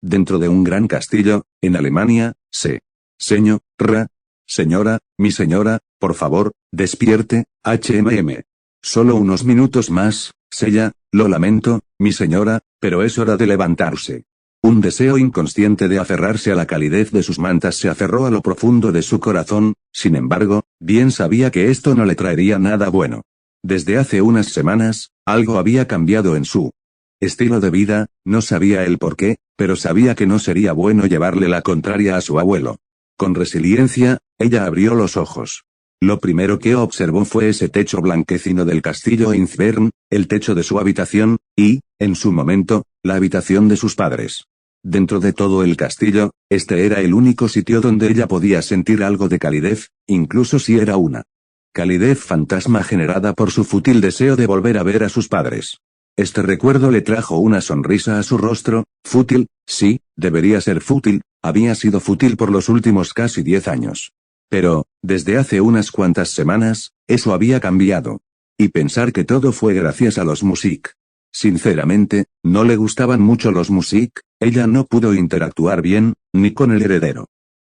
dentro de un gran castillo, en Alemania, Señora, mi señora, por favor, despierte, Solo unos minutos más, Sella, lo lamento, mi señora, pero es hora de levantarse. Un deseo inconsciente de aferrarse a la calidez de sus mantas se aferró a lo profundo de su corazón, sin embargo, bien sabía que esto no le traería nada bueno. Desde hace unas semanas, algo había cambiado en su estilo de vida, no sabía el por qué, pero sabía que no sería bueno llevarle la contraria a su abuelo. Con resiliencia, ella abrió los ojos. Lo primero que observó fue ese techo blanquecino del castillo Einzbern, el techo de su habitación, y, en su momento, la habitación de sus padres. Dentro de todo el castillo, este era el único sitio donde ella podía sentir algo de calidez, incluso si era una calidez fantasma generada por su fútil deseo de volver a ver a sus padres. Este recuerdo le trajo una sonrisa a su rostro, fútil, sí, debería ser fútil, había sido fútil por los últimos casi 10 años. Pero, desde hace unas cuantas semanas, eso había cambiado. Y pensar que todo fue gracias a los Music. Sinceramente, no le gustaban mucho los Music, ella no pudo interactuar bien, ni con el heredero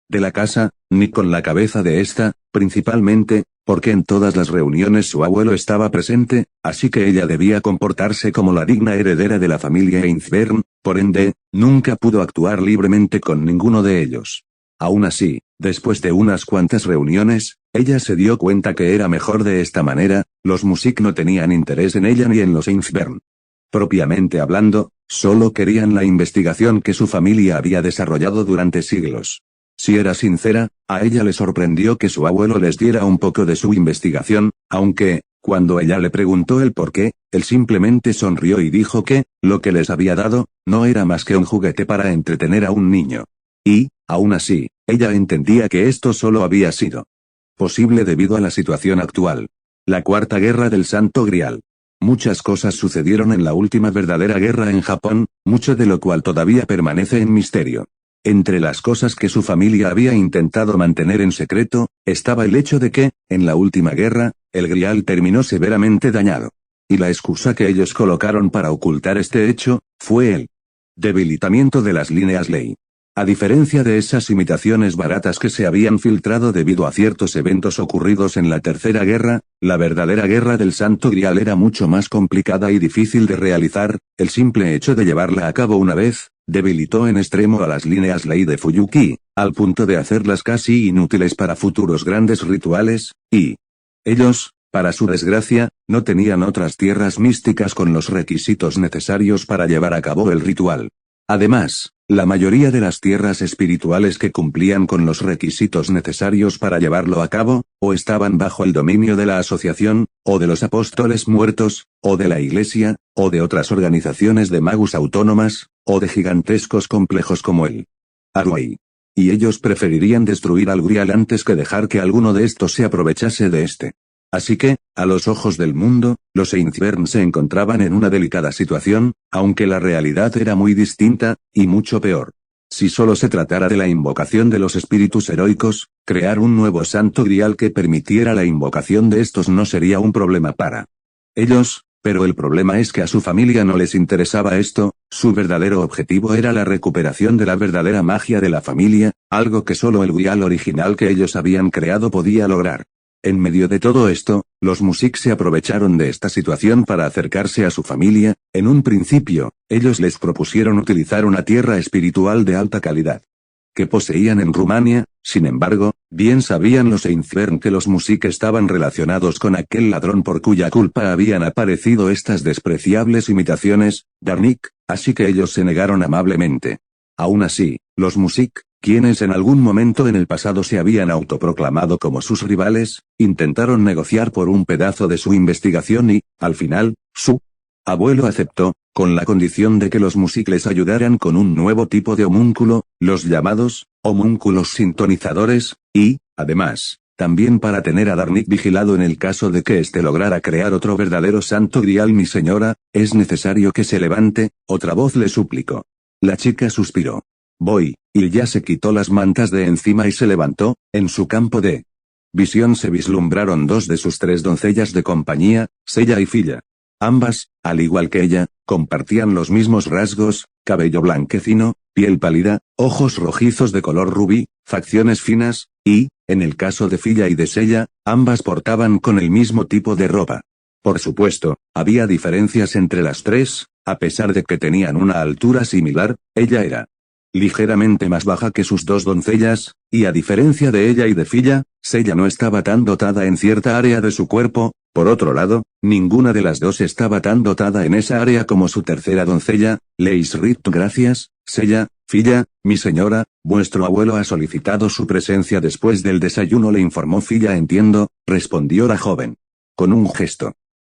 de la casa, ni con la cabeza de esta, principalmente, porque en todas las reuniones su abuelo estaba presente, así que ella debía comportarse como la digna heredera de la familia Einzbern, por ende, nunca pudo actuar libremente con ninguno de ellos. Aún así, después de unas cuantas reuniones, ella se dio cuenta que era mejor de esta manera, los Music no tenían interés en ella ni en los Einzbern. Propiamente hablando, solo querían la investigación que su familia había desarrollado durante siglos. Si era sincera, a ella le sorprendió que su abuelo les diera un poco de su investigación, aunque, cuando ella le preguntó el por qué, él simplemente sonrió y dijo que, lo que les había dado, no era más que un juguete para entretener a un niño. Y, aún así, ella entendía que esto solo había sido posible debido a la situación actual. La Cuarta Guerra del Santo Grial. Muchas cosas sucedieron en la última verdadera guerra en Japón, mucho de lo cual todavía permanece en misterio. Entre las cosas que su familia había intentado mantener en secreto, estaba el hecho de que, en la última guerra, el Grial terminó severamente dañado. Y la excusa que ellos colocaron para ocultar este hecho, fue el debilitamiento de las líneas Ley. A diferencia de esas imitaciones baratas que se habían filtrado debido a ciertos eventos ocurridos en la Tercera Guerra, la verdadera guerra del Santo Grial era mucho más complicada y difícil de realizar, el simple hecho de llevarla a cabo una vez, debilitó en extremo a las líneas Ley de Fuyuki, al punto de hacerlas casi inútiles para futuros grandes rituales, y ellos, para su desgracia, no tenían otras tierras místicas con los requisitos necesarios para llevar a cabo el ritual. Además, la mayoría de las tierras espirituales que cumplían con los requisitos necesarios para llevarlo a cabo, o estaban bajo el dominio de la asociación, o de los apóstoles muertos, o de la iglesia, o de otras organizaciones de magus autónomas, o de gigantescos complejos como el Arway. Y ellos preferirían destruir al Grial antes que dejar que alguno de estos se aprovechase de este. Así que, a los ojos del mundo, los Einzbern se encontraban en una delicada situación, aunque la realidad era muy distinta, y mucho peor. Si solo se tratara de la invocación de los espíritus heroicos, crear un nuevo santo grial que permitiera la invocación de estos no sería un problema para ellos, pero el problema es que a su familia no les interesaba esto, su verdadero objetivo era la recuperación de la verdadera magia de la familia, algo que solo el grial original que ellos habían creado podía lograr. En medio de todo esto, los Music se aprovecharon de esta situación para acercarse a su familia. En un principio, ellos les propusieron utilizar una tierra espiritual de alta calidad que poseían en Rumania. Sin embargo, bien sabían los Einzbern que los Music estaban relacionados con aquel ladrón por cuya culpa habían aparecido estas despreciables imitaciones, Darnik, así que ellos se negaron amablemente. Aún así, los Music, quienes en algún momento en el pasado se habían autoproclamado como sus rivales, intentaron negociar por un pedazo de su investigación y, al final, su abuelo aceptó, con la condición de que los Music les ayudaran con un nuevo tipo de homúnculo, los llamados homúnculos sintonizadores, y, además, también para tener a Darnik vigilado en el caso de que éste lograra crear otro verdadero santo grial. Mi señora, es necesario que se levante, otra voz le suplicó. La chica suspiró. Voy, y ya se quitó las mantas de encima y se levantó. En su campo de visión se vislumbraron dos de sus tres doncellas de compañía, Sella y Filla. Ambas, al igual que ella, compartían los mismos rasgos: cabello blanquecino, piel pálida, ojos rojizos de color rubí, facciones finas, y, en el caso de Filla y de Sella, ambas portaban con el mismo tipo de ropa. Por supuesto, había diferencias entre las tres, a pesar de que tenían una altura similar, ella era ligeramente más baja que sus dos doncellas, y a diferencia de ella y de Filla, Sella no estaba tan dotada en cierta área de su cuerpo. Por otro lado, ninguna de las dos estaba tan dotada en esa área como su tercera doncella, Leisrit. Gracias, Sella, Filla, mi señora, vuestro abuelo ha solicitado su presencia después del desayuno, le informó Filla. Entiendo, respondió la joven. Con un gesto.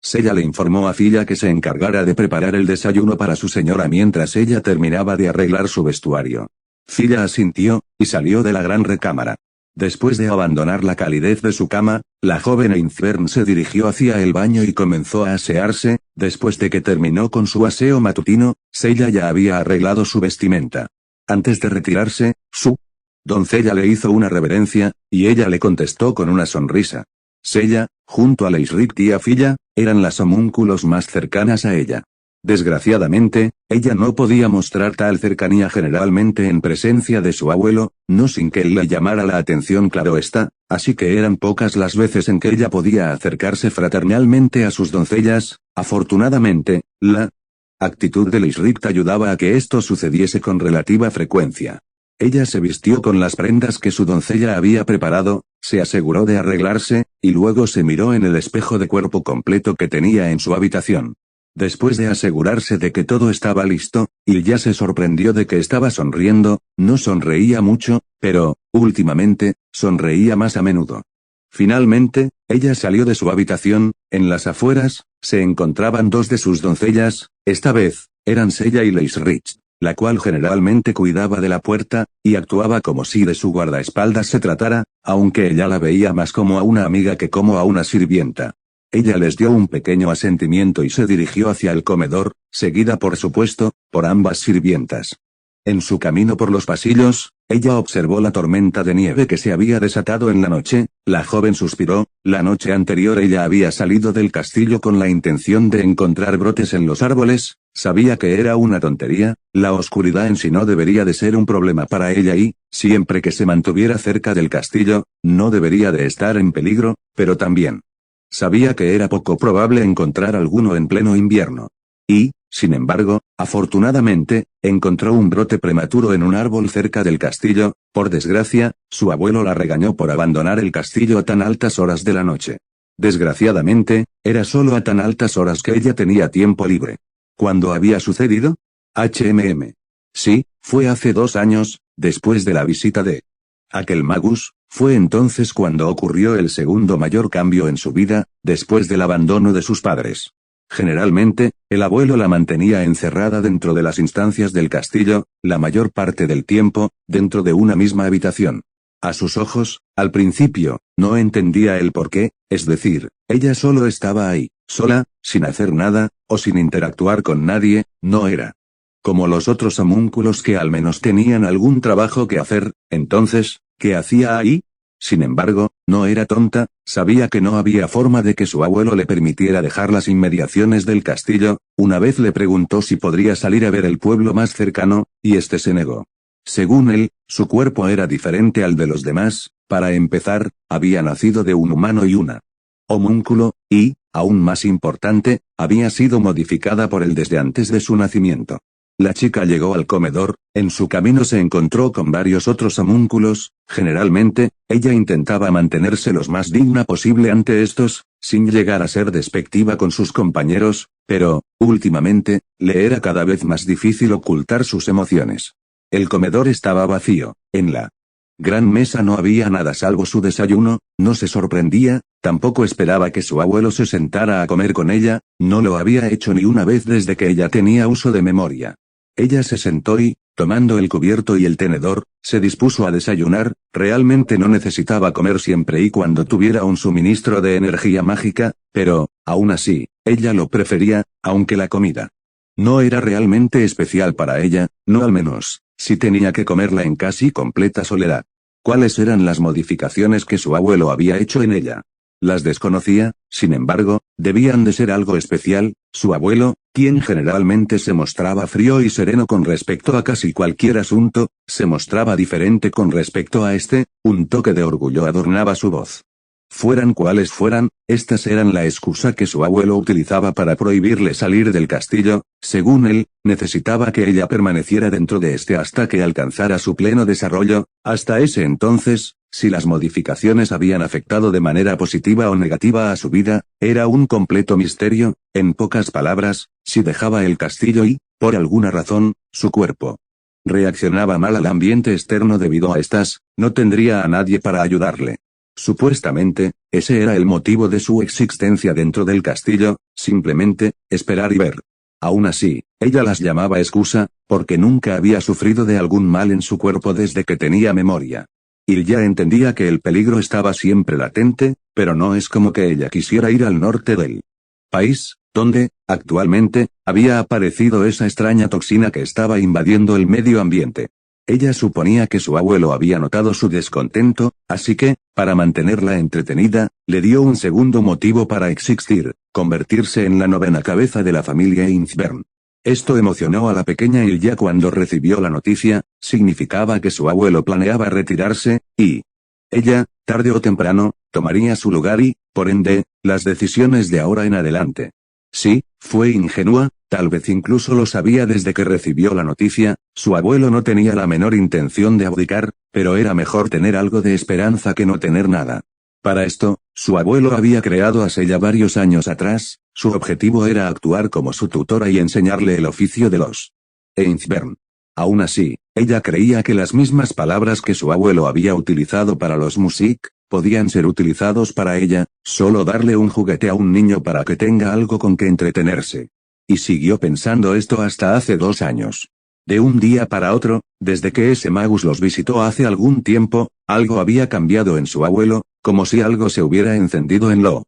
Sella le informó a Filla que se encargara de preparar el desayuno para su señora mientras ella terminaba de arreglar su vestuario. Filla asintió, y salió de la gran recámara. Después de abandonar la calidez de su cama, la joven Einfern se dirigió hacia el baño y comenzó a asearse. Después de que terminó con su aseo matutino, Sella ya había arreglado su vestimenta. Antes de retirarse, su doncella le hizo una reverencia, y ella le contestó con una sonrisa. Sella, junto a Leisrit y a Filla, eran las homúnculos más cercanas a ella. Desgraciadamente, ella no podía mostrar tal cercanía generalmente en presencia de su abuelo, no sin que él le llamara la atención, claro está, así que eran pocas las veces en que ella podía acercarse fraternalmente a sus doncellas. Afortunadamente, la actitud de Leisrit ayudaba a que esto sucediese con relativa frecuencia. Ella se vistió con las prendas que su doncella había preparado, se aseguró de arreglarse, y luego se miró en el espejo de cuerpo completo que tenía en su habitación. Después de asegurarse de que todo estaba listo, y ya se sorprendió de que estaba sonriendo. No sonreía mucho, pero, últimamente, sonreía más a menudo. Finalmente, ella salió de su habitación. En las afueras, se encontraban dos de sus doncellas, esta vez, eran Sella y Leisrit, la cual generalmente cuidaba de la puerta, y actuaba como si de su guardaespaldas se tratara, aunque ella la veía más como a una amiga que como a una sirvienta. Ella les dio un pequeño asentimiento y se dirigió hacia el comedor, seguida por supuesto, por ambas sirvientas. En su camino por los pasillos, ella observó la tormenta de nieve que se había desatado en la noche. La joven suspiró. La noche anterior ella había salido del castillo con la intención de encontrar brotes en los árboles. Sabía que era una tontería, la oscuridad en sí no debería de ser un problema para ella y, siempre que se mantuviera cerca del castillo, no debería de estar en peligro, pero también sabía que era poco probable encontrar alguno en pleno invierno. Y, sin embargo, afortunadamente, encontró un brote prematuro en un árbol cerca del castillo. Por desgracia, su abuelo la regañó por abandonar el castillo a tan altas horas de la noche. Desgraciadamente, era solo a tan altas horas que ella tenía tiempo libre. ¿Cuándo había sucedido? Sí, fue hace 2 años, después de la visita de aquel magus. Fue entonces cuando ocurrió el segundo mayor cambio en su vida, después del abandono de sus padres. Generalmente, el abuelo la mantenía encerrada dentro de las instancias del castillo, la mayor parte del tiempo, dentro de una misma habitación. A sus ojos, al principio, no entendía el porqué, es decir, ella solo estaba ahí, sola, sin hacer nada, o sin interactuar con nadie. No era como los otros homúnculos que al menos tenían algún trabajo que hacer. Entonces, ¿qué hacía ahí? Sin embargo, no era tonta, sabía que no había forma de que su abuelo le permitiera dejar las inmediaciones del castillo. Una vez le preguntó si podría salir a ver el pueblo más cercano, y este se negó. Según él, su cuerpo era diferente al de los demás. Para empezar, había nacido de un humano y una homúnculo, y, aún más importante, había sido modificada por él desde antes de su nacimiento. La chica llegó al comedor. En su camino se encontró con varios otros homúnculos. Generalmente, ella intentaba mantenerse lo más digna posible ante estos, sin llegar a ser despectiva con sus compañeros, pero, últimamente, le era cada vez más difícil ocultar sus emociones. El comedor estaba vacío. En la gran mesa no había nada salvo su desayuno. No se sorprendía, tampoco esperaba que su abuelo se sentara a comer con ella. No lo había hecho ni una vez desde que ella tenía uso de memoria. Ella se sentó y, tomando el cubierto y el tenedor, se dispuso a desayunar. Realmente no necesitaba comer siempre y cuando tuviera un suministro de energía mágica, pero, aún así, ella lo prefería, aunque la comida no era realmente especial para ella, no al menos, si tenía que comerla en casi completa soledad. ¿Cuáles eran las modificaciones que su abuelo había hecho en ella? Las desconocía, sin embargo, debían de ser algo especial. Su abuelo, quien generalmente se mostraba frío y sereno con respecto a casi cualquier asunto, se mostraba diferente con respecto a este, un toque de orgullo adornaba su voz. Fueran cuales fueran, estas eran la excusa que su abuelo utilizaba para prohibirle salir del castillo, según él, necesitaba que ella permaneciera dentro de este hasta que alcanzara su pleno desarrollo, hasta ese entonces, si las modificaciones habían afectado de manera positiva o negativa a su vida, era un completo misterio, en pocas palabras, si dejaba el castillo y, por alguna razón, su cuerpo reaccionaba mal al ambiente externo debido a estas, no tendría a nadie para ayudarle. Supuestamente, ese era el motivo de su existencia dentro del castillo, simplemente, esperar y ver. Aún así, ella las llamaba excusa, porque nunca había sufrido de algún mal en su cuerpo desde que tenía memoria. Y ya entendía que el peligro estaba siempre latente, pero no es como que ella quisiera ir al norte del país, donde, actualmente, había aparecido esa extraña toxina que estaba invadiendo el medio ambiente. Ella suponía que su abuelo había notado su descontento, así que, para mantenerla entretenida, le dio un segundo motivo para existir, convertirse en la novena cabeza de la familia Inchburn. Esto emocionó a la pequeña Ilya cuando recibió la noticia, significaba que su abuelo planeaba retirarse, y ella, tarde o temprano, tomaría su lugar y, por ende, las decisiones de ahora en adelante. Sí, fue ingenua, tal vez incluso lo sabía desde que recibió la noticia, su abuelo no tenía la menor intención de abdicar, pero era mejor tener algo de esperanza que no tener nada. Para esto, su abuelo había creado a Sella varios años atrás, su objetivo era actuar como su tutora y enseñarle el oficio de los Inchburn. Aún así, ella creía que las mismas palabras que su abuelo había utilizado para los Music, podían ser utilizados para ella, solo darle un juguete a un niño para que tenga algo con que entretenerse. Y siguió pensando esto hasta hace 2 años. De un día para otro, desde que ese Magus los visitó hace algún tiempo, algo había cambiado en su abuelo, como si algo se hubiera encendido en lo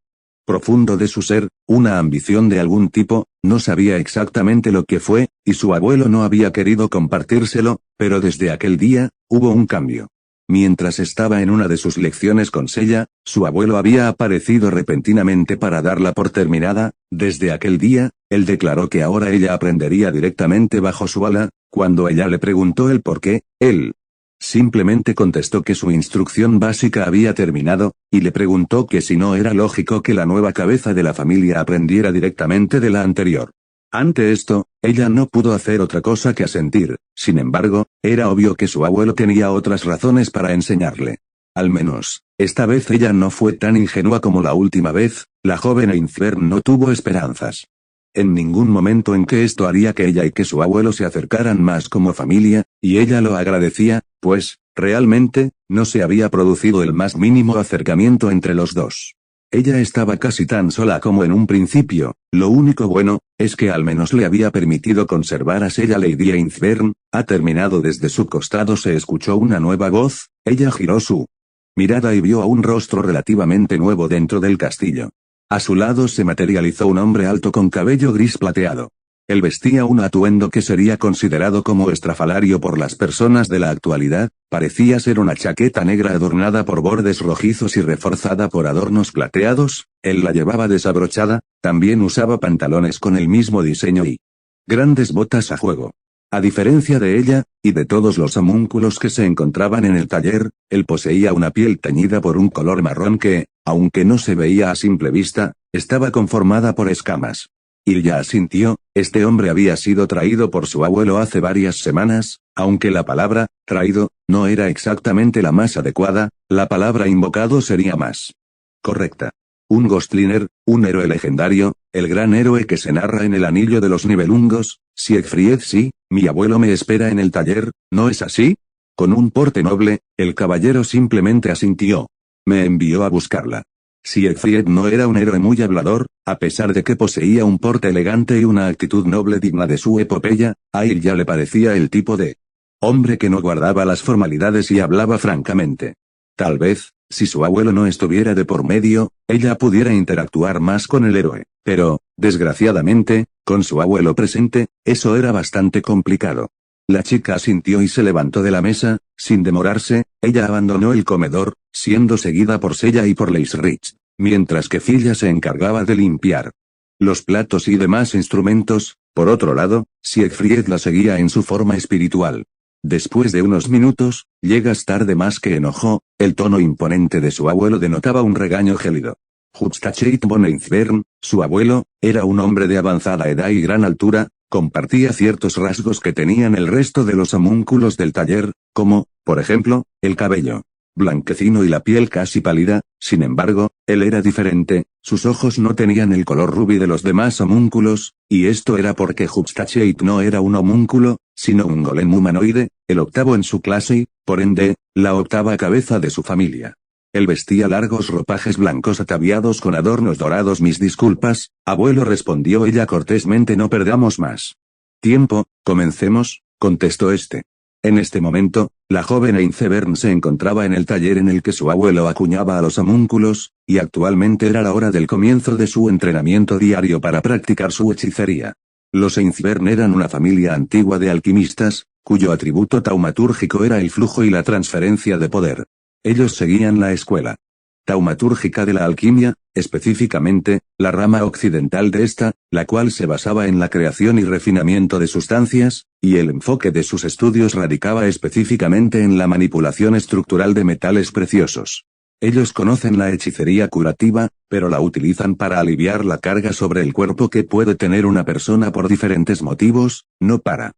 profundo de su ser, una ambición de algún tipo, no sabía exactamente lo que fue, y su abuelo no había querido compartírselo, pero desde aquel día, hubo un cambio. Mientras estaba en una de sus lecciones con Sella, su abuelo había aparecido repentinamente para darla por terminada, desde aquel día, él declaró que ahora ella aprendería directamente bajo su ala, cuando ella le preguntó el por qué, él simplemente contestó que su instrucción básica había terminado, y le preguntó que si no era lógico que la nueva cabeza de la familia aprendiera directamente de la anterior. Ante esto, ella no pudo hacer otra cosa que asentir, sin embargo, era obvio que su abuelo tenía otras razones para enseñarle. Al menos, esta vez ella no fue tan ingenua como la última vez, la joven Inchburn no tuvo esperanzas. En ningún momento en que esto haría que ella y que su abuelo se acercaran más como familia, y ella lo agradecía, pues, realmente, no se había producido el más mínimo acercamiento entre los dos. Ella estaba casi tan sola como en un principio, lo único bueno, es que al menos le había permitido conservar a Sella Lady Inchburn, ha terminado desde su costado se escuchó una nueva voz, ella giró su mirada y vio a un rostro relativamente nuevo dentro del castillo. A su lado se materializó un hombre alto con cabello gris plateado. Él vestía un atuendo que sería considerado como estrafalario por las personas de la actualidad, parecía ser una chaqueta negra adornada por bordes rojizos y reforzada por adornos plateados, él la llevaba desabrochada, también usaba pantalones con el mismo diseño y grandes botas a juego. A diferencia de ella, y de todos los homúnculos que se encontraban en el taller, él poseía una piel teñida por un color marrón que, aunque no se veía a simple vista, estaba conformada por escamas. Ilya asintió, este hombre había sido traído por su abuelo hace varias semanas, aunque la palabra, traído, no era exactamente la más adecuada, la palabra invocado sería más correcta. Un Ghostliner, un héroe legendario, el gran héroe que se narra en el Anillo de los Nibelungos, Siegfried sí, mi abuelo me espera en el taller, ¿no es así? Con un porte noble, el caballero simplemente asintió. Me envió a buscarla. Siegfried no era un héroe muy hablador, a pesar de que poseía un porte elegante y una actitud noble digna de su epopeya, a él ya le parecía el tipo de hombre que no guardaba las formalidades y hablaba francamente. Tal vez, si su abuelo no estuviera de por medio, ella pudiera interactuar más con el héroe, pero, desgraciadamente, con su abuelo presente, eso era bastante complicado. La chica asintió y se levantó de la mesa, sin demorarse, ella abandonó el comedor, siendo seguida por Sella y por Leisrich, mientras que Filla se encargaba de limpiar. Los platos y demás instrumentos, por otro lado, Siegfried la seguía en su forma espiritual. Después de unos minutos, llegas tarde más que enojo, el tono imponente de su abuelo denotaba un regaño gélido. Hustacheit von Einzbern, su abuelo, era un hombre de avanzada edad y gran altura, compartía ciertos rasgos que tenían el resto de los homúnculos del taller, como, por ejemplo, el cabello blanquecino y la piel casi pálida. Sin embargo, él era diferente, sus ojos no tenían el color rubí de los demás homúnculos, y esto era porque Hustacheit no era un homúnculo, sino un golem humanoide, el octavo en su clase y, por ende, la octava cabeza de su familia. Él vestía largos ropajes blancos ataviados con adornos dorados. Mis disculpas, abuelo, respondió ella cortésmente. No perdamos más tiempo, comencemos, contestó este. En este momento, la joven Einzbern se encontraba en el taller en el que su abuelo acuñaba a los homúnculos, y actualmente era la hora del comienzo de su entrenamiento diario para practicar su hechicería. Los Einzbern eran una familia antigua de alquimistas, cuyo atributo taumatúrgico era el flujo y la transferencia de poder. Ellos seguían la escuela taumatúrgica de la alquimia, específicamente, la rama occidental de esta, la cual se basaba en la creación y refinamiento de sustancias, y el enfoque de sus estudios radicaba específicamente en la manipulación estructural de metales preciosos. Ellos conocen la hechicería curativa, pero la utilizan para aliviar la carga sobre el cuerpo que puede tener una persona por diferentes motivos, no para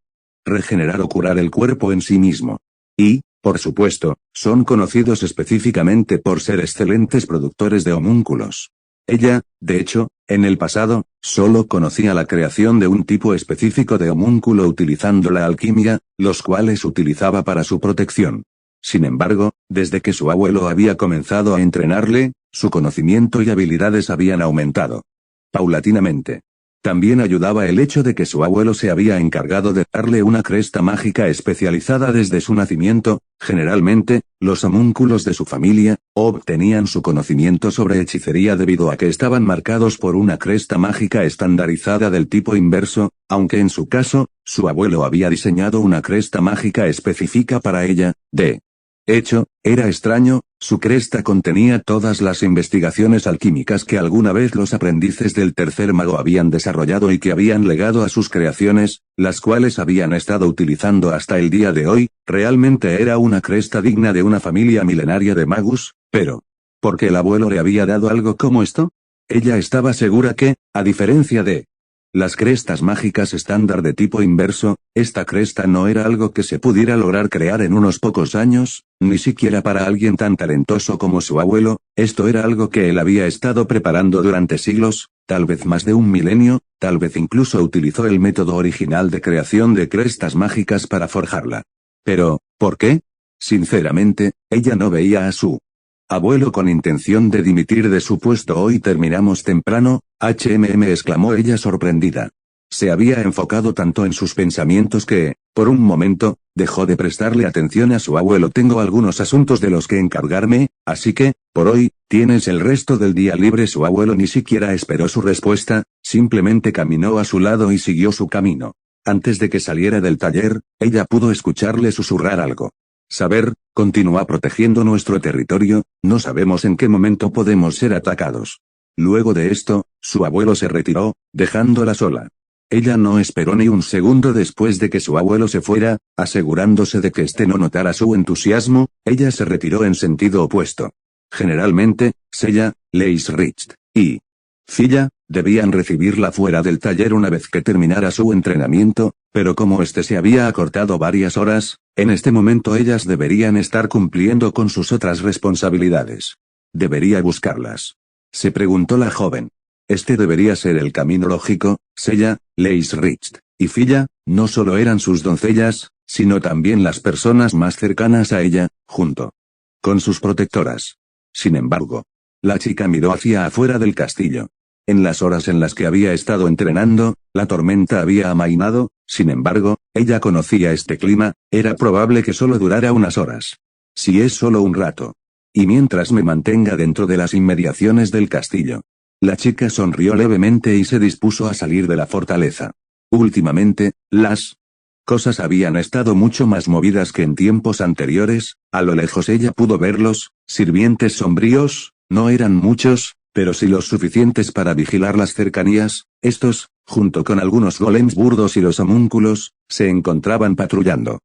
regenerar o curar el cuerpo en sí mismo. Y, por supuesto, son conocidos específicamente por ser excelentes productores de homúnculos. Ella, de hecho, en el pasado, solo conocía la creación de un tipo específico de homúnculo utilizando la alquimia, los cuales utilizaba para su protección. Sin embargo, desde que su abuelo había comenzado a entrenarle, su conocimiento y habilidades habían aumentado paulatinamente. También ayudaba el hecho de que su abuelo se había encargado de darle una cresta mágica especializada desde su nacimiento. Generalmente, los homúnculos de su familia obtenían su conocimiento sobre hechicería debido a que estaban marcados por una cresta mágica estandarizada del tipo inverso, aunque en su caso, su abuelo había diseñado una cresta mágica específica para ella. De hecho, era extraño, su cresta contenía todas las investigaciones alquímicas que alguna vez los aprendices del tercer mago habían desarrollado y que habían legado a sus creaciones, las cuales habían estado utilizando hasta el día de hoy. Realmente era una cresta digna de una familia milenaria de magos, pero ¿por qué el abuelo le había dado algo como esto? Ella estaba segura que, a diferencia de las crestas mágicas estándar de tipo inverso, esta cresta no era algo que se pudiera lograr crear en unos pocos años, ni siquiera para alguien tan talentoso como su abuelo. Esto era algo que él había estado preparando durante siglos, tal vez más de un milenio, tal vez incluso utilizó el método original de creación de crestas mágicas para forjarla. Pero, ¿por qué? Sinceramente, ella no veía a su abuelo con intención de dimitir de su puesto. Hoy terminamos temprano, exclamó ella sorprendida. Se había enfocado tanto en sus pensamientos que, por un momento, dejó de prestarle atención a su abuelo. Tengo algunos asuntos de los que encargarme, así que, por hoy, tienes el resto del día libre. Su abuelo ni siquiera esperó su respuesta, simplemente caminó a su lado y siguió su camino. Antes de que saliera del taller, ella pudo escucharle susurrar algo. Saber, continúa protegiendo nuestro territorio, no sabemos en qué momento podemos ser atacados. Luego de esto, su abuelo se retiró, dejándola sola. Ella no esperó ni un segundo después de que su abuelo se fuera, asegurándose de que éste no notara su entusiasmo. Ella se retiró en sentido opuesto. Generalmente, Sella, Leisricht y Filla debían recibirla fuera del taller una vez que terminara su entrenamiento, pero como este se había acortado varias horas, en este momento ellas deberían estar cumpliendo con sus otras responsabilidades. Debería buscarlas. Se preguntó la joven. Este debería ser el camino lógico. Sella, Leisricht y Filla no solo eran sus doncellas, sino también las personas más cercanas a ella, junto con sus protectoras. Sin embargo, la chica miró hacia afuera del castillo. En las horas en las que había estado entrenando, la tormenta había amainado. Sin embargo, ella conocía este clima, era probable que solo durara unas horas. Si es solo un rato. Y mientras me mantenga dentro de las inmediaciones del castillo. La chica sonrió levemente y se dispuso a salir de la fortaleza. Últimamente, las cosas habían estado mucho más movidas que en tiempos anteriores. A lo lejos ella pudo verlos, sirvientes sombríos, no eran muchos, pero sí los suficientes para vigilar las cercanías. Estos, junto con algunos golems burdos y los homúnculos, se encontraban patrullando.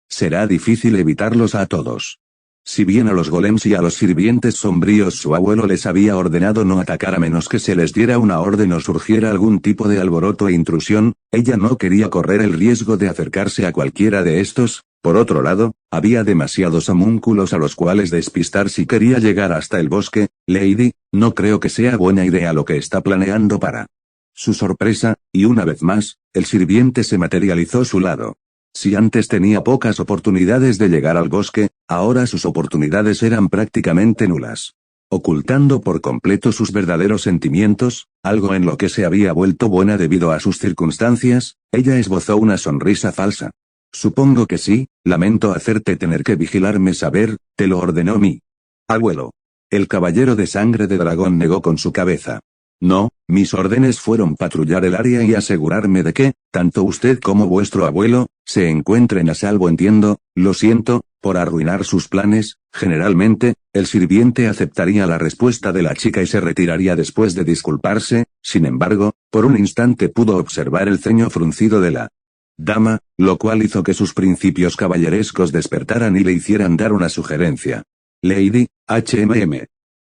Será difícil evitarlos a todos. Si bien a los golems y a los sirvientes sombríos su abuelo les había ordenado no atacar a menos que se les diera una orden o surgiera algún tipo de alboroto e intrusión, ella no quería correr el riesgo de acercarse a cualquiera de estos. Por otro lado, había demasiados homúnculos a los cuales despistar si quería llegar hasta el bosque. Lady, no creo que sea buena idea lo que está planeando para su sorpresa, y una vez más, el sirviente se materializó a su lado. Si antes tenía pocas oportunidades de llegar al bosque, ahora sus oportunidades eran prácticamente nulas. Ocultando por completo sus verdaderos sentimientos, algo en lo que se había vuelto buena debido a sus circunstancias, ella esbozó una sonrisa falsa. Supongo que sí, lamento hacerte tener que vigilarme. Saber, te lo ordenó mi abuelo. El caballero de sangre de dragón negó con su cabeza. No, mis órdenes fueron patrullar el área y asegurarme de que, tanto usted como vuestro abuelo, se encuentren a salvo. Entiendo, lo siento, por arruinar sus planes. Generalmente, el sirviente aceptaría la respuesta de la chica y se retiraría después de disculparse. Sin embargo, por un instante pudo observar el ceño fruncido de la dama, lo cual hizo que sus principios caballerescos despertaran y le hicieran dar una sugerencia. Lady,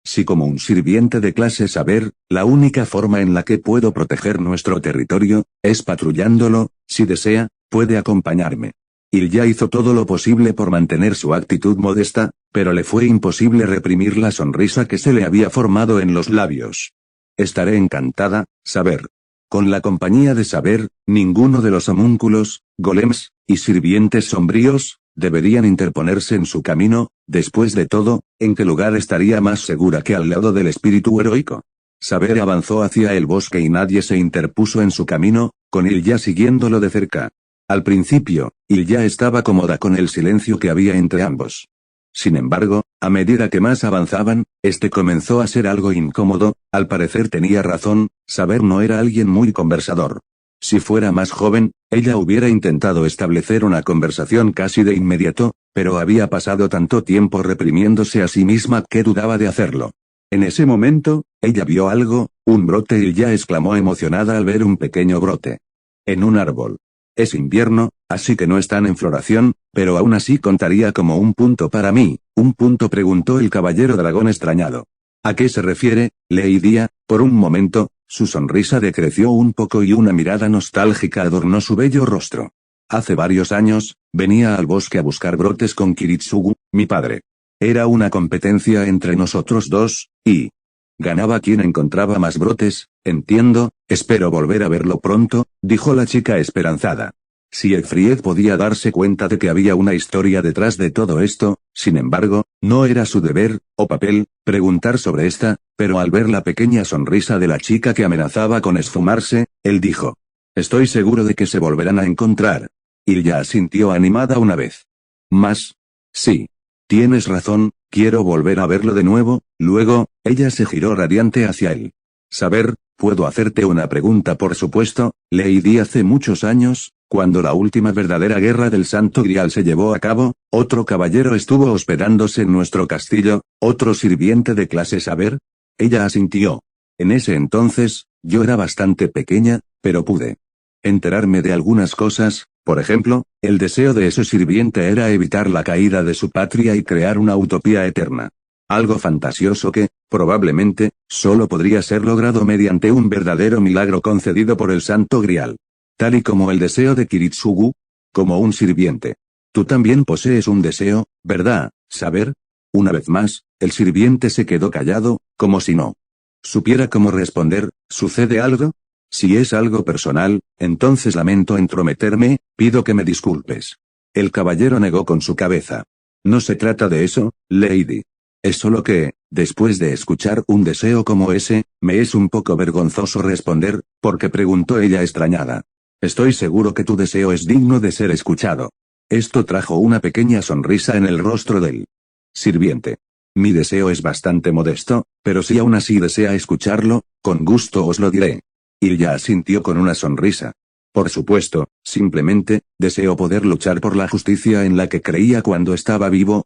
si como un sirviente de clase saber, la única forma en la que puedo proteger nuestro territorio, es patrullándolo. Si desea, puede acompañarme. Ilya hizo todo lo posible por mantener su actitud modesta, pero le fue imposible reprimir la sonrisa que se le había formado en los labios. Estaré encantada, Saber. Con la compañía de Saber, ninguno de los homúnculos, golems, y sirvientes sombríos, deberían interponerse en su camino. Después de todo, ¿en qué lugar estaría más segura que al lado del espíritu heroico? Saber avanzó hacia el bosque y nadie se interpuso en su camino, con Ilya siguiéndolo de cerca. Al principio, Ilya estaba cómoda con el silencio que había entre ambos. Sin embargo, a medida que más avanzaban, este comenzó a ser algo incómodo. Al parecer tenía razón, Saber no era alguien muy conversador. Si fuera más joven, ella hubiera intentado establecer una conversación casi de inmediato, pero había pasado tanto tiempo reprimiéndose a sí misma que dudaba de hacerlo. En ese momento, ella vio algo, un brote, y ya exclamó emocionada al ver un pequeño brote en un árbol. Es invierno, así que no están en floración, pero aún así contaría como un punto para mí. ¿Un punto?, preguntó el caballero dragón extrañado. ¿A qué se refiere, Lady? Por un momento, su sonrisa decreció un poco y una mirada nostálgica adornó su bello rostro. Hace varios años, venía al bosque a buscar brotes con Kiritsugu, mi padre. Era una competencia entre nosotros dos, y ganaba quien encontraba más brotes. Entiendo, espero volver a verlo pronto, dijo la chica esperanzada. Si Efried podía darse cuenta de que había una historia detrás de todo esto, sin embargo, no era su deber, o papel, preguntar sobre esta, pero al ver la pequeña sonrisa de la chica que amenazaba con esfumarse, él dijo: estoy seguro de que se volverán a encontrar. Ilya asintió animada una vez más. Sí. Tienes razón, quiero volver a verlo de nuevo. Luego, ella se giró radiante hacia él. Saber, ¿puedo hacerte una pregunta? Por supuesto, Lady. Hace muchos años, cuando la última verdadera guerra del Santo Grial se llevó a cabo, otro caballero estuvo hospedándose en nuestro castillo, otro sirviente de clase Saber. Ella asintió. En ese entonces, yo era bastante pequeña, pero pude enterarme de algunas cosas. Por ejemplo, el deseo de ese sirviente era evitar la caída de su patria y crear una utopía eterna. Algo fantasioso que, probablemente, solo podría ser logrado mediante un verdadero milagro concedido por el Santo Grial. Tal y como el deseo de Kiritsugu, como un sirviente. Tú también posees un deseo, ¿verdad, Saber? Una vez más, el sirviente se quedó callado, como si no supiera cómo responder. ¿Sucede algo? Si es algo personal, entonces lamento entrometerme, pido que me disculpes. El caballero negó con su cabeza. No se trata de eso, Lady. Es solo que, después de escuchar un deseo como ese, me es un poco vergonzoso responder, porque preguntó ella extrañada. Estoy seguro que tu deseo es digno de ser escuchado. Esto trajo una pequeña sonrisa en el rostro del sirviente. Mi deseo es bastante modesto, pero si aún así desea escucharlo, con gusto os lo diré. Ilya asintió con una sonrisa. Por supuesto, simplemente, deseo poder luchar por la justicia en la que creía cuando estaba vivo.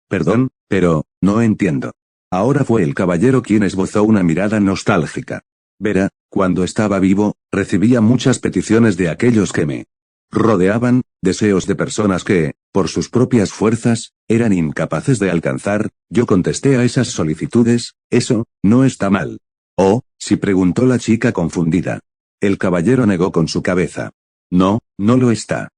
Perdón, pero, no entiendo. Ahora fue el caballero quien esbozó una mirada nostálgica. Verá, cuando estaba vivo, recibía muchas peticiones de aquellos que me rodeaban, deseos de personas que, por sus propias fuerzas, eran incapaces de alcanzar. Yo contesté a esas solicitudes. Eso, no está mal. Oh, sí, preguntó la chica confundida. El caballero negó con su cabeza. No, no lo está.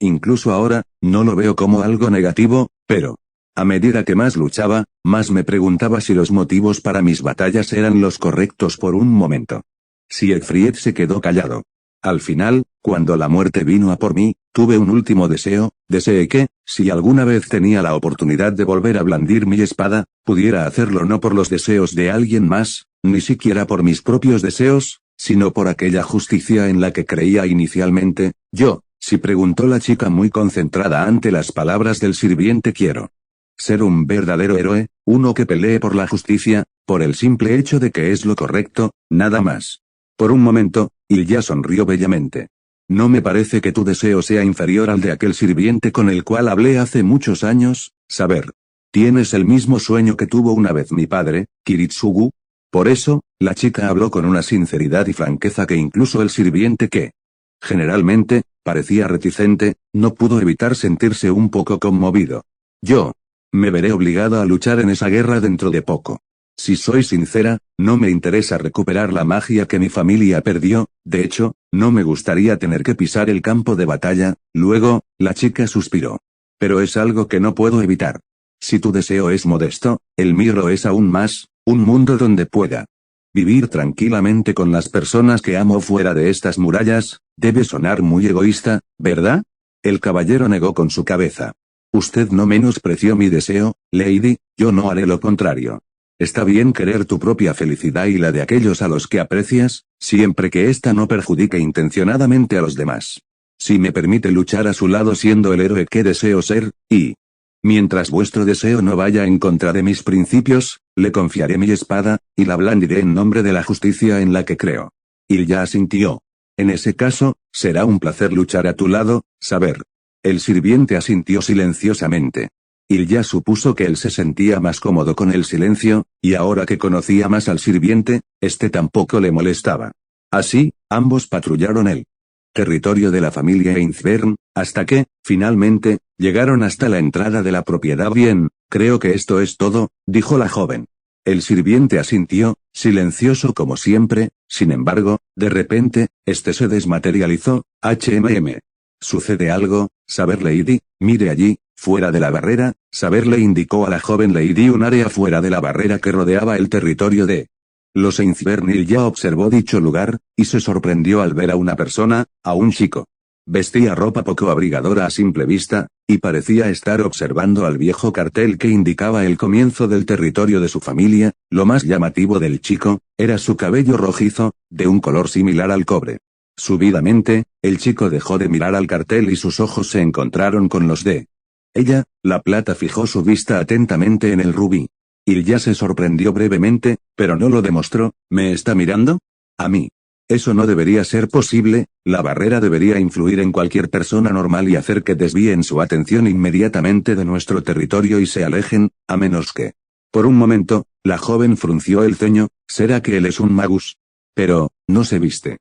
Incluso ahora, no lo veo como algo negativo, pero... A medida que más luchaba, más me preguntaba si los motivos para mis batallas eran los correctos por un momento. Siegfried se quedó callado. Al final, cuando la muerte vino a por mí, tuve un último deseo. Deseé que, si alguna vez tenía la oportunidad de volver a blandir mi espada, pudiera hacerlo no por los deseos de alguien más, ni siquiera por mis propios deseos, sino por aquella justicia en la que creía inicialmente. Yo, sí, preguntó la chica muy concentrada ante las palabras del sirviente. Quiero ser un verdadero héroe, uno que pelee por la justicia, por el simple hecho de que es lo correcto, nada más. Por un momento, Ilya sonrió bellamente. No me parece que tu deseo sea inferior al de aquel sirviente con el cual hablé hace muchos años. Saber. Tienes el mismo sueño que tuvo una vez mi padre, Kiritsugu. Por eso, la chica habló con una sinceridad y franqueza que incluso el sirviente, que generalmente parecía reticente, no pudo evitar sentirse un poco conmovido. Yo me veré obligado a luchar en esa guerra dentro de poco. Si soy sincera, no me interesa recuperar la magia que mi familia perdió. De hecho, no me gustaría tener que pisar el campo de batalla. Luego, la chica suspiró. Pero es algo que no puedo evitar. Si tu deseo es modesto, el mío lo es aún más, un mundo donde pueda vivir tranquilamente con las personas que amo fuera de estas murallas. Debe sonar muy egoísta, ¿verdad? El caballero negó con su cabeza. Usted no menospreció mi deseo, Lady, yo no haré lo contrario. Está bien querer tu propia felicidad y la de aquellos a los que aprecias, siempre que ésta no perjudique intencionadamente a los demás. Si me permite luchar a su lado siendo el héroe que deseo ser, y mientras vuestro deseo no vaya en contra de mis principios, le confiaré mi espada, y la blandiré en nombre de la justicia en la que creo. Ilya asintió. En ese caso, será un placer luchar a tu lado, saber. El sirviente asintió silenciosamente. Ilya supuso que él se sentía más cómodo con el silencio, y ahora que conocía más al sirviente, este tampoco le molestaba. Así, ambos patrullaron el territorio de la familia Einzbern, hasta que, finalmente, llegaron hasta la entrada de la propiedad. Bien, creo que esto es todo, dijo la joven. El sirviente asintió, silencioso como siempre. Sin embargo, de repente, este se desmaterializó. ¿Sucede algo, Saber Lady? Mire allí, fuera de la barrera. Saber le indicó a la joven Lady un área fuera de la barrera que rodeaba el territorio de los Einzbern. Ya observó dicho lugar, y se sorprendió al ver a una persona, a un chico. Vestía ropa poco abrigadora a simple vista, y parecía estar observando al viejo cartel que indicaba el comienzo del territorio de su familia. Lo más llamativo del chico, era su cabello rojizo, de un color similar al cobre. Súbitamente, el chico dejó de mirar al cartel y sus ojos se encontraron con los de ella. La plata fijó su vista atentamente en el rubí. Ilya se sorprendió brevemente, pero no lo demostró. ¿Me está mirando? A mí. Eso no debería ser posible. La barrera debería influir en cualquier persona normal y hacer que desvíen su atención inmediatamente de nuestro territorio y se alejen, a menos que... Por un momento, la joven frunció el ceño. ¿Será que él es un magus? Pero, no se viste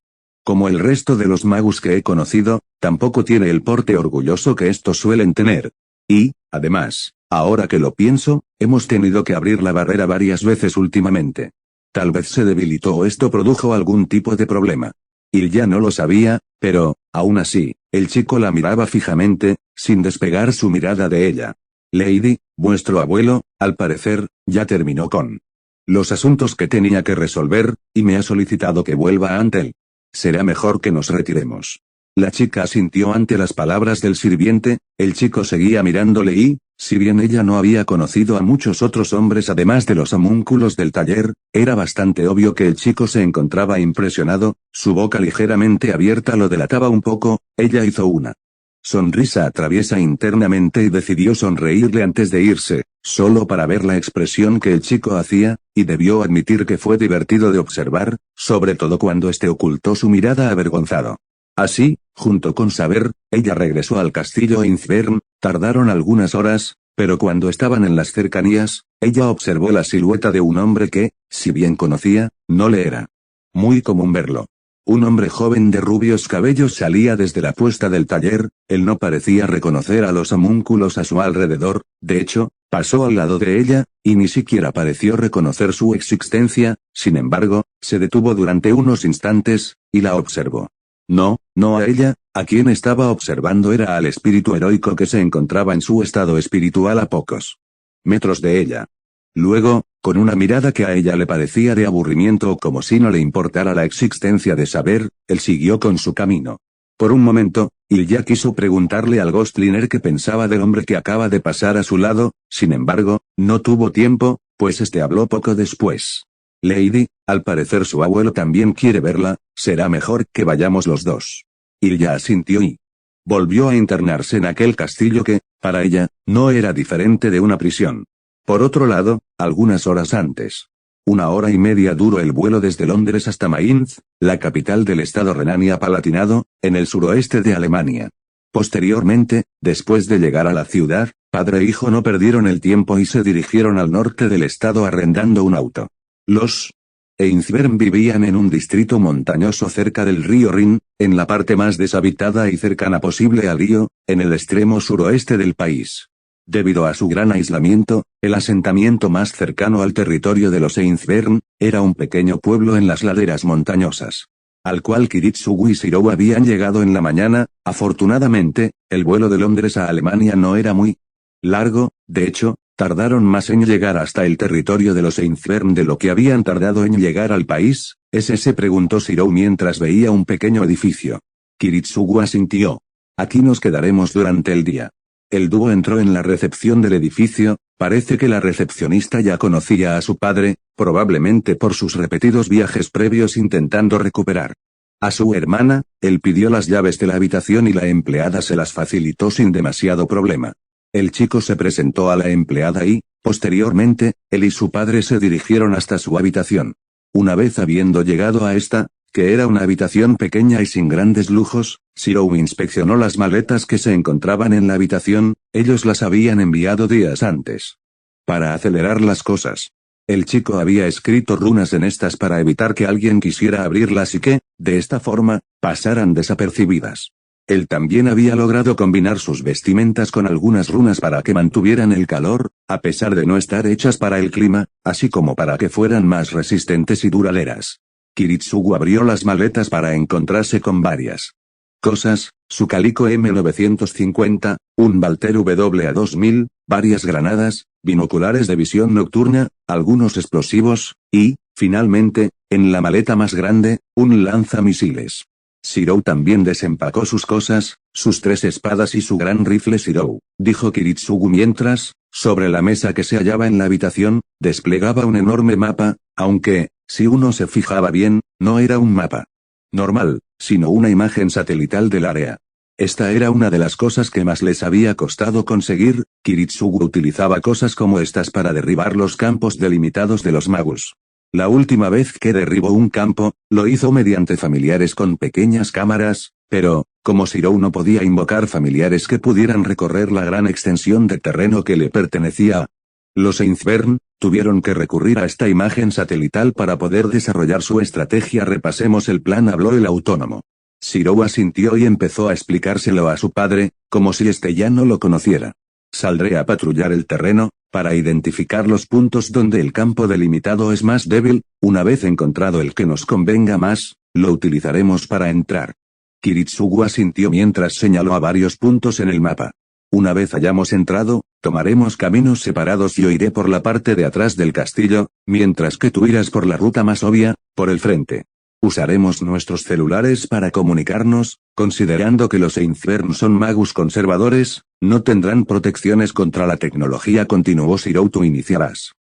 como el resto de los magus que he conocido, tampoco tiene el porte orgulloso que estos suelen tener. Y, además, ahora que lo pienso, hemos tenido que abrir la barrera varias veces últimamente. Tal vez se debilitó o esto produjo algún tipo de problema. Ilya no lo sabía, pero, aún así, el chico la miraba fijamente, sin despegar su mirada de ella. Lady, vuestro abuelo, al parecer, ya terminó con los asuntos que tenía que resolver, y me ha solicitado que vuelva ante él. Será mejor que nos retiremos. La chica asintió ante las palabras del sirviente. El chico seguía mirándole y, si bien ella no había conocido a muchos otros hombres además de los homúnculos del taller, era bastante obvio que el chico se encontraba impresionado. Su boca ligeramente abierta lo delataba un poco. Ella hizo una sonrisa traviesa internamente y decidió sonreírle antes de irse, solo para ver la expresión que el chico hacía, y debió admitir que fue divertido de observar, sobre todo cuando este ocultó su mirada avergonzado. Así, junto con Saber, ella regresó al castillo Einzbern. Tardaron algunas horas, pero cuando estaban en las cercanías, ella observó la silueta de un hombre que, si bien conocía, no le era muy común verlo. Un hombre joven de rubios cabellos salía desde la puesta del taller, él no parecía reconocer a los homúnculos a su alrededor, de hecho, pasó al lado de ella, y ni siquiera pareció reconocer su existencia, sin embargo, se detuvo durante unos instantes, y la observó. No a ella, a quien estaba observando era al espíritu heroico que se encontraba en su estado espiritual a pocos metros de ella. Luego, con una mirada que a ella le parecía de aburrimiento o como si no le importara la existencia de saber, él siguió con su camino. Por un momento, Ilya quiso preguntarle al Ghostliner qué pensaba del hombre que acaba de pasar a su lado, sin embargo, no tuvo tiempo, pues este habló poco después. Lady, al parecer su abuelo también quiere verla, será mejor que vayamos los dos. Ilya asintió y volvió a internarse en aquel castillo que, para ella, no era diferente de una prisión. Por otro lado, algunas horas antes. 1 hora y media duró el vuelo desde Londres hasta Mainz, la capital del estado Renania-Palatinado, en el suroeste de Alemania. Posteriormente, después de llegar a la ciudad, padre e hijo no perdieron el tiempo y se dirigieron al norte del estado arrendando un auto. Los Einsberg vivían en un distrito montañoso cerca del río Rin, en la parte más deshabitada y cercana posible al río, en el extremo suroeste del país. Debido a su gran aislamiento, el asentamiento más cercano al territorio de los Einsberg era un pequeño pueblo en las laderas montañosas, al cual Kiritsugu y Shirou habían llegado en la mañana. Afortunadamente, el vuelo de Londres a Alemania no era muy largo, de hecho, tardaron más en llegar hasta el territorio de los Einsberg de lo que habían tardado en llegar al país. ¿Ese? Se preguntó Shirou mientras veía un pequeño edificio. Kiritsugu asintió. Aquí nos quedaremos durante el día. El dúo entró en la recepción del edificio. Parece que la recepcionista ya conocía a su padre, probablemente por sus repetidos viajes previos intentando recuperar a su hermana. Él pidió las llaves de la habitación y la empleada se las facilitó sin demasiado problema. El chico se presentó a la empleada y, posteriormente, él y su padre se dirigieron hasta su habitación. Una vez habiendo llegado a esta, que era una habitación pequeña y sin grandes lujos, Shirou inspeccionó las maletas que se encontraban en la habitación. Ellos las habían enviado días antes para acelerar las cosas. El chico había escrito runas en estas para evitar que alguien quisiera abrirlas y que, de esta forma, pasaran desapercibidas. Él también había logrado combinar sus vestimentas con algunas runas para que mantuvieran el calor, a pesar de no estar hechas para el clima, así como para que fueran más resistentes y duraderas. Kiritsugu abrió las maletas para encontrarse con varias cosas: su calico M950, un Walther WA2000, varias granadas, binoculares de visión nocturna, algunos explosivos, y, finalmente, en la maleta más grande, un lanzamisiles. Shirou también desempacó sus cosas, sus 3 espadas y su gran rifle Shirou, dijo Kiritsugu mientras, sobre la mesa que se hallaba en la habitación, desplegaba un enorme mapa, aunque, si uno se fijaba bien, no era un mapa normal, sino una imagen satelital del área. Esta era una de las cosas que más les había costado conseguir. Kiritsugu utilizaba cosas como estas para derribar los campos delimitados de los magus. La última vez que derribó un campo, lo hizo mediante familiares con pequeñas cámaras, pero, como Shirou no podía invocar familiares que pudieran recorrer la gran extensión de terreno que le pertenecía, los Einsberg tuvieron que recurrir a esta imagen satelital para poder desarrollar su estrategia. Repasemos el plan, habló el autónomo. Shirou asintió y empezó a explicárselo a su padre, como si este ya no lo conociera. Saldré a patrullar el terreno, para identificar los puntos donde el campo delimitado es más débil. Una vez encontrado el que nos convenga más, lo utilizaremos para entrar. Kiritsugu asintió mientras señaló a varios puntos en el mapa. Una vez hayamos entrado, tomaremos caminos separados. Yo iré por la parte de atrás del castillo, mientras que tú irás por la ruta más obvia, por el frente. Usaremos nuestros celulares para comunicarnos. Considerando que los Einsberg son magus conservadores, no tendrán protecciones contra la tecnología, continuó Shirou. Tú iniciarás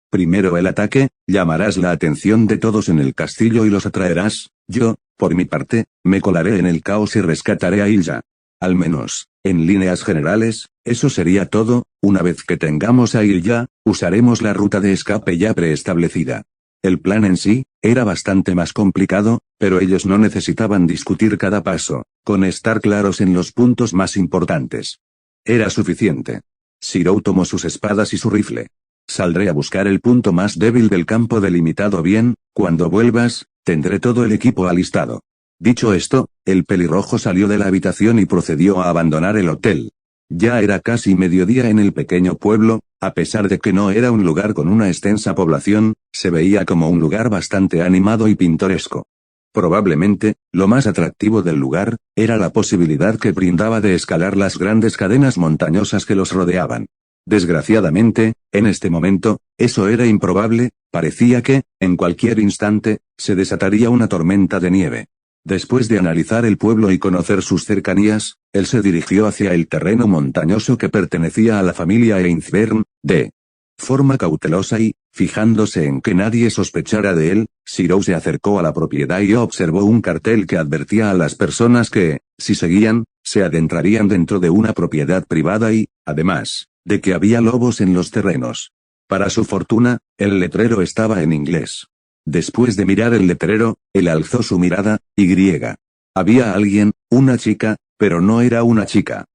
primero el ataque, llamarás la atención de todos en el castillo y los atraerás. Yo, por mi parte, me colaré en el caos y rescataré a Ilya. Al menos, en líneas generales, eso sería todo. Una vez que tengamos a Ilya, usaremos la ruta de escape ya preestablecida. El plan en sí era bastante más complicado, pero ellos no necesitaban discutir cada paso, con estar claros en los puntos más importantes era suficiente. Shirou tomó sus espadas y su rifle. Saldré a buscar el punto más débil del campo delimitado bien, cuando vuelvas, tendré todo el equipo alistado. Dicho esto, el pelirrojo salió de la habitación y procedió a abandonar el hotel. Ya era casi mediodía en el pequeño pueblo, a pesar de que no era un lugar con una extensa población, se veía como un lugar bastante animado y pintoresco. Probablemente, lo más atractivo del lugar, era la posibilidad que brindaba de escalar las grandes cadenas montañosas que los rodeaban. Desgraciadamente, en este momento, eso era improbable, parecía que, en cualquier instante, se desataría una tormenta de nieve. Después de analizar el pueblo y conocer sus cercanías, él se dirigió hacia el terreno montañoso que pertenecía a la familia Einzbern, de forma cautelosa y, fijándose en que nadie sospechara de él, Shirou se acercó a la propiedad y observó un cartel que advertía a las personas que, si seguían, se adentrarían dentro de una propiedad privada y, además, de que había lobos en los terrenos. Para su fortuna, el letrero estaba en inglés. Después de mirar el letrero, él alzó su mirada, y griega. Había alguien, una chica, pero no era una chica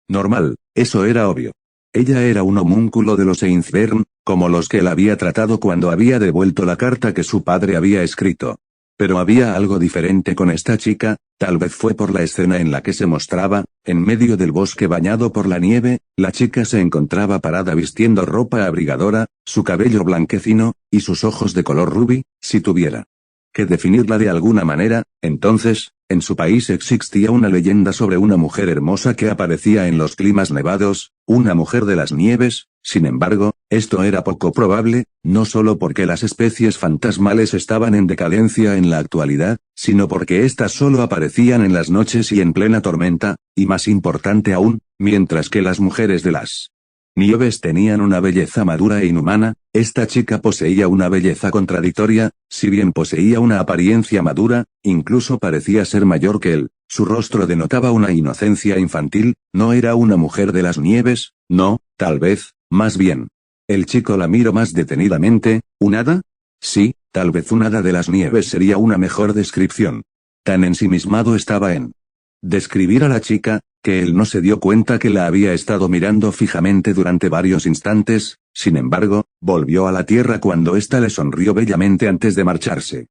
normal, eso era obvio. Ella era un homúnculo de los Einzbern, como los que él había tratado cuando había devuelto la carta que su padre había escrito. Pero había algo diferente con esta chica, tal vez fue por la escena en la que se mostraba, en medio del bosque bañado por la nieve, la chica se encontraba parada vistiendo ropa abrigadora, su cabello blanquecino, y sus ojos de color rubí, si tuviera que definirla de alguna manera, entonces, en su país existía una leyenda sobre una mujer hermosa que aparecía en los climas nevados, una mujer de las nieves. Sin embargo, esto era poco probable, no solo porque las especies fantasmales estaban en decadencia en la actualidad, sino porque éstas solo aparecían en las noches y en plena tormenta, y más importante aún, mientras que las mujeres de las nieves tenían una belleza madura e inhumana, esta chica poseía una belleza contradictoria, si bien poseía una apariencia madura, incluso parecía ser mayor que él, su rostro denotaba una inocencia infantil, no era una mujer de las nieves, no, tal vez, más bien. El chico la miró más detenidamente, ¿un hada? Sí, tal vez un hada de las nieves sería una mejor descripción. Tan ensimismado estaba en describir a la chica, que él no se dio cuenta que la había estado mirando fijamente durante varios instantes, sin embargo, volvió a la tierra cuando ésta le sonrió bellamente antes de marcharse.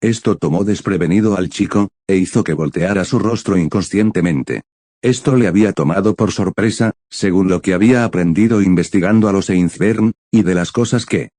Esto tomó desprevenido al chico, e hizo que volteara su rostro inconscientemente. Esto le había tomado por sorpresa, según lo que había aprendido investigando a los Einzbern, y de las cosas que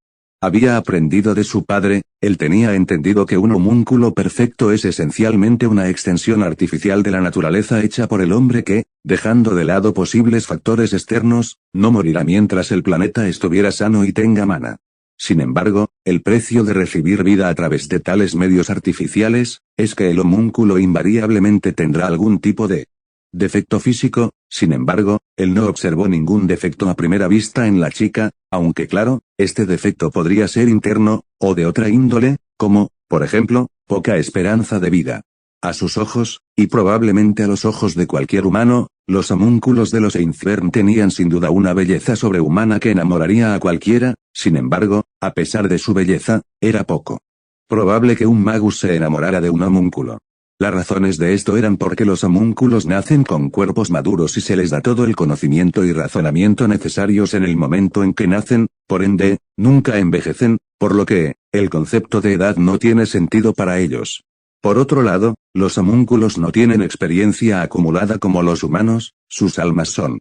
había aprendido de su padre, él tenía entendido que un homúnculo perfecto es esencialmente una extensión artificial de la naturaleza hecha por el hombre que, dejando de lado posibles factores externos, no morirá mientras el planeta estuviera sano y tenga mana. Sin embargo, el precio de recibir vida a través de tales medios artificiales, es que el homúnculo invariablemente tendrá algún tipo de defecto físico. Sin embargo, él no observó ningún defecto a primera vista en la chica, aunque claro, este defecto podría ser interno, o de otra índole, como, por ejemplo, poca esperanza de vida. A sus ojos, y probablemente a los ojos de cualquier humano, los homúnculos de los Einzbern tenían sin duda una belleza sobrehumana que enamoraría a cualquiera. Sin embargo, a pesar de su belleza, era poco probable que un magus se enamorara de un homúnculo. Las razones de esto eran porque los homúnculos nacen con cuerpos maduros y se les da todo el conocimiento y razonamiento necesarios en el momento en que nacen, por ende, nunca envejecen, por lo que, el concepto de edad no tiene sentido para ellos. Por otro lado, los homúnculos no tienen experiencia acumulada como los humanos, sus almas son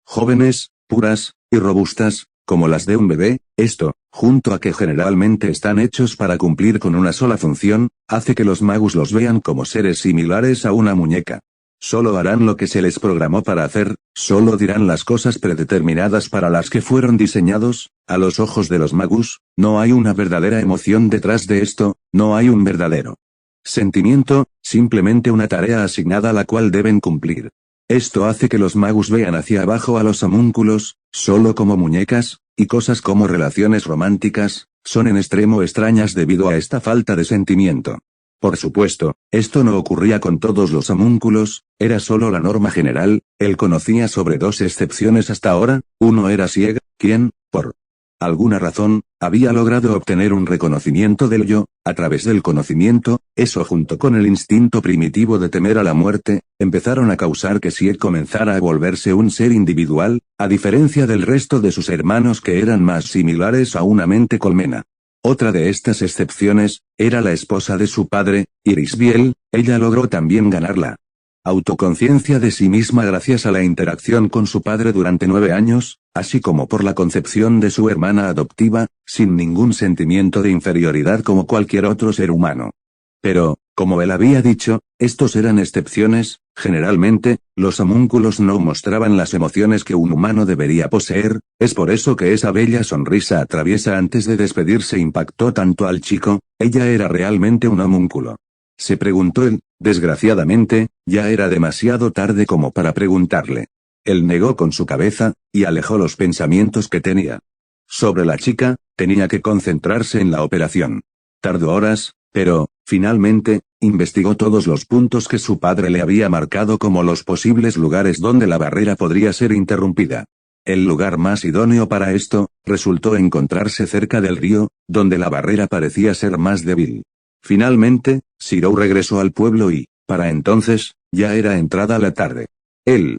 jóvenes, puras, y robustas, como las de un bebé. Esto, junto a que generalmente están hechos para cumplir con una sola función, hace que los magus los vean como seres similares a una muñeca. Solo harán lo que se les programó para hacer, solo dirán las cosas predeterminadas para las que fueron diseñados. A los ojos de los magus, no hay una verdadera emoción detrás de esto, no hay un verdadero sentimiento, simplemente una tarea asignada a la cual deben cumplir. Esto hace que los magus vean hacia abajo a los homúnculos, solo como muñecas, y cosas como relaciones románticas, son en extremo extrañas debido a esta falta de sentimiento. Por supuesto, esto no ocurría con todos los homúnculos, era solo la norma general. Él conocía sobre dos excepciones hasta ahora. Uno era Sieg, quien, por alguna razón, había logrado obtener un reconocimiento del yo. A través del conocimiento, eso junto con el instinto primitivo de temer a la muerte, empezaron a causar que Sieg comenzara a volverse un ser individual, a diferencia del resto de sus hermanos que eran más similares a una mente colmena. Otra de estas excepciones, era la esposa de su padre, Iris Biel. Ella logró también ganarla autoconciencia de sí misma gracias a la interacción con su padre durante 9 años, así como por la concepción de su hermana adoptiva, sin ningún sentimiento de inferioridad como cualquier otro ser humano. Pero, como él había dicho, estos eran excepciones. Generalmente, los homúnculos no mostraban las emociones que un humano debería poseer. Es por eso que esa bella sonrisa traviesa antes de despedirse impactó tanto al chico. Ella era realmente un homúnculo. Se preguntó él. Desgraciadamente, ya era demasiado tarde como para preguntarle. Él negó con su cabeza, y alejó los pensamientos que tenía sobre la chica. Tenía que concentrarse en la operación. Tardó horas, pero, finalmente, investigó todos los puntos que su padre le había marcado como los posibles lugares donde la barrera podría ser interrumpida. El lugar más idóneo para esto, resultó encontrarse cerca del río, donde la barrera parecía ser más débil. Finalmente, Shirou regresó al pueblo y, para entonces, ya era entrada la tarde. El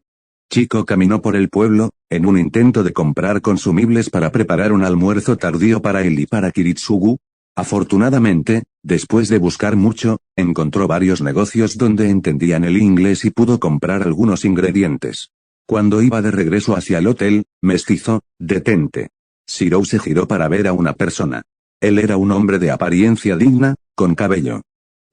chico caminó por el pueblo, en un intento de comprar consumibles para preparar un almuerzo tardío para él y para Kiritsugu. Afortunadamente, después de buscar mucho, encontró varios negocios donde entendían el inglés y pudo comprar algunos ingredientes. Cuando iba de regreso hacia el hotel, mestizo, detente. Shirou se giró para ver a una persona. Él era un hombre de apariencia digna, con cabello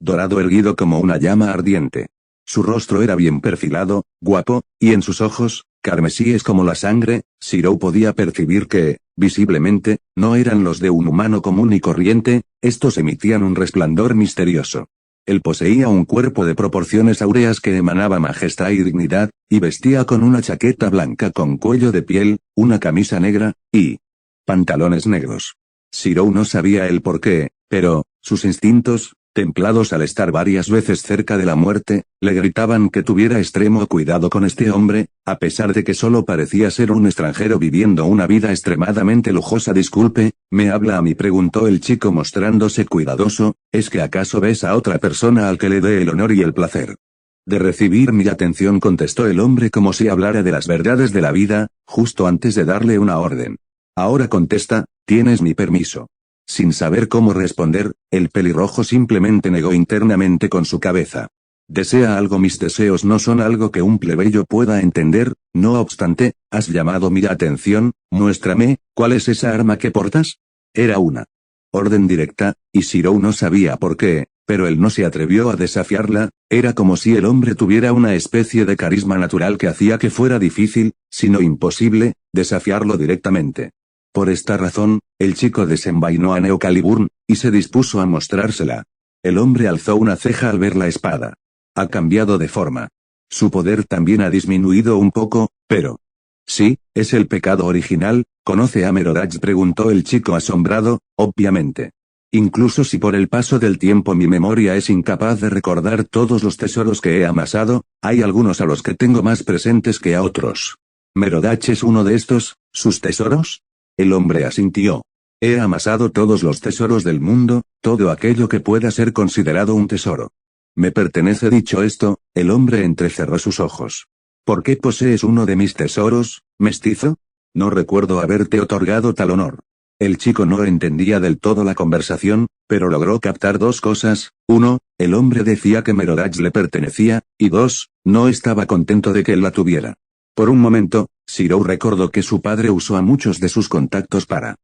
dorado erguido como una llama ardiente. Su rostro era bien perfilado, guapo, y en sus ojos, carmesíes como la sangre. Shirou podía percibir que, visiblemente, no eran los de un humano común y corriente. Estos emitían un resplandor misterioso. Él poseía un cuerpo de proporciones áureas que emanaba majestad y dignidad, y vestía con una chaqueta blanca con cuello de piel, una camisa negra, y pantalones negros. Shirou no sabía el por qué, pero, sus instintos, templados al estar varias veces cerca de la muerte, le gritaban que tuviera extremo cuidado con este hombre, a pesar de que solo parecía ser un extranjero viviendo una vida extremadamente lujosa. Disculpe, ¿me habla a mí?, preguntó el chico mostrándose cuidadoso. ¿Es que acaso ves a otra persona al que le dé el honor y el placer de recibir mi atención?, contestó el hombre como si hablara de las verdades de la vida, justo antes de darle una orden. Ahora contesta, ¿tienes mi permiso? Sin saber cómo responder, el pelirrojo simplemente negó internamente con su cabeza. ¿Desea algo? Mis deseos no son algo que un plebeyo pueda entender. No obstante, has llamado mi atención. Muéstrame, ¿cuál es esa arma que portas? Era una orden directa, y Shirou no sabía por qué, pero él no se atrevió a desafiarla. Era como si el hombre tuviera una especie de carisma natural que hacía que fuera difícil, si no imposible, desafiarlo directamente. Por esta razón, el chico desenvainó a Neo Caliburn, y se dispuso a mostrársela. El hombre alzó una ceja al ver la espada. Ha cambiado de forma. Su poder también ha disminuido un poco, pero... Sí, es el pecado original. ¿Conoce a Merodach?, preguntó el chico asombrado. Obviamente. Incluso si por el paso del tiempo mi memoria es incapaz de recordar todos los tesoros que he amasado, hay algunos a los que tengo más presentes que a otros. ¿Merodach es uno de estos, sus tesoros? El hombre asintió. He amasado todos los tesoros del mundo, todo aquello que pueda ser considerado un tesoro. Me pertenece. Dicho esto, el hombre entrecerró sus ojos. ¿Por qué posees uno de mis tesoros, mestizo? No recuerdo haberte otorgado tal honor. El chico no entendía del todo la conversación, pero logró captar dos cosas. 1, el hombre decía que Merodach le pertenecía, y 2, no estaba contento de que él la tuviera. Por un momento, Shirou recordó que su padre usó a muchos de sus contactos para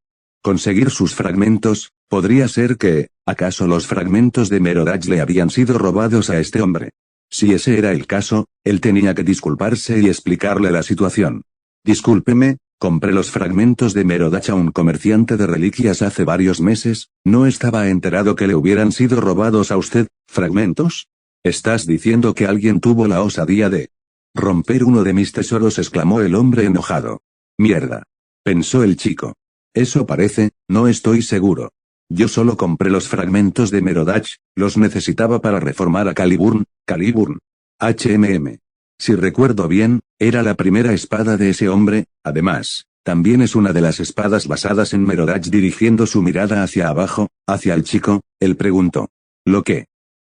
conseguir sus fragmentos. Podría ser que, ¿acaso los fragmentos de Merodach le habían sido robados a este hombre? Si ese era el caso, él tenía que disculparse y explicarle la situación. Discúlpeme, compré los fragmentos de Merodach a un comerciante de reliquias hace varios meses. No estaba enterado que le hubieran sido robados a usted. ¿Fragmentos? ¿Estás diciendo que alguien tuvo la osadía de romper uno de mis tesoros?, exclamó el hombre enojado. Mierda. Pensó el chico. Eso parece, no estoy seguro. Yo solo compré los fragmentos de Merodach, los necesitaba para reformar a Caliburn. HMM. Si recuerdo bien, era la primera espada de ese hombre. Además, también es una de las espadas basadas en Merodach. Dirigiendo su mirada hacia abajo, hacia el chico, él preguntó. ¿Lo qué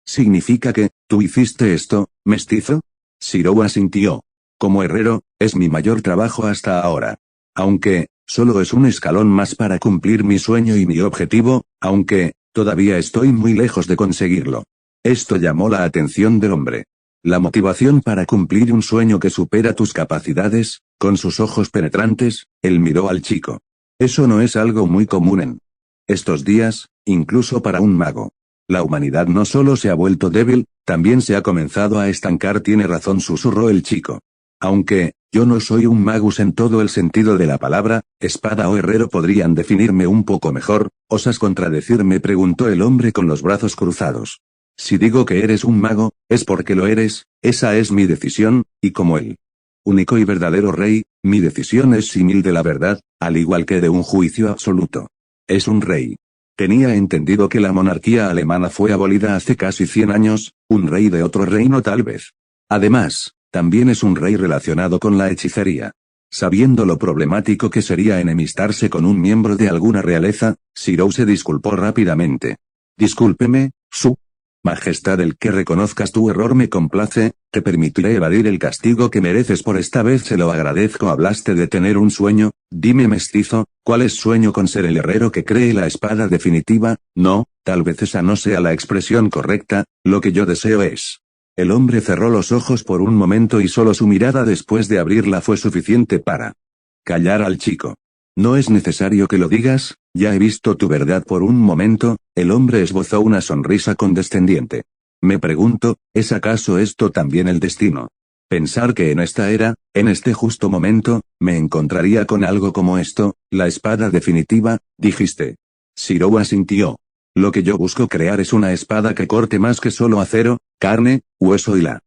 significa que tú hiciste esto, mestizo? Shirou asintió. Como herrero, es mi mayor trabajo hasta ahora. Aunque, solo es un escalón más para cumplir mi sueño y mi objetivo, aunque, todavía estoy muy lejos de conseguirlo. Esto llamó la atención del hombre. La motivación para cumplir un sueño que supera tus capacidades, con sus ojos penetrantes, él miró al chico. Eso no es algo muy común en estos días, incluso para un mago. La humanidad no solo se ha vuelto débil, también se ha comenzado a estancar. Tiene razón, susurró el chico. Aunque, yo no soy un magus en todo el sentido de la palabra, espada o herrero podrían definirme un poco mejor. ¿Osas contradecirme?, preguntó el hombre con los brazos cruzados. Si digo que eres un mago, es porque lo eres, esa es mi decisión, y como el único y verdadero rey, mi decisión es símil de la verdad, al igual que de un juicio absoluto. Es un rey. Tenía entendido que la monarquía alemana fue abolida hace casi 100 años, un rey de otro reino tal vez. Además, también es un rey relacionado con la hechicería. Sabiendo lo problemático que sería enemistarse con un miembro de alguna realeza, Shirou se disculpó rápidamente. Discúlpeme, Su Majestad, el que reconozcas tu error me complace, te permitiré evadir el castigo que mereces por esta vez, se lo agradezco. Hablaste de tener un sueño, dime mestizo, ¿cuál es sueño? ¿Con ser el herrero que cree la espada definitiva? No, tal vez esa no sea la expresión correcta, lo que yo deseo es... El hombre cerró los ojos por un momento y solo su mirada después de abrirla fue suficiente para callar al chico. No es necesario que lo digas, ya he visto tu verdad por un momento. El hombre esbozó una sonrisa condescendiente. Me pregunto, ¿es acaso esto también el destino? Pensar que en esta era, en este justo momento, me encontraría con algo como esto, la espada definitiva, dijiste. Shirou asintió. Lo que yo busco crear es una espada que corte más que solo acero, carne, hueso y la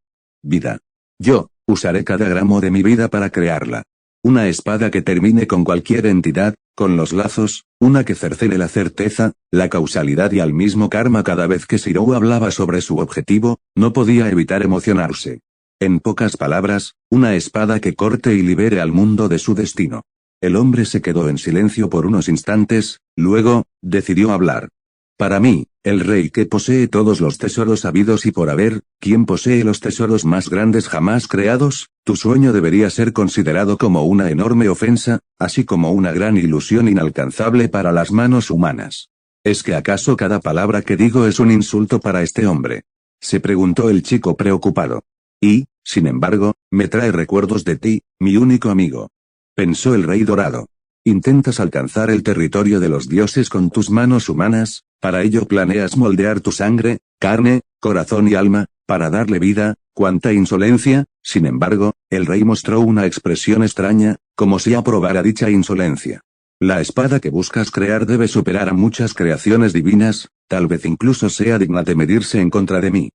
vida. Yo, usaré cada gramo de mi vida para crearla. Una espada que termine con cualquier entidad, con los lazos, una que cercene la certeza, la causalidad y al mismo karma. Cada vez que Shirou hablaba sobre su objetivo, no podía evitar emocionarse. En pocas palabras, una espada que corte y libere al mundo de su destino. El hombre se quedó en silencio por unos instantes, luego, decidió hablar. Para mí, el rey que posee todos los tesoros habidos y por haber, quien posee los tesoros más grandes jamás creados, tu sueño debería ser considerado como una enorme ofensa, así como una gran ilusión inalcanzable para las manos humanas. ¿Es que acaso cada palabra que digo es un insulto para este hombre? Se preguntó el chico preocupado. Y, sin embargo, me trae recuerdos de ti, mi único amigo. Pensó el rey dorado. Intentas alcanzar el territorio de los dioses con tus manos humanas, para ello planeas moldear tu sangre, carne, corazón y alma, para darle vida. ¡Cuánta insolencia! Sin embargo, el rey mostró una expresión extraña, como si aprobara dicha insolencia. La espada que buscas crear debe superar a muchas creaciones divinas, tal vez incluso sea digna de medirse en contra de mí.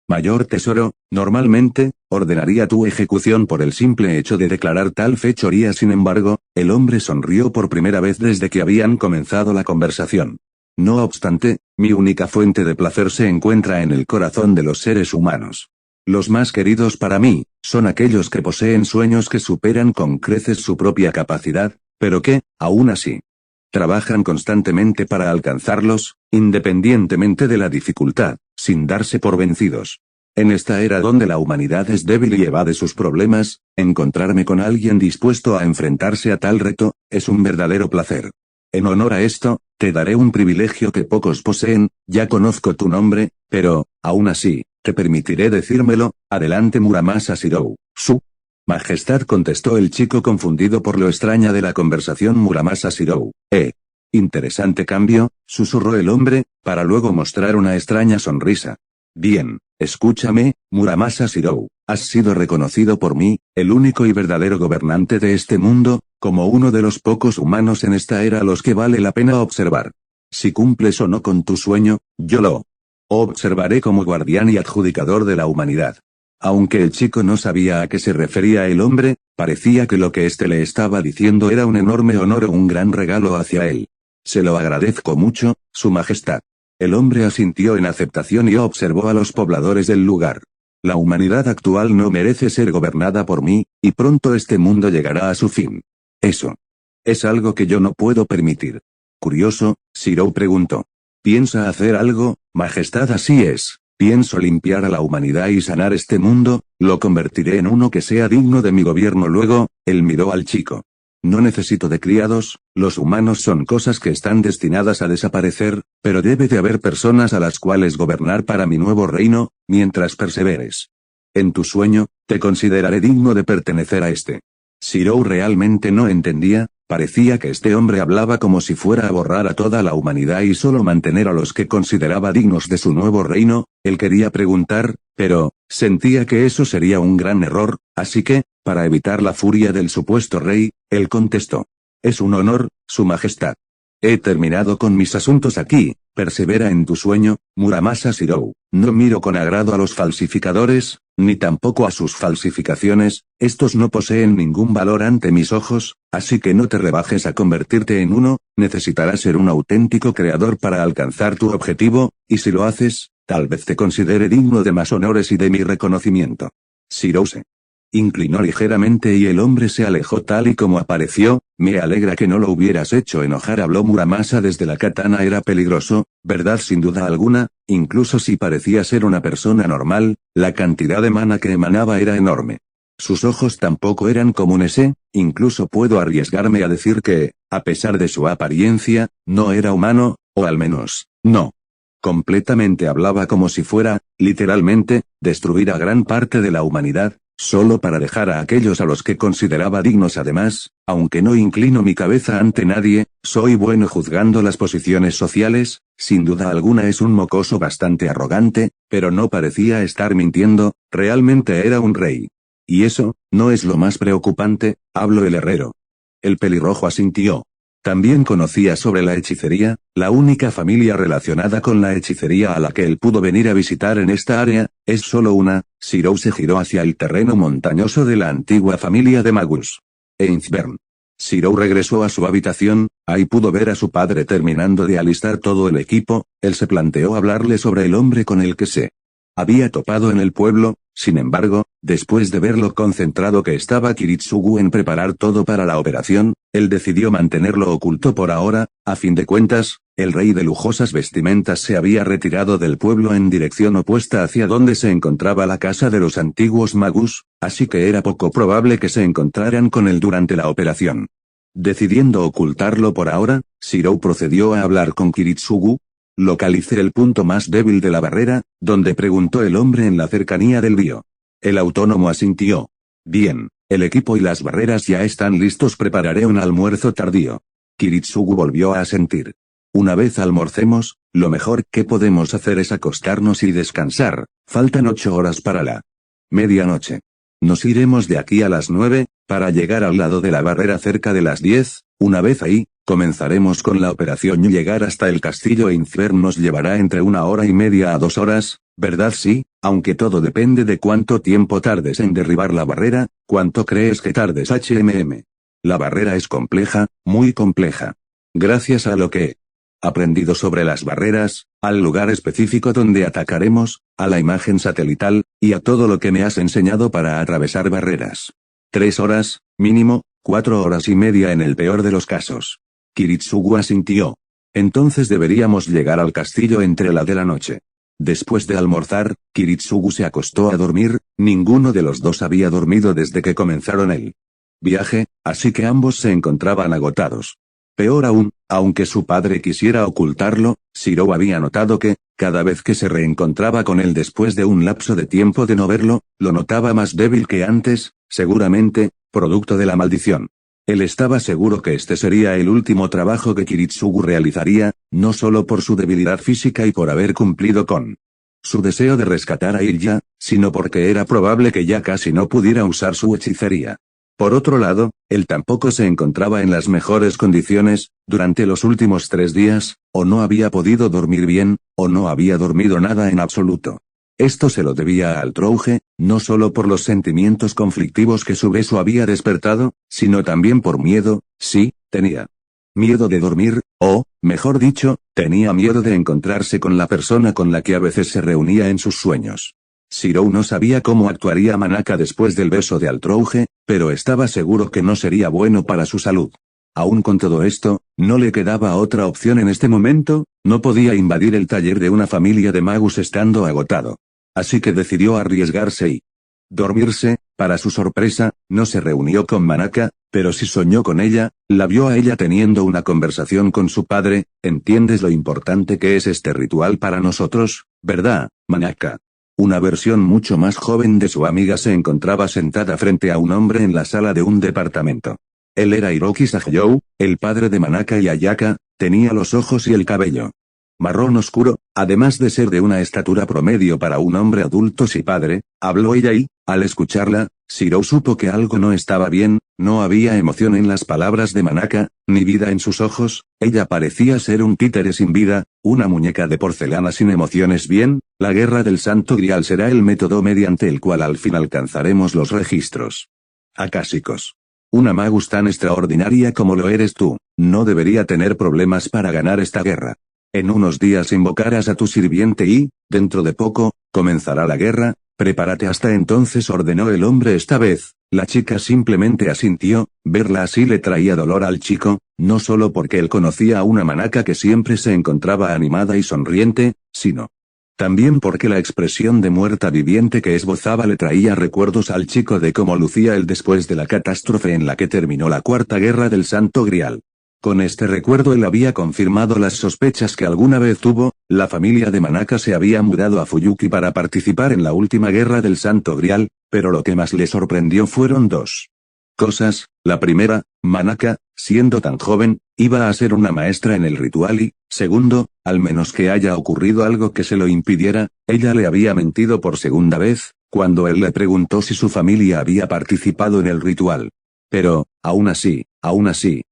Mayor tesoro, normalmente, ordenaría tu ejecución por el simple hecho de declarar tal fechoría. Sin embargo, el hombre sonrió por primera vez desde que habían comenzado la conversación. No obstante, mi única fuente de placer se encuentra en el corazón de los seres humanos. Los más queridos para mí, son aquellos que poseen sueños que superan con creces su propia capacidad, pero que, aún así, trabajan constantemente para alcanzarlos, independientemente de la dificultad, sin darse por vencidos. En esta era donde la humanidad es débil y evade sus problemas, encontrarme con alguien dispuesto a enfrentarse a tal reto, es un verdadero placer. En honor a esto, te daré un privilegio que pocos poseen, ya conozco tu nombre, pero, aún así, te permitiré decírmelo. Adelante, Muramasa Shirou. Su Majestad, contestó el chico confundido por lo extraña de la conversación. Muramasa Shirou. Interesante cambio, susurró el hombre, para luego mostrar una extraña sonrisa. Bien, escúchame, Muramasa Shirou, has sido reconocido por mí, el único y verdadero gobernante de este mundo, como uno de los pocos humanos en esta era a los que vale la pena observar. Si cumples o no con tu sueño, yo lo observaré como guardián y adjudicador de la humanidad. Aunque el chico no sabía a qué se refería el hombre, parecía que lo que éste le estaba diciendo era un enorme honor o un gran regalo hacia él. Se lo agradezco mucho, Su Majestad. El hombre asintió en aceptación y observó a los pobladores del lugar. La humanidad actual no merece ser gobernada por mí, y pronto este mundo llegará a su fin. Eso es algo que yo no puedo permitir. Curioso, Shirou preguntó. ¿Piensa hacer algo, Majestad? Así es. Pienso limpiar a la humanidad y sanar este mundo, lo convertiré en uno que sea digno de mi gobierno. Luego, él miró al chico. No necesito de criados, los humanos son cosas que están destinadas a desaparecer, pero debe de haber personas a las cuales gobernar para mi nuevo reino, mientras perseveres. En tu sueño, te consideraré digno de pertenecer a este. Shirou realmente no entendía, parecía que este hombre hablaba como si fuera a borrar a toda la humanidad y solo mantener a los que consideraba dignos de su nuevo reino. Él quería preguntar, pero, sentía que eso sería un gran error, así que, para evitar la furia del supuesto rey, él contestó. Es un honor, su majestad. He terminado con mis asuntos aquí, persevera en tu sueño, Muramasa Shirou. No miro con agrado a los falsificadores, ni tampoco a sus falsificaciones, estos no poseen ningún valor ante mis ojos, así que no te rebajes a convertirte en uno, necesitarás ser un auténtico creador para alcanzar tu objetivo, y si lo haces, tal vez te considere digno de más honores y de mi reconocimiento. Shirou se inclinó ligeramente y el hombre se alejó tal y como apareció. Me alegra que no lo hubieras hecho enojar, habló Muramasa desde la katana. Era peligroso, ¿verdad? Sin duda alguna, incluso si parecía ser una persona normal, la cantidad de mana que emanaba era enorme. Sus ojos tampoco eran comunes, incluso puedo arriesgarme a decir que, a pesar de su apariencia, no era humano, o al menos, no. Completamente hablaba como si fuera, literalmente, destruir a gran parte de la humanidad, solo para dejar a aquellos a los que consideraba dignos. Además, aunque no inclino mi cabeza ante nadie, soy bueno juzgando las posiciones sociales, sin duda alguna es un mocoso bastante arrogante, pero no parecía estar mintiendo, realmente era un rey. Y eso, no es lo más preocupante, habló el herrero. El pelirrojo asintió. También conocía sobre la hechicería, la única familia relacionada con la hechicería a la que él pudo venir a visitar en esta área, es solo una. Shirou se giró hacia el terreno montañoso de la antigua familia de Magus. Einsbern. Shirou regresó a su habitación, ahí pudo ver a su padre terminando de alistar todo el equipo. Él se planteó hablarle sobre el hombre con el que se había topado en el pueblo. Sin embargo, después de ver lo concentrado que estaba Kiritsugu en preparar todo para la operación, él decidió mantenerlo oculto por ahora. A fin de cuentas, el rey de lujosas vestimentas se había retirado del pueblo en dirección opuesta hacia donde se encontraba la casa de los antiguos Magus, así que era poco probable que se encontraran con él durante la operación. Decidiendo ocultarlo por ahora, Shirou procedió a hablar con Kiritsugu. Localicé el punto más débil de la barrera, donde preguntó el hombre en la cercanía del río. El autónomo asintió. Bien, el equipo y las barreras ya están listos, prepararé un almuerzo tardío. Kiritsugu volvió a asentir. Una vez almorcemos, lo mejor que podemos hacer es acostarnos y descansar, faltan 8 horas para la medianoche. Nos iremos de aquí a las 9, para llegar al lado de la barrera cerca de las 10, una vez ahí, comenzaremos con la operación y llegar hasta el castillo Einsbern nos llevará entre 1 hora y media a 2 horas, ¿verdad? Sí, aunque todo depende de cuánto tiempo tardes en derribar la barrera. ¿Cuánto crees que tardes? La barrera es compleja, muy compleja. Gracias a lo que he aprendido sobre las barreras, al lugar específico donde atacaremos, a la imagen satelital, y a todo lo que me has enseñado para atravesar barreras. 3 horas, mínimo, 4 horas y media en el peor de los casos. Kiritsugu asintió. Entonces deberíamos llegar al castillo entre la de la noche. Después de almorzar, Kiritsugu se acostó a dormir. Ninguno de los dos había dormido desde que comenzaron el viaje, así que ambos se encontraban agotados. Peor aún, aunque su padre quisiera ocultarlo, Shirou había notado que, cada vez que se reencontraba con él después de un lapso de tiempo de no verlo, lo notaba más débil que antes, seguramente, producto de la maldición. Él estaba seguro que este sería el último trabajo que Kiritsugu realizaría, no solo por su debilidad física y por haber cumplido con su deseo de rescatar a Ilya, sino porque era probable que ya casi no pudiera usar su hechicería. Por otro lado, él tampoco se encontraba en las mejores condiciones. Durante los últimos 3 días, o no había podido dormir bien, o no había dormido nada en absoluto. Esto se lo debía a Altrouge, no solo por los sentimientos conflictivos que su beso había despertado, sino también por miedo. Sí, tenía miedo de dormir, o, mejor dicho, tenía miedo de encontrarse con la persona con la que a veces se reunía en sus sueños. Shirou no sabía cómo actuaría Manaka después del beso de Altrouge, pero estaba seguro que no sería bueno para su salud. aún con todo esto, no le quedaba otra opción en este momento, no podía invadir el taller de una familia de magus estando agotado. Así que decidió arriesgarse y dormirse. Para su sorpresa, no se reunió con Manaka, pero sí soñó con ella, la vio a ella teniendo una conversación con su padre. ¿Entiendes lo importante que es este ritual para nosotros, verdad, Manaka? Una versión mucho más joven de su amiga se encontraba sentada frente a un hombre en la sala de un departamento. Él era Hiroki Sahayou, el padre de Manaka y Ayaka, tenía los ojos y el cabello marrón oscuro, además de ser de una estatura promedio para un hombre adulto y padre. Habló ella y, al escucharla, Shirou supo que algo no estaba bien. No había emoción en las palabras de Manaka, ni vida en sus ojos. Ella parecía ser un títere sin vida, una muñeca de porcelana sin emociones. Bien, la guerra del Santo Grial será el método mediante el cual al fin alcanzaremos los registros acásicos. Una magus tan extraordinaria como lo eres tú, no debería tener problemas para ganar esta guerra. En unos días invocarás a tu sirviente y, dentro de poco, comenzará la guerra. Prepárate hasta entonces, ordenó el hombre esta vez. La chica simplemente asintió. Verla así le traía dolor al chico, no solo porque él conocía a una Manaka que siempre se encontraba animada y sonriente, sino también porque la expresión de muerta viviente que esbozaba le traía recuerdos al chico de cómo lucía él después de la catástrofe en la que terminó la Cuarta Guerra del Santo Grial. Con este recuerdo él había confirmado las sospechas que alguna vez tuvo. La familia de Manaka se había mudado a Fuyuki para participar en la última guerra del Santo Grial, pero lo que más le sorprendió fueron dos cosas. La primera, Manaka, siendo tan joven, iba a ser una maestra en el ritual y, segundo, al menos que haya ocurrido algo que se lo impidiera, ella le había mentido por segunda vez, cuando él le preguntó si su familia había participado en el ritual. Pero, aún así,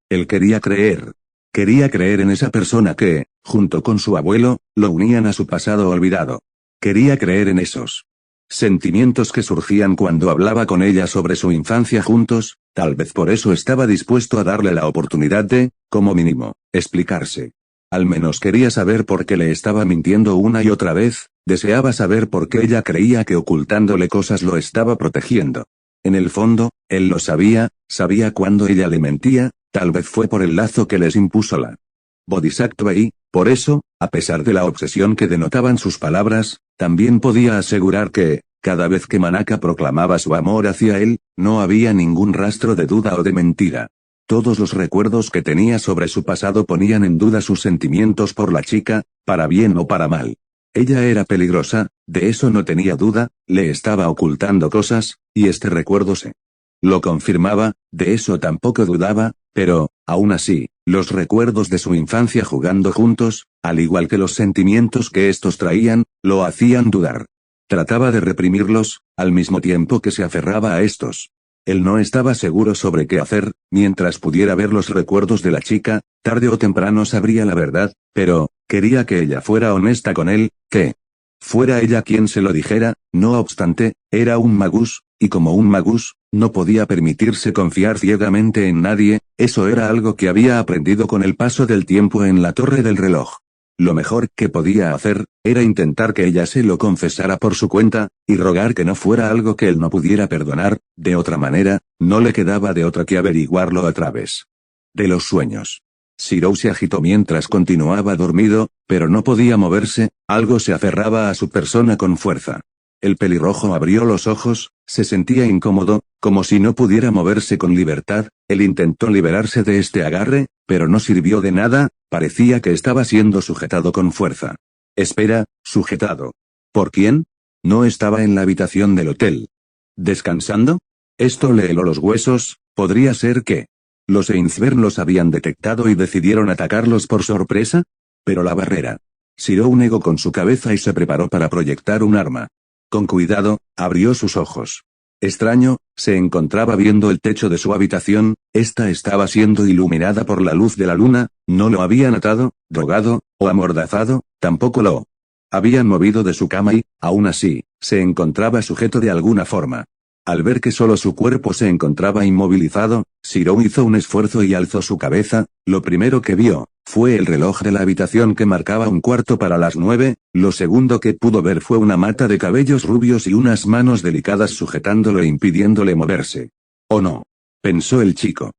él quería creer. Quería creer en esa persona que, junto con su abuelo, lo unían a su pasado olvidado. Quería creer en esos sentimientos que surgían cuando hablaba con ella sobre su infancia juntos. Tal vez por eso estaba dispuesto a darle la oportunidad de, como mínimo, explicarse. Al menos quería saber por qué le estaba mintiendo una y otra vez. Deseaba saber por qué ella creía que ocultándole cosas lo estaba protegiendo. En el fondo, él lo sabía cuando ella le mentía. Tal vez fue por el lazo que les impuso la Bodhisattva y, por eso, a pesar de la obsesión que denotaban sus palabras, también podía asegurar que, cada vez que Manaka proclamaba su amor hacia él, no había ningún rastro de duda o de mentira. Todos los recuerdos que tenía sobre su pasado ponían en duda sus sentimientos por la chica, para bien o para mal. Ella era peligrosa, de eso no tenía duda, le estaba ocultando cosas, y este recuerdo se lo confirmaba, de eso tampoco dudaba, pero, aún así, los recuerdos de su infancia jugando juntos, al igual que los sentimientos que estos traían, lo hacían dudar. Trataba de reprimirlos, al mismo tiempo que se aferraba a estos. Él no estaba seguro sobre qué hacer. Mientras pudiera ver los recuerdos de la chica, tarde o temprano sabría la verdad, pero, quería que ella fuera honesta con él, que fuera ella quien se lo dijera. No obstante, era un magus, y como un magus, no podía permitirse confiar ciegamente en nadie. Eso era algo que había aprendido con el paso del tiempo en la torre del reloj. Lo mejor que podía hacer, era intentar que ella se lo confesara por su cuenta, y rogar que no fuera algo que él no pudiera perdonar. De otra manera, no le quedaba de otra que averiguarlo a través de los sueños. Shirou se agitó mientras continuaba dormido, pero no podía moverse. Algo se aferraba a su persona con fuerza. El pelirrojo abrió los ojos, se sentía incómodo, como si no pudiera moverse con libertad. Él intentó liberarse de este agarre, pero no sirvió de nada. Parecía que estaba siendo sujetado con fuerza. Espera, ¿sujetado? ¿Por quién? No estaba en la habitación del hotel. ¿Descansando? Esto le heló los huesos. ¿Podría ser que los Ainsberg los habían detectado y decidieron atacarlos por sorpresa? Pero la barrera. Shirou negó con su cabeza y se preparó para proyectar un arma. Con cuidado, abrió sus ojos. Extraño, se encontraba viendo el techo de su habitación. Esta estaba siendo iluminada por la luz de la luna. No lo habían atado, drogado, o amordazado, tampoco lo habían movido de su cama y, aún así, se encontraba sujeto de alguna forma. Al ver que solo su cuerpo se encontraba inmovilizado, Shirou hizo un esfuerzo y alzó su cabeza. Lo primero que vio fue el reloj de la habitación que marcaba 9:15. Lo segundo que pudo ver fue una mata de cabellos rubios y unas manos delicadas sujetándolo e impidiéndole moverse. «Oh no», pensó el chico.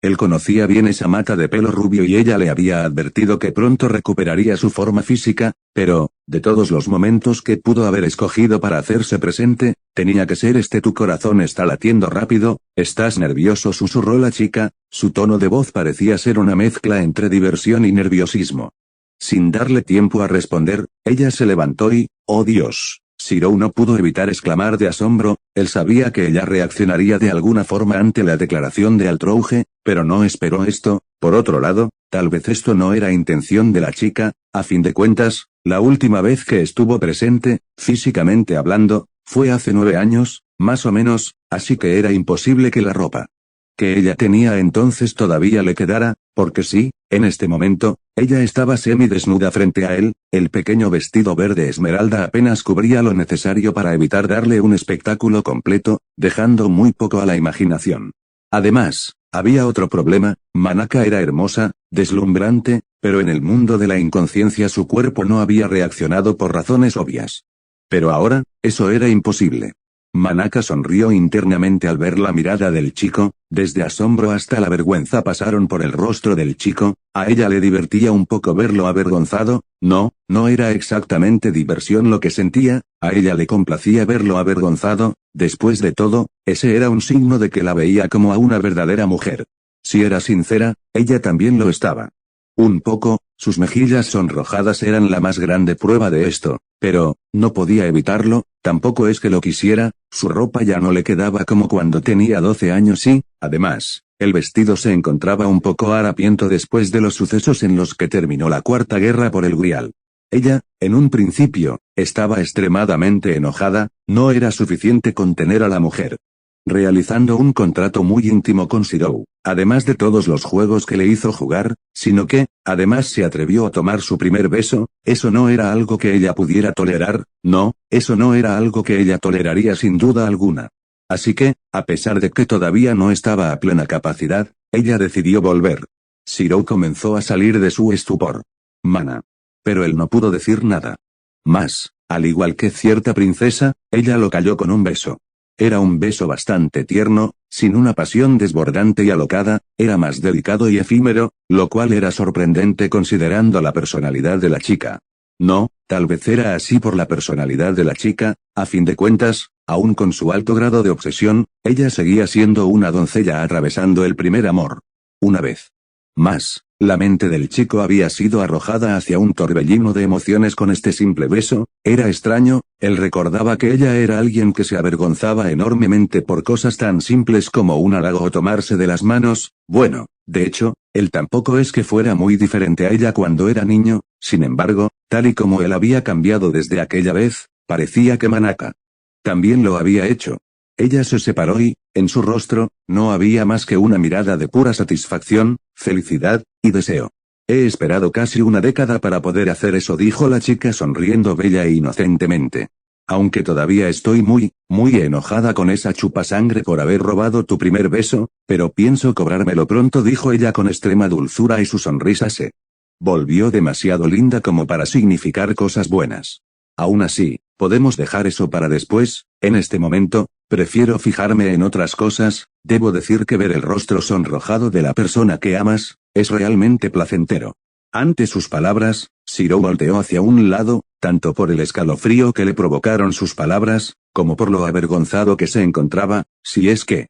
Él conocía bien esa mata de pelo rubio y ella le había advertido que pronto recuperaría su forma física, pero, de todos los momentos que pudo haber escogido para hacerse presente, tenía que ser este. Tu corazón está latiendo rápido, estás nervioso, susurró la chica, su tono de voz parecía ser una mezcla entre diversión y nerviosismo. Sin darle tiempo a responder, ella se levantó y, ¡oh Dios! Shirou no pudo evitar exclamar de asombro. Él sabía que ella reaccionaría de alguna forma ante la declaración de Altrouge, pero no esperó esto. Por otro lado, tal vez esto no era intención de la chica, a fin de cuentas, la última vez que estuvo presente, físicamente hablando, fue hace 9 años, más o menos, así que era imposible que la ropa que ella tenía entonces todavía le quedara, porque sí, en este momento, ella estaba semidesnuda frente a él, el pequeño vestido verde esmeralda apenas cubría lo necesario para evitar darle un espectáculo completo, dejando muy poco a la imaginación. Además, había otro problema, Manaka era hermosa, deslumbrante, pero en el mundo de la inconsciencia su cuerpo no había reaccionado por razones obvias. Pero ahora, eso era imposible. Manaka sonrió internamente al ver la mirada del chico, desde asombro hasta la vergüenza pasaron por el rostro del chico. A ella le divertía un poco verlo avergonzado, no era exactamente diversión lo que sentía, a ella le complacía verlo avergonzado, después de todo, ese era un signo de que la veía como a una verdadera mujer. Si era sincera, ella también lo estaba. Un poco, sus mejillas sonrojadas eran la más grande prueba de esto, pero, no podía evitarlo, tampoco es que lo quisiera, su ropa ya no le quedaba como cuando tenía 12 años y, además, el vestido se encontraba un poco harapiento después de los sucesos en los que terminó la Cuarta Guerra por el Grial. Ella, en un principio, estaba extremadamente enojada, no era suficiente con tener a la mujer realizando un contrato muy íntimo con Shirou, además de todos los juegos que le hizo jugar, sino que, además se atrevió a tomar su primer beso. Eso no era algo que ella pudiera tolerar, eso no era algo que ella toleraría sin duda alguna. Así que, a pesar de que todavía no estaba a plena capacidad, ella decidió volver. Shirou comenzó a salir de su estupor. Mana. Pero él no pudo decir nada más, al igual que cierta princesa, ella lo calló con un beso. Era un beso bastante tierno, sin una pasión desbordante y alocada, era más delicado y efímero, lo cual era sorprendente considerando la personalidad de la chica. No, tal vez era así por la personalidad de la chica, a fin de cuentas, aun con su alto grado de obsesión, ella seguía siendo una doncella atravesando el primer amor. Una vez más, la mente del chico había sido arrojada hacia un torbellino de emociones con este simple beso. Era extraño, él recordaba que ella era alguien que se avergonzaba enormemente por cosas tan simples como un halago o tomarse de las manos. Bueno, de hecho, él tampoco es que fuera muy diferente a ella cuando era niño, sin embargo, tal y como él había cambiado desde aquella vez, parecía que Manaka también lo había hecho. Ella se separó y, en su rostro, no había más que una mirada de pura satisfacción, felicidad, y deseo. He esperado casi una década para poder hacer eso, dijo la chica sonriendo bella e inocentemente. Aunque todavía estoy muy enojada con esa chupasangre por haber robado tu primer beso, pero pienso cobrármelo pronto, dijo ella con extrema dulzura y su sonrisa se volvió demasiado linda como para significar cosas buenas. Aún así, podemos dejar eso para después, en este momento, prefiero fijarme en otras cosas. Debo decir que ver el rostro sonrojado de la persona que amas, es realmente placentero. Ante sus palabras, Shirou volteó hacia un lado, tanto por el escalofrío que le provocaron sus palabras, como por lo avergonzado que se encontraba, si es que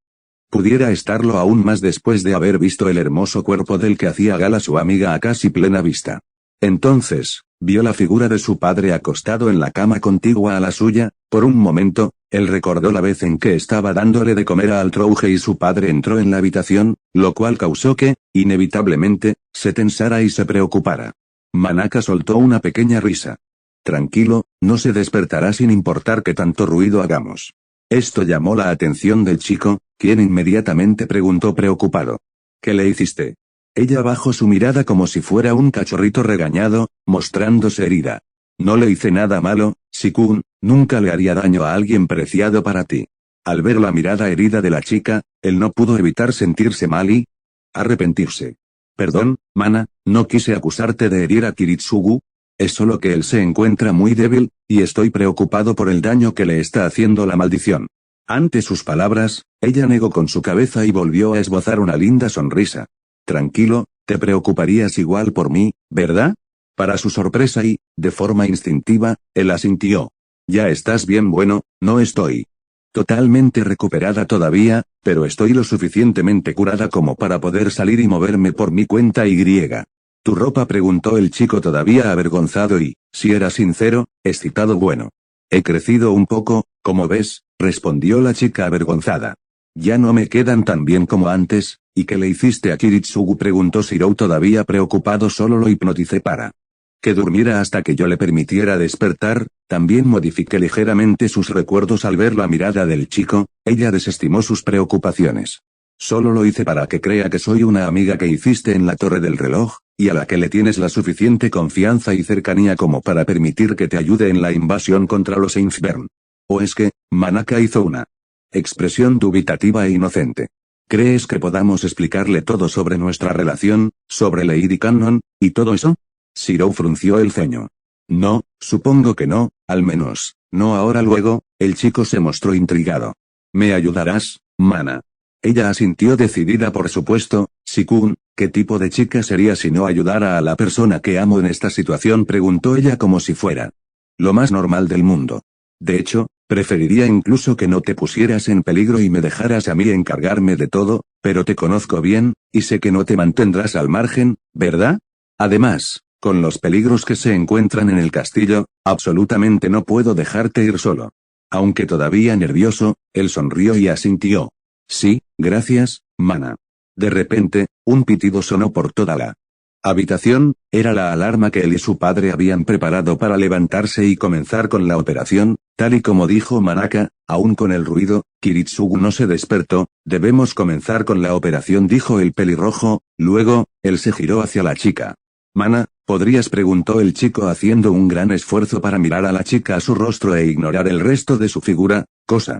pudiera estarlo aún más después de haber visto el hermoso cuerpo del que hacía gala su amiga a casi plena vista. Entonces, vio la figura de su padre acostado en la cama contigua a la suya. Por un momento, él recordó la vez en que estaba dándole de comer a Altrouge y su padre entró en la habitación, lo cual causó que, inevitablemente, se tensara y se preocupara. Manaka soltó una pequeña risa. Tranquilo, no se despertará sin importar que tanto ruido hagamos. Esto llamó la atención del chico, quien inmediatamente preguntó preocupado. ¿Qué le hiciste? Ella bajó su mirada como si fuera un cachorrito regañado, mostrándose herida. No le hice nada malo, Shikun, nunca le haría daño a alguien preciado para ti. Al ver la mirada herida de la chica, él no pudo evitar sentirse mal y arrepentirse. Perdón, Mana, no quise acusarte de herir a Kiritsugu. Es solo que él se encuentra muy débil, y estoy preocupado por el daño que le está haciendo la maldición. Ante sus palabras, ella negó con su cabeza y volvió a esbozar una linda sonrisa. Tranquilo, te preocuparías igual por mí, ¿verdad? Para su sorpresa y, de forma instintiva, él asintió. Ya estás bien, bueno, no estoy totalmente recuperada todavía, pero estoy lo suficientemente curada como para poder salir y moverme por mi cuenta y griega. ¿Tu ropa?, preguntó el chico todavía avergonzado y, si era sincero, excitado. Bueno. He crecido un poco, como ves, respondió la chica avergonzada. Ya no me quedan tan bien como antes. ¿Y qué le hiciste a Kiritsugu?, preguntó Shirou todavía preocupado. Solo lo hipnoticé para que durmiera hasta que yo le permitiera despertar. También modifiqué ligeramente sus recuerdos. Al ver la mirada del chico, ella desestimó sus preocupaciones. Solo lo hice para que crea que soy una amiga que hiciste en la torre del reloj, y a la que le tienes la suficiente confianza y cercanía como para permitir que te ayude en la invasión contra los Innsbern. ¿O es que, Manaka hizo una expresión dubitativa e inocente? ¿Crees que podamos explicarle todo sobre nuestra relación, sobre Lady Cannon, y todo eso? Shirou frunció el ceño. No, supongo que no, al menos, no ahora. Luego, el chico se mostró intrigado. ¿Me ayudarás, Mana? Ella asintió decidida. Por supuesto, Shikun, ¿qué tipo de chica sería si no ayudara a la persona que amo en esta situación?, preguntó ella como si fuera lo más normal del mundo. De hecho, preferiría incluso que no te pusieras en peligro y me dejaras a mí encargarme de todo, pero te conozco bien, y sé que no te mantendrás al margen, ¿verdad? Además, con los peligros que se encuentran en el castillo, absolutamente no puedo dejarte ir solo. Aunque todavía nervioso, él sonrió y asintió. Sí, gracias, Mana. De repente, un pitido sonó por toda la habitación. Era la alarma que él y su padre habían preparado para levantarse y comenzar con la operación, tal y como dijo Manaka. Aún con el ruido, Kiritsugu no se despertó. Debemos comenzar con la operación, dijo el pelirrojo. Luego, él se giró hacia la chica. Mana, ¿podrías?, preguntó el chico haciendo un gran esfuerzo para mirar a la chica a su rostro e ignorar el resto de su figura, cosa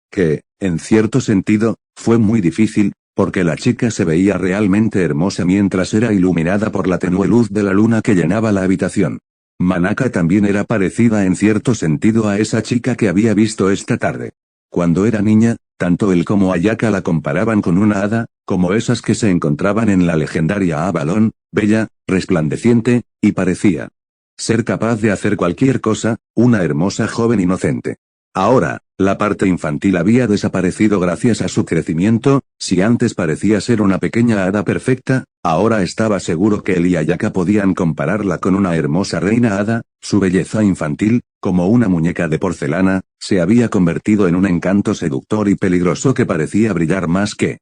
que, en cierto sentido, fue muy difícil, porque la chica se veía realmente hermosa mientras era iluminada por la tenue luz de la luna que llenaba la habitación. Manaka también era parecida en cierto sentido a esa chica que había visto esta tarde. Cuando era niña, tanto él como Ayaka la comparaban con una hada, como esas que se encontraban en la legendaria Avalon, bella, resplandeciente, y parecía ser capaz de hacer cualquier cosa, una hermosa joven inocente. Ahora, la parte infantil había desaparecido gracias a su crecimiento. Si antes parecía ser una pequeña hada perfecta, ahora estaba seguro que él y Ayaka podían compararla con una hermosa reina hada. Su belleza infantil, como una muñeca de porcelana, se había convertido en un encanto seductor y peligroso que parecía brillar más que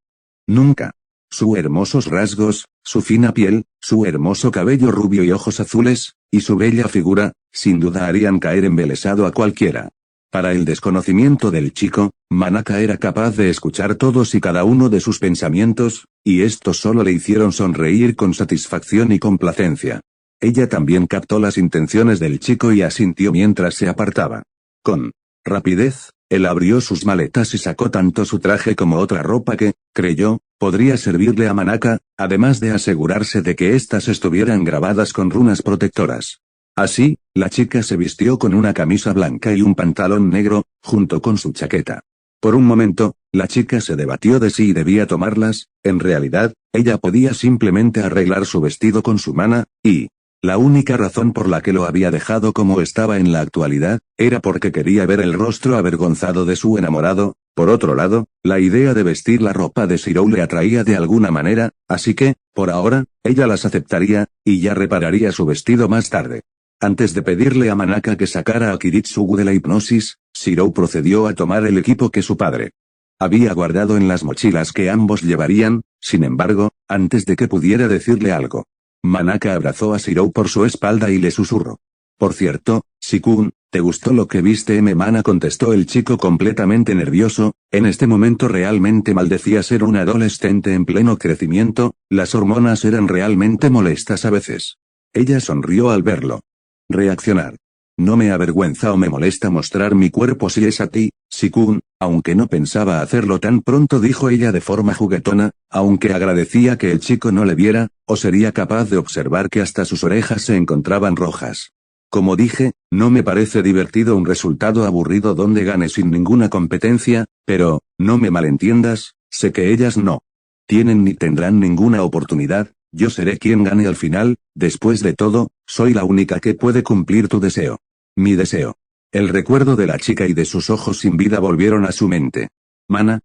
nunca. Sus hermosos rasgos, su fina piel, su hermoso cabello rubio y ojos azules, y su bella figura, sin duda harían caer embelesado a cualquiera. Para el desconocimiento del chico, Manaka era capaz de escuchar todos y cada uno de sus pensamientos, y estos solo le hicieron sonreír con satisfacción y complacencia. Ella también captó las intenciones del chico y asintió mientras se apartaba. Con rapidez, él abrió sus maletas y sacó tanto su traje como otra ropa que, creyó, podría servirle a Manaka, además de asegurarse de que éstas estuvieran grabadas con runas protectoras. Así, la chica se vistió con una camisa blanca y un pantalón negro, junto con su chaqueta. Por un momento, la chica se debatió de si debía tomarlas. En realidad, ella podía simplemente arreglar su vestido con su mana, y la única razón por la que lo había dejado como estaba en la actualidad, era porque quería ver el rostro avergonzado de su enamorado. Por otro lado, la idea de vestir la ropa de Shirou le atraía de alguna manera, así que, por ahora, ella las aceptaría, y ya repararía su vestido más tarde. Antes de pedirle a Manaka que sacara a Kiritsugu de la hipnosis, Shirou procedió a tomar el equipo que su padre había guardado en las mochilas que ambos llevarían. Sin embargo, antes de que pudiera decirle algo, Manaka abrazó a Shirou por su espalda y le susurró. Por cierto, Shikun, ¿te gustó lo que viste? Mana, contestó el chico completamente nervioso. En este momento realmente maldecía ser un adolescente en pleno crecimiento. Las hormonas eran realmente molestas a veces. Ella sonrió al verlo reaccionar. No me avergüenza o me molesta mostrar mi cuerpo si es a ti, Shikun, aunque no pensaba hacerlo tan pronto, dijo ella de forma juguetona, aunque agradecía que el chico no le viera, o sería capaz de observar que hasta sus orejas se encontraban rojas. Como dije, No me parece divertido un resultado aburrido donde gane sin ninguna competencia, pero, no me malentiendas, sé que ellas no tienen ni tendrán ninguna oportunidad, yo seré quien gane al final, después de todo, soy la única que puede cumplir tu deseo. Mi deseo. El recuerdo de la chica y de sus ojos sin vida volvieron a su mente. Mana,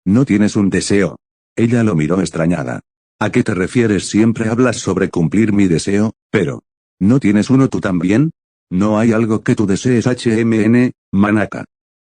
¿no tienes un deseo? Ella lo miró extrañada. ¿A qué te refieres? Siempre hablas sobre cumplir mi deseo, pero ¿no tienes uno tú también? ¿No hay algo que tú desees? Manaka.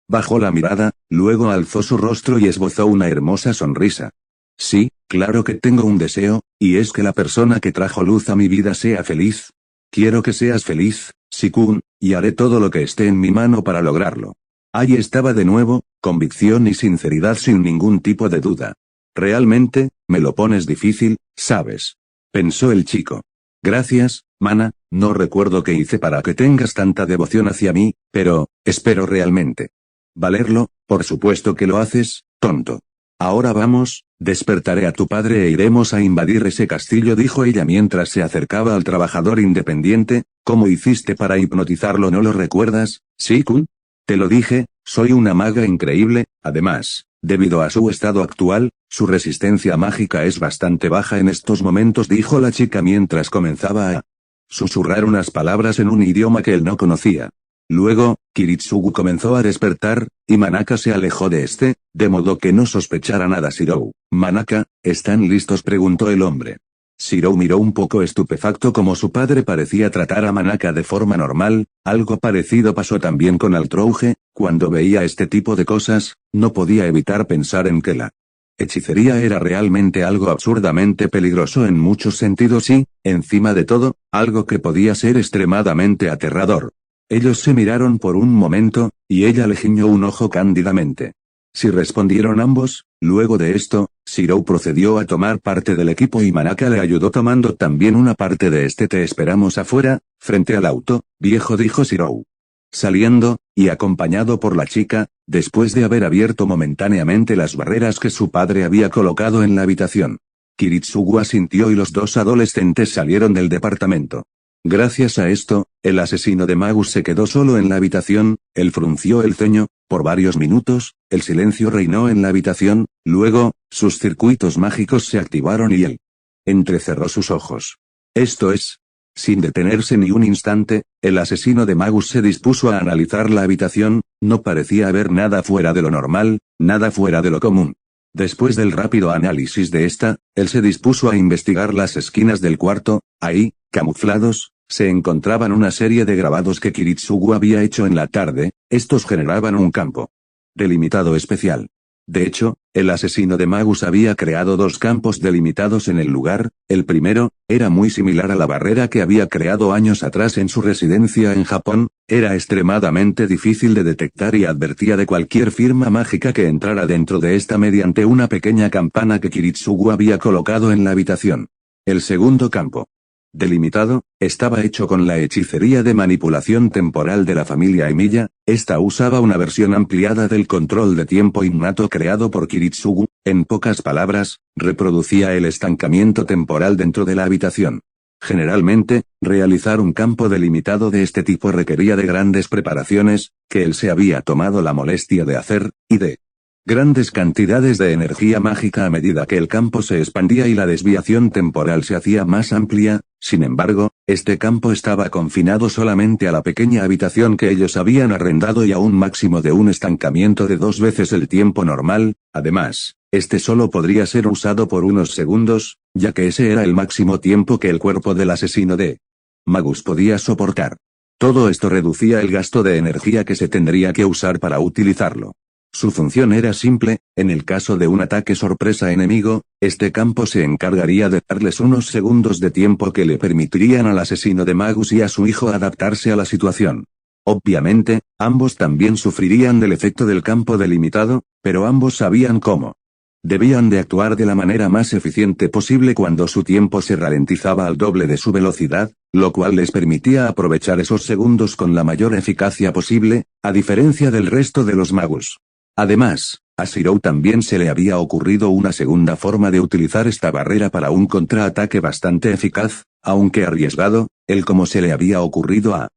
Bajó la mirada, luego alzó su rostro y esbozó una hermosa sonrisa. Sí, claro que tengo un deseo, y es que la persona que trajo luz a mi vida sea feliz. Quiero que seas feliz, Sikun, y haré todo lo que esté en mi mano para lograrlo. Ahí estaba de nuevo, convicción y sinceridad sin ningún tipo de duda. Realmente, me lo pones difícil, ¿sabes? Pensó el chico. Gracias, Mana, no recuerdo qué hice para que tengas tanta devoción hacia mí, pero, espero realmente valerlo, por supuesto que lo haces, tonto. Ahora vamos, despertaré a tu padre e iremos a invadir ese castillo, dijo ella mientras se acercaba al trabajador independiente. ¿Cómo hiciste para hipnotizarlo? ¿No lo recuerdas, Sikun? Te lo dije, soy una maga increíble, además, debido a su estado actual, su resistencia mágica es bastante baja en estos momentos, dijo la chica mientras comenzaba a susurrar unas palabras en un idioma que él no conocía. Luego, Kiritsugu comenzó a despertar, y Manaka se alejó de modo que no sospechara nada. Shirou, Manaka, ¿están listos?, preguntó el hombre. Shirou miró un poco estupefacto como su padre parecía tratar a Manaka de forma normal. Algo parecido pasó también con Altrouge. Cuando veía este tipo de cosas, no podía evitar pensar en que la hechicería era realmente algo absurdamente peligroso en muchos sentidos y, encima de todo, algo que podía ser extremadamente aterrador. Ellos se miraron por un momento, y ella le guiñó un ojo cándidamente. Sí, respondieron ambos. Luego de esto, Shirou procedió a tomar parte del equipo y Manaka le ayudó tomando también una parte de este. Te esperamos afuera, frente al auto, viejo, dijo Shirou. Saliendo, y acompañado por la chica, después de haber abierto momentáneamente las barreras que su padre había colocado en la habitación. Kiritsugu asintió y los dos adolescentes salieron del departamento. Gracias a esto, el asesino de Magus se quedó solo en la habitación. Él frunció el ceño. Por varios minutos, el silencio reinó en la habitación. Luego, sus circuitos mágicos se activaron y él entrecerró sus ojos. Esto es. Sin detenerse ni un instante, el asesino de Magus se dispuso a analizar la habitación. No parecía haber nada fuera de lo normal, nada fuera de lo común. Después del rápido análisis de esta, él se dispuso a investigar las esquinas del cuarto. Ahí, camuflados, se encontraban una serie de grabados que Kiritsugu había hecho en la tarde. Estos generaban un campo delimitado especial. De hecho, el asesino de Magus había creado dos campos delimitados en el lugar. El primero, era muy similar a la barrera que había creado años atrás en su residencia en Japón. Era extremadamente difícil de detectar y advertía de cualquier firma mágica que entrara dentro de esta mediante una pequeña campana que Kiritsugu había colocado en la habitación. El segundo campo delimitado, estaba hecho con la hechicería de manipulación temporal de la familia Emiya. Esta usaba una versión ampliada del control de tiempo innato creado por Kiritsugu. En pocas palabras, reproducía el estancamiento temporal dentro de la habitación. Generalmente, realizar un campo delimitado de este tipo requería de grandes preparaciones, que él se había tomado la molestia de hacer, y de grandes cantidades de energía mágica a medida que el campo se expandía y la desviación temporal se hacía más amplia. Sin embargo, este campo estaba confinado solamente a la pequeña habitación que ellos habían arrendado y a un máximo de un estancamiento de 2 veces el tiempo normal. Además, este solo podría ser usado por unos segundos, ya que ese era el máximo tiempo que el cuerpo del asesino de Magus podía soportar. Todo esto reducía el gasto de energía que se tendría que usar para utilizarlo. Su función era simple. En el caso de un ataque sorpresa enemigo, este campo se encargaría de darles unos segundos de tiempo que le permitirían al asesino de Magus y a su hijo adaptarse a la situación. Obviamente, ambos también sufrirían del efecto del campo delimitado, pero ambos sabían cómo debían de actuar de la manera más eficiente posible cuando su tiempo se ralentizaba al doble de su velocidad, lo cual les permitía aprovechar esos segundos con la mayor eficacia posible, a diferencia del resto de los magos. Además, a Shirou también se le había ocurrido una segunda forma de utilizar esta barrera para un contraataque bastante eficaz, aunque arriesgado, como se le había ocurrido a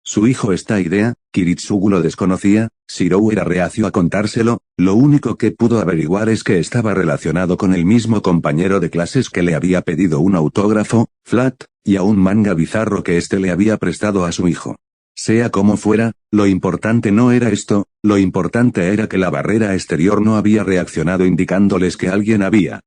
Su hijo esta idea, Kiritsugu lo desconocía, Shirou era reacio a contárselo, lo único que pudo averiguar es que estaba relacionado con el mismo compañero de clases que le había pedido un autógrafo, Flat, y a un manga bizarro que éste le había prestado a su hijo. Sea como fuera, lo importante no era esto, lo importante era que la barrera exterior no había reaccionado indicándoles que alguien había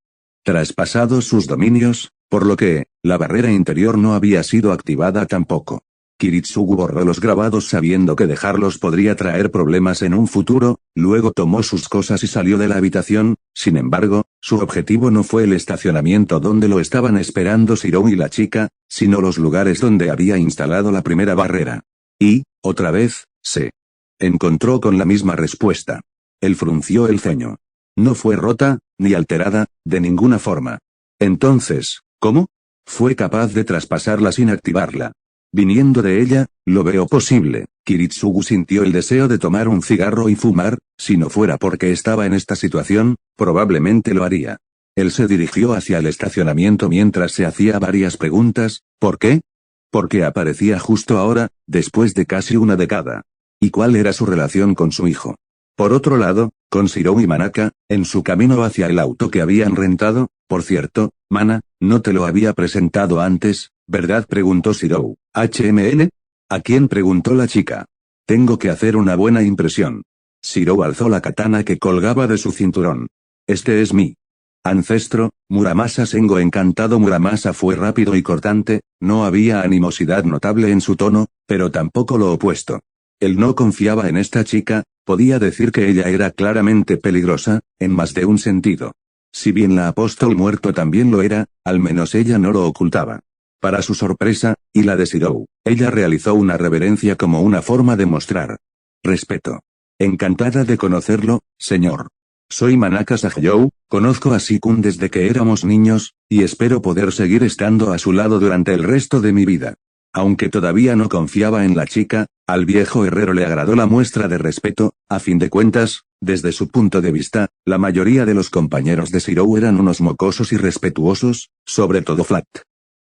traspasado sus dominios, por lo que, la barrera interior no había sido activada tampoco. Kiritsugu borró los grabados sabiendo que dejarlos podría traer problemas en un futuro, luego tomó sus cosas y salió de la habitación. Sin embargo, su objetivo no fue el estacionamiento donde lo estaban esperando Shirou y la chica, sino los lugares donde había instalado la primera barrera. Y, otra vez, se encontró con la misma respuesta. Él frunció el ceño. No fue rota, ni alterada, de ninguna forma. Entonces, ¿cómo? Fue capaz de traspasarla sin activarla. Viniendo de ella, lo veo posible. Kiritsugu sintió el deseo de tomar un cigarro y fumar, si no fuera porque estaba en esta situación, probablemente lo haría. Él se dirigió hacia el estacionamiento mientras se hacía varias preguntas. ¿Por qué? Porque aparecía justo ahora, después de casi una década. ¿Y cuál era su relación con su hijo? Por otro lado, con Shirou y Manaka, en su camino hacia el auto que habían rentado. Por cierto, Mana, no te lo había presentado antes, ¿verdad? Preguntó Shirou. ¿HMN? ¿A quién? Preguntó la chica. Tengo que hacer una buena impresión. Shirou alzó la katana que colgaba de su cinturón. Este es mi ancestro, Muramasa Sengo. Encantado. Muramasa fue rápido y cortante, no había animosidad notable en su tono, pero tampoco lo opuesto. Él no confiaba en esta chica, podía decir que ella era claramente peligrosa, en más de un sentido. Si bien la apóstol muerto también lo era, al menos ella no lo ocultaba. Para su sorpresa, y la de Shirou, ella realizó una reverencia como una forma de mostrar respeto. Encantada de conocerlo, señor. Soy Manaka Sahayou, conozco a Shikun desde que éramos niños, y espero poder seguir estando a su lado durante el resto de mi vida. Aunque todavía no confiaba en la chica, al viejo herrero le agradó la muestra de respeto. A fin de cuentas, desde su punto de vista, la mayoría de los compañeros de Shirou eran unos mocosos irrespetuosos, sobre todo Flat.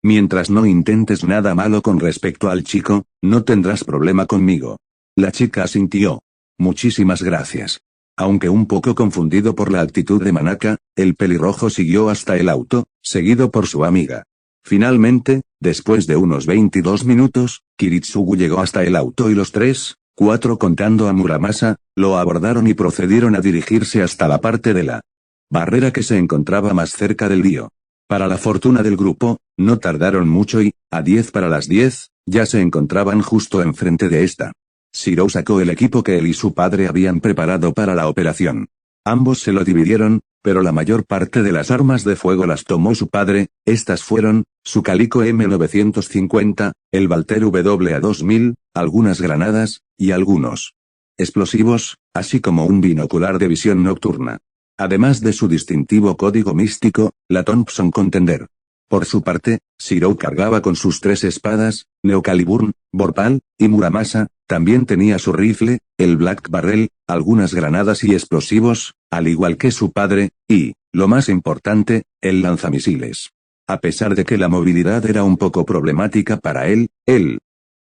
Mientras no intentes nada malo con respecto al chico, no tendrás problema conmigo. La chica asintió. Muchísimas gracias. Aunque un poco confundido por la actitud de Manaka, el pelirrojo siguió hasta el auto, seguido por su amiga. Finalmente, después de unos 22 minutos, Kiritsugu llegó hasta el auto y los 4 contando a Muramasa, lo abordaron y procedieron a dirigirse hasta la parte de la barrera que se encontraba más cerca del río. Para la fortuna del grupo, no tardaron mucho y, a 10 para las 10, ya se encontraban justo enfrente de esta. Shirou sacó el equipo que él y su padre habían preparado para la operación. Ambos se lo dividieron, pero la mayor parte de las armas de fuego las tomó su padre. Estas fueron, su Calico M950, el Walther WA2000, algunas granadas, y algunos explosivos, así como un binocular de visión nocturna. Además de su distintivo código místico, la Thompson Contender. Por su parte, Shirou cargaba con sus 3 espadas, Neocaliburn, Vorpal, y Muramasa, también tenía su rifle, el Black Barrel, algunas granadas y explosivos, al igual que su padre, y, lo más importante, el lanzamisiles. A pesar de que la movilidad era un poco problemática para él, el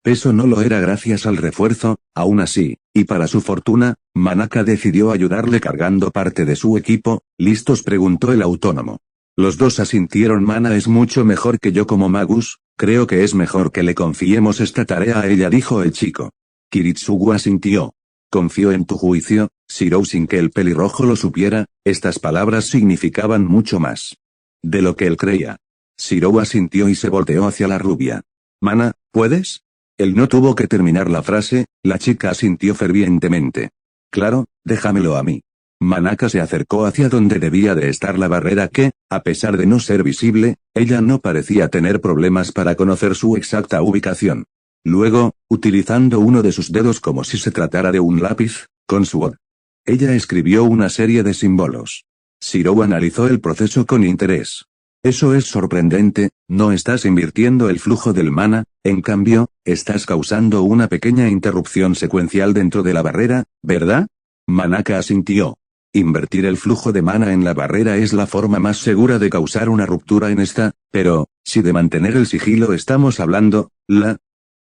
peso no lo era gracias al refuerzo. Aún así, y para su fortuna, Manaka decidió ayudarle cargando parte de su equipo. ¿Listos?, preguntó el autónomo. Los dos asintieron. Mana es mucho mejor que yo como Magus, creo que es mejor que le confiemos esta tarea a ella, dijo el chico. Kiritsugu asintió. Confío en tu juicio, Shirou. Sin que el pelirrojo lo supiera, estas palabras significaban mucho más de lo que él creía. Shirou asintió y se volteó hacia la rubia. Mana, ¿puedes? Él no tuvo que terminar la frase, la chica asintió fervientemente. Claro, déjamelo a mí. Manaka se acercó hacia donde debía de estar la barrera que, a pesar de no ser visible, ella no parecía tener problemas para conocer su exacta ubicación. Luego, utilizando uno de sus dedos como si se tratara de un lápiz, con su voz, ella escribió una serie de símbolos. Shirou analizó el proceso con interés. Eso es sorprendente, no estás invirtiendo el flujo del mana, en cambio, estás causando una pequeña interrupción secuencial dentro de la barrera, ¿verdad? Manaka asintió. Invertir el flujo de mana en la barrera es la forma más segura de causar una ruptura en esta, pero, si de mantener el sigilo estamos hablando, la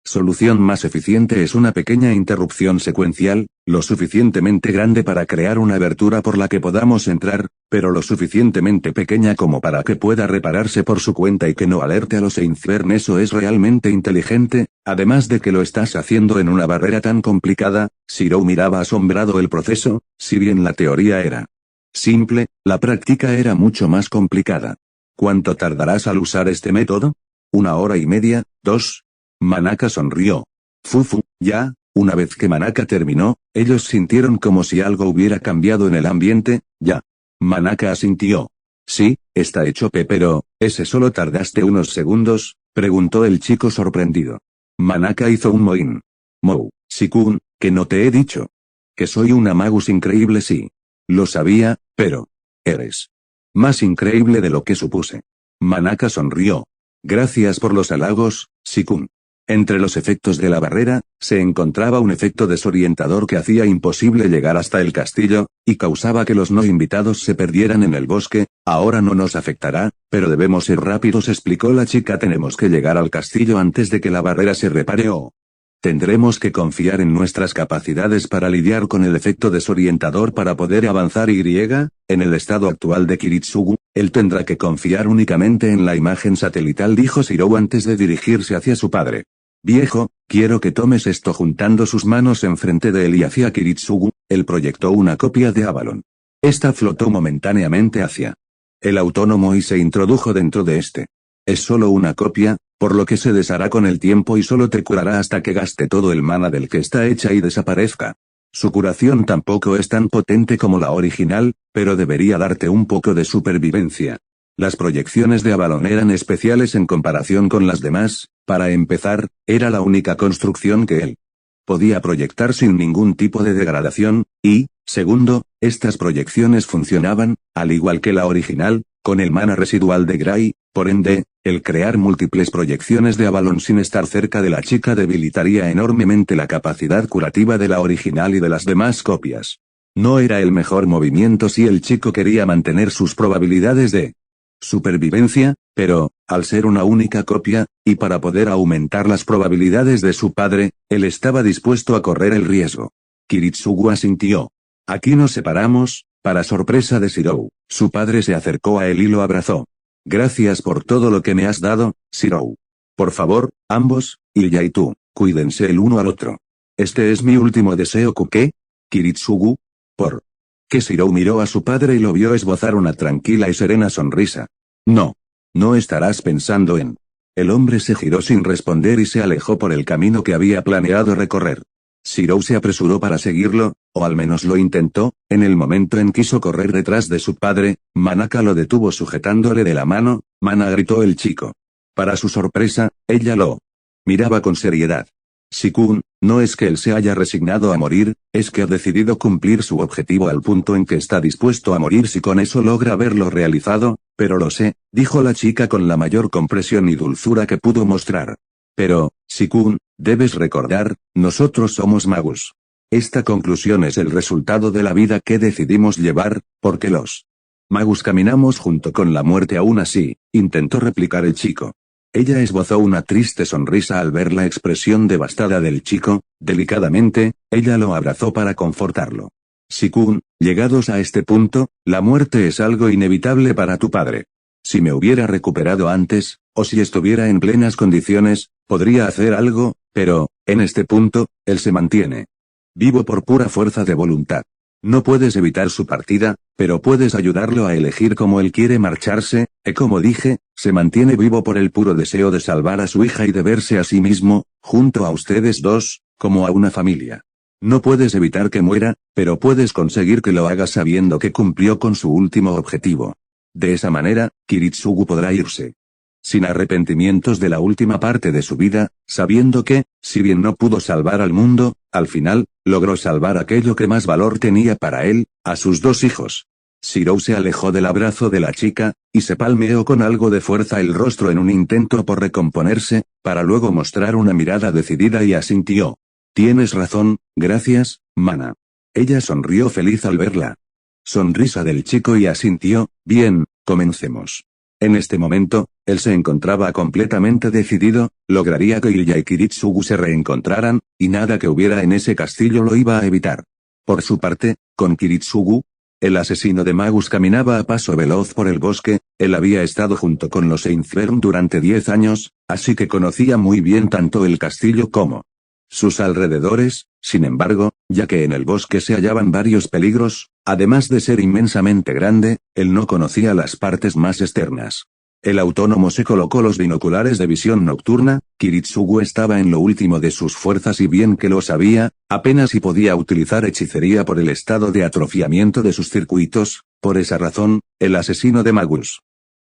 Solución más eficiente es una pequeña interrupción secuencial, lo suficientemente grande para crear una abertura por la que podamos entrar, pero lo suficientemente pequeña como para que pueda repararse por su cuenta y que no alerte a los Einzwern. Eso es realmente inteligente, además de que lo estás haciendo en una barrera tan complicada. Zero miraba asombrado el proceso, si bien la teoría era simple, la práctica era mucho más complicada. ¿Cuánto tardarás al usar este método? ¿1 hora y media? ¿2? Manaka sonrió. Fufu, ya. Una vez que Manaka terminó, ellos sintieron como si algo hubiera cambiado en el ambiente. Ya. Manaka asintió. Sí, está hecho pero, ¿ese solo tardaste unos segundos? Preguntó el chico sorprendido. Manaka hizo un mohín. Mou, Sikun, ¿que no te he dicho? Que soy una magus increíble. Sí. Lo sabía, pero eres más increíble de lo que supuse. Manaka sonrió. Gracias por los halagos, Sikun. Entre los efectos de la barrera, se encontraba un efecto desorientador que hacía imposible llegar hasta el castillo, y causaba que los no invitados se perdieran en el bosque. Ahora no nos afectará, pero debemos ser rápidos, explicó la chica. Tenemos que llegar al castillo antes de que la barrera se repare o tendremos que confiar en nuestras capacidades para lidiar con el efecto desorientador para poder avanzar. En el estado actual de Kiritsugu, él tendrá que confiar únicamente en la imagen satelital, dijo Zero antes de dirigirse hacia su padre. Viejo, quiero que tomes esto. Juntando sus manos enfrente de él y hacia Kiritsugu, él proyectó una copia de Avalon. Esta flotó momentáneamente hacia el autónomo y se introdujo dentro de este. Es solo una copia, por lo que se deshará con el tiempo y solo te curará hasta que gaste todo el mana del que está hecha y desaparezca. Su curación tampoco es tan potente como la original, pero debería darte un poco de supervivencia. Las proyecciones de Avalon eran especiales en comparación con las demás. Para empezar, era la única construcción que él podía proyectar sin ningún tipo de degradación, y, segundo, estas proyecciones funcionaban, al igual que la original, con el mana residual de Gray. Por ende, el crear múltiples proyecciones de Avalon sin estar cerca de la chica debilitaría enormemente la capacidad curativa de la original y de las demás copias. No era el mejor movimiento si el chico quería mantener sus probabilidades de supervivencia, pero, al ser una única copia, y para poder aumentar las probabilidades de su padre, él estaba dispuesto a correr el riesgo. Kiritsugu asintió. Aquí nos separamos. Para sorpresa de Zero, su padre se acercó a él y lo abrazó. Gracias por todo lo que me has dado, Zero. Por favor, ambos, Ilya y tú, cuídense el uno al otro. Este es mi último deseo. ¿Qué? Kiritsugu. ¿Por qué? Zero miró a su padre y lo vio esbozar una tranquila y serena sonrisa. No. No estarás pensando en. El hombre se giró sin responder y se alejó por el camino que había planeado recorrer. Zero se apresuró para seguirlo, o al menos lo intentó. En el momento en que quiso correr detrás de su padre, Manaka lo detuvo sujetándole de la mano. Mana, gritó el chico. Para su sorpresa, ella lo miraba con seriedad. Sikun, no es que él se haya resignado a morir, es que ha decidido cumplir su objetivo al punto en que está dispuesto a morir si con eso logra verlo realizado. Pero lo sé, dijo la chica con la mayor compresión y dulzura que pudo mostrar. Pero, Sikun, debes recordar, nosotros somos magus. Esta conclusión es el resultado de la vida que decidimos llevar, porque los magus caminamos junto con la muerte. Aún así, intentó replicar el chico. Ella esbozó una triste sonrisa al ver la expresión devastada del chico. Delicadamente, ella lo abrazó para confortarlo. Sikun, llegados a este punto, la muerte es algo inevitable para tu padre. Si me hubiera recuperado antes, o si estuviera en plenas condiciones, podría hacer algo, pero, en este punto, él se mantiene vivo por pura fuerza de voluntad. No puedes evitar su partida, pero puedes ayudarlo a elegir cómo él quiere marcharse. Como dije, se mantiene vivo por el puro deseo de salvar a su hija y de verse a sí mismo, junto a ustedes dos, como a una familia. No puedes evitar que muera, pero puedes conseguir que lo haga sabiendo que cumplió con su último objetivo. De esa manera, Kiritsugu podrá irse sin arrepentimientos de la última parte de su vida, sabiendo que, si bien no pudo salvar al mundo, al final, logró salvar aquello que más valor tenía para él, a sus dos hijos. Zero se alejó del abrazo de la chica, y se palmeó con algo de fuerza el rostro en un intento por recomponerse, para luego mostrar una mirada decidida y asintió. Tienes razón, gracias, Mana. Ella sonrió feliz al verla sonrisa del chico y asintió. Bien, comencemos. En este momento, él se encontraba completamente decidido, lograría que Ilya y Kiritsugu se reencontraran, y nada que hubiera en ese castillo lo iba a evitar. Por su parte, con Kiritsugu, el asesino de Magus caminaba a paso veloz por el bosque. Él había estado junto con los Einzbern durante 10 años, así que conocía muy bien tanto el castillo como sus alrededores. Sin embargo, ya que en el bosque se hallaban varios peligros, además de ser inmensamente grande, él no conocía las partes más externas. El autónomo se colocó los binoculares de visión nocturna. Kiritsugu estaba en lo último de sus fuerzas y bien que lo sabía, apenas si podía utilizar hechicería por el estado de atrofiamiento de sus circuitos. Por esa razón, el asesino de Magus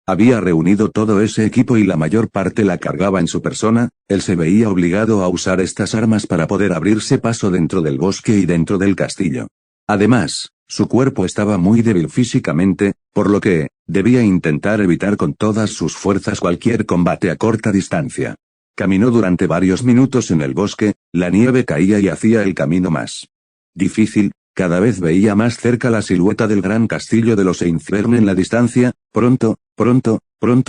había reunido todo ese equipo y la mayor parte la cargaba en su persona. Él se veía obligado a usar estas armas para poder abrirse paso dentro del bosque y dentro del castillo. Además, su cuerpo estaba muy débil físicamente, por lo que debía intentar evitar con todas sus fuerzas cualquier combate a corta distancia. Caminó durante varios minutos en el bosque. La nieve caía y hacía el camino más difícil. Cada vez veía más cerca la silueta del gran castillo de los Einzbern en la distancia. Pronto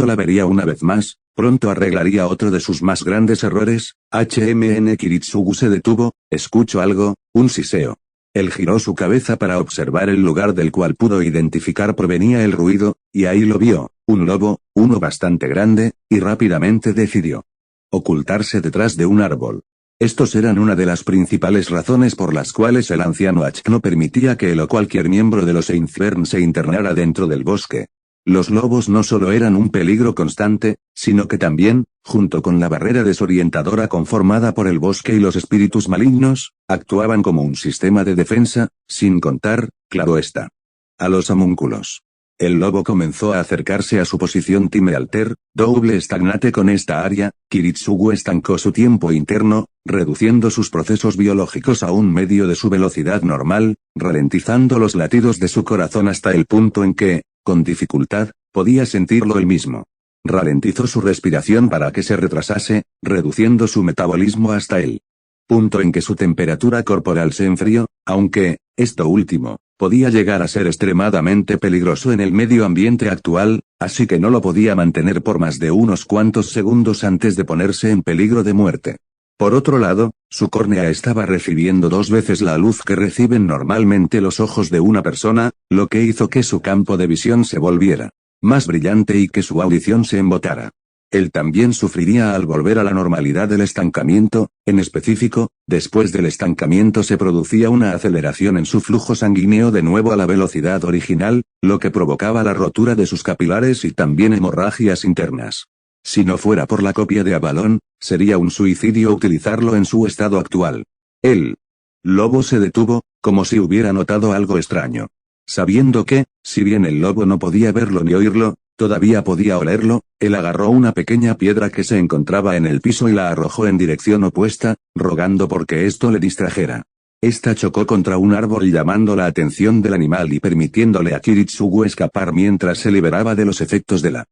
la vería una vez más. Pronto arreglaría otro de sus más grandes errores. Kiritsugu se detuvo. Escuchó algo, un siseo. Él giró su cabeza para observar el lugar del cual pudo identificar provenía el ruido, y ahí lo vio, un lobo, uno bastante grande, y rápidamente decidió ocultarse detrás de un árbol. Estos eran una de las principales razones por las cuales el anciano Ach no permitía que él o cualquier miembro de los Einzbern se internara dentro del bosque. Los lobos no solo eran un peligro constante, sino que también, junto con la barrera desorientadora conformada por el bosque y los espíritus malignos, actuaban como un sistema de defensa, sin contar, claro está, a los homúnculos. El lobo comenzó a acercarse a su posición time alter, doble estagnate con esta área. Kiritsugu estancó su tiempo interno, reduciendo sus procesos biológicos a un medio de su velocidad normal, ralentizando los latidos de su corazón hasta el punto en que, con dificultad, podía sentirlo él mismo. Ralentizó su respiración para que se retrasase, reduciendo su metabolismo hasta el punto en que su temperatura corporal se enfrió, aunque, esto último, podía llegar a ser extremadamente peligroso en el medio ambiente actual, así que no lo podía mantener por más de unos cuantos segundos antes de ponerse en peligro de muerte. Por otro lado, su córnea estaba recibiendo 2 veces la luz que reciben normalmente los ojos de una persona, lo que hizo que su campo de visión se volviera más brillante y que su audición se embotara. Él también sufriría al volver a la normalidad del estancamiento. En específico, después del estancamiento se producía una aceleración en su flujo sanguíneo de nuevo a la velocidad original, lo que provocaba la rotura de sus capilares y también hemorragias internas. Si no fuera por la copia de Avalon, sería un suicidio utilizarlo en su estado actual. El lobo se detuvo, como si hubiera notado algo extraño. Sabiendo que, si bien el lobo no podía verlo ni oírlo, todavía podía olerlo, él agarró una pequeña piedra que se encontraba en el piso y la arrojó en dirección opuesta, rogando porque esto le distrajera. Esta chocó contra un árbol llamando la atención del animal y permitiéndole a Kiritsugu escapar mientras se liberaba de los efectos de la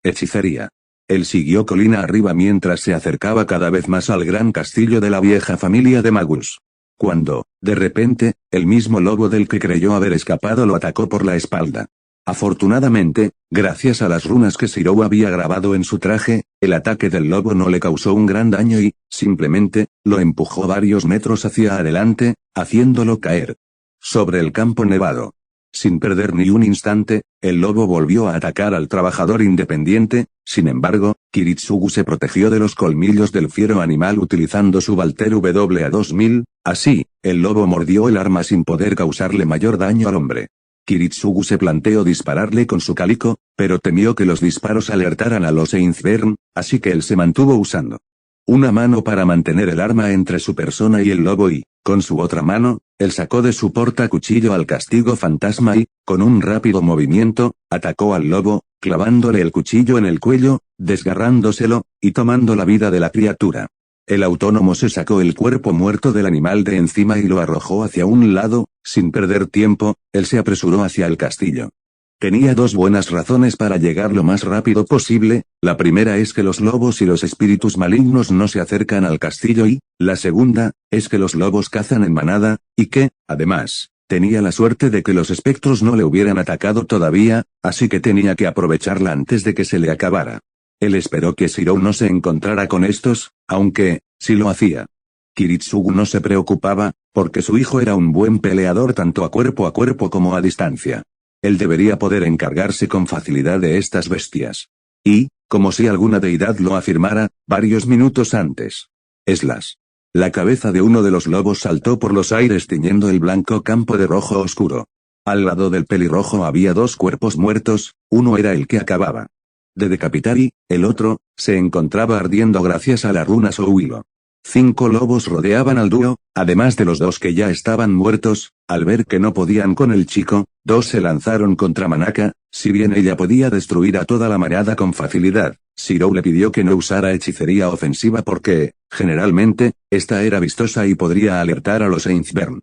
hechicería. Él siguió colina arriba mientras se acercaba cada vez más al gran castillo de la vieja familia de Magus. Cuando, de repente, el mismo lobo del que creyó haber escapado lo atacó por la espalda. Afortunadamente, gracias a las runas que Shirou había grabado en su traje, el ataque del lobo no le causó un gran daño y, simplemente, lo empujó varios metros hacia adelante, haciéndolo caer sobre el campo nevado. Sin perder ni un instante, el lobo volvió a atacar al trabajador independiente. Sin embargo, Kiritsugu se protegió de los colmillos del fiero animal utilizando su Walther WA-2000, así, el lobo mordió el arma sin poder causarle mayor daño al hombre. Kiritsugu se planteó dispararle con su cálico, pero temió que los disparos alertaran a los Einzbern, así que él se mantuvo usando una mano para mantener el arma entre su persona y el lobo y, con su otra mano, él sacó de su portacuchillo al castigo fantasma y, con un rápido movimiento, atacó al lobo, clavándole el cuchillo en el cuello, desgarrándoselo, y tomando la vida de la criatura. El autónomo se sacó el cuerpo muerto del animal de encima y lo arrojó hacia un lado. Sin perder tiempo, él se apresuró hacia el castillo. Tenía 2 buenas razones para llegar lo más rápido posible. La primera es que los lobos y los espíritus malignos no se acercan al castillo y, la segunda, es que los lobos cazan en manada, y que, además, tenía la suerte de que los espectros no le hubieran atacado todavía, así que tenía que aprovecharla antes de que se le acabara. Él esperó que Shirou no se encontrara con estos, aunque, si lo hacía. Kiritsugu no se preocupaba, porque su hijo era un buen peleador tanto a cuerpo como a distancia. Él debería poder encargarse con facilidad de estas bestias. Y, como si alguna deidad lo afirmara, varios minutos antes. La cabeza de uno de los lobos saltó por los aires tiñendo el blanco campo de rojo oscuro. Al lado del pelirrojo había dos cuerpos muertos, uno era el que acababa de decapitar y, el otro, se encontraba ardiendo gracias a la runa Souhilo. 5 lobos rodeaban al dúo, además de los 2 que ya estaban muertos. Al ver que no podían con el chico, 2 se lanzaron contra Manaka. Si bien ella podía destruir a toda la manada con facilidad, Shirou le pidió que no usara hechicería ofensiva porque, generalmente, esta era vistosa y podría alertar a los Ainsburn.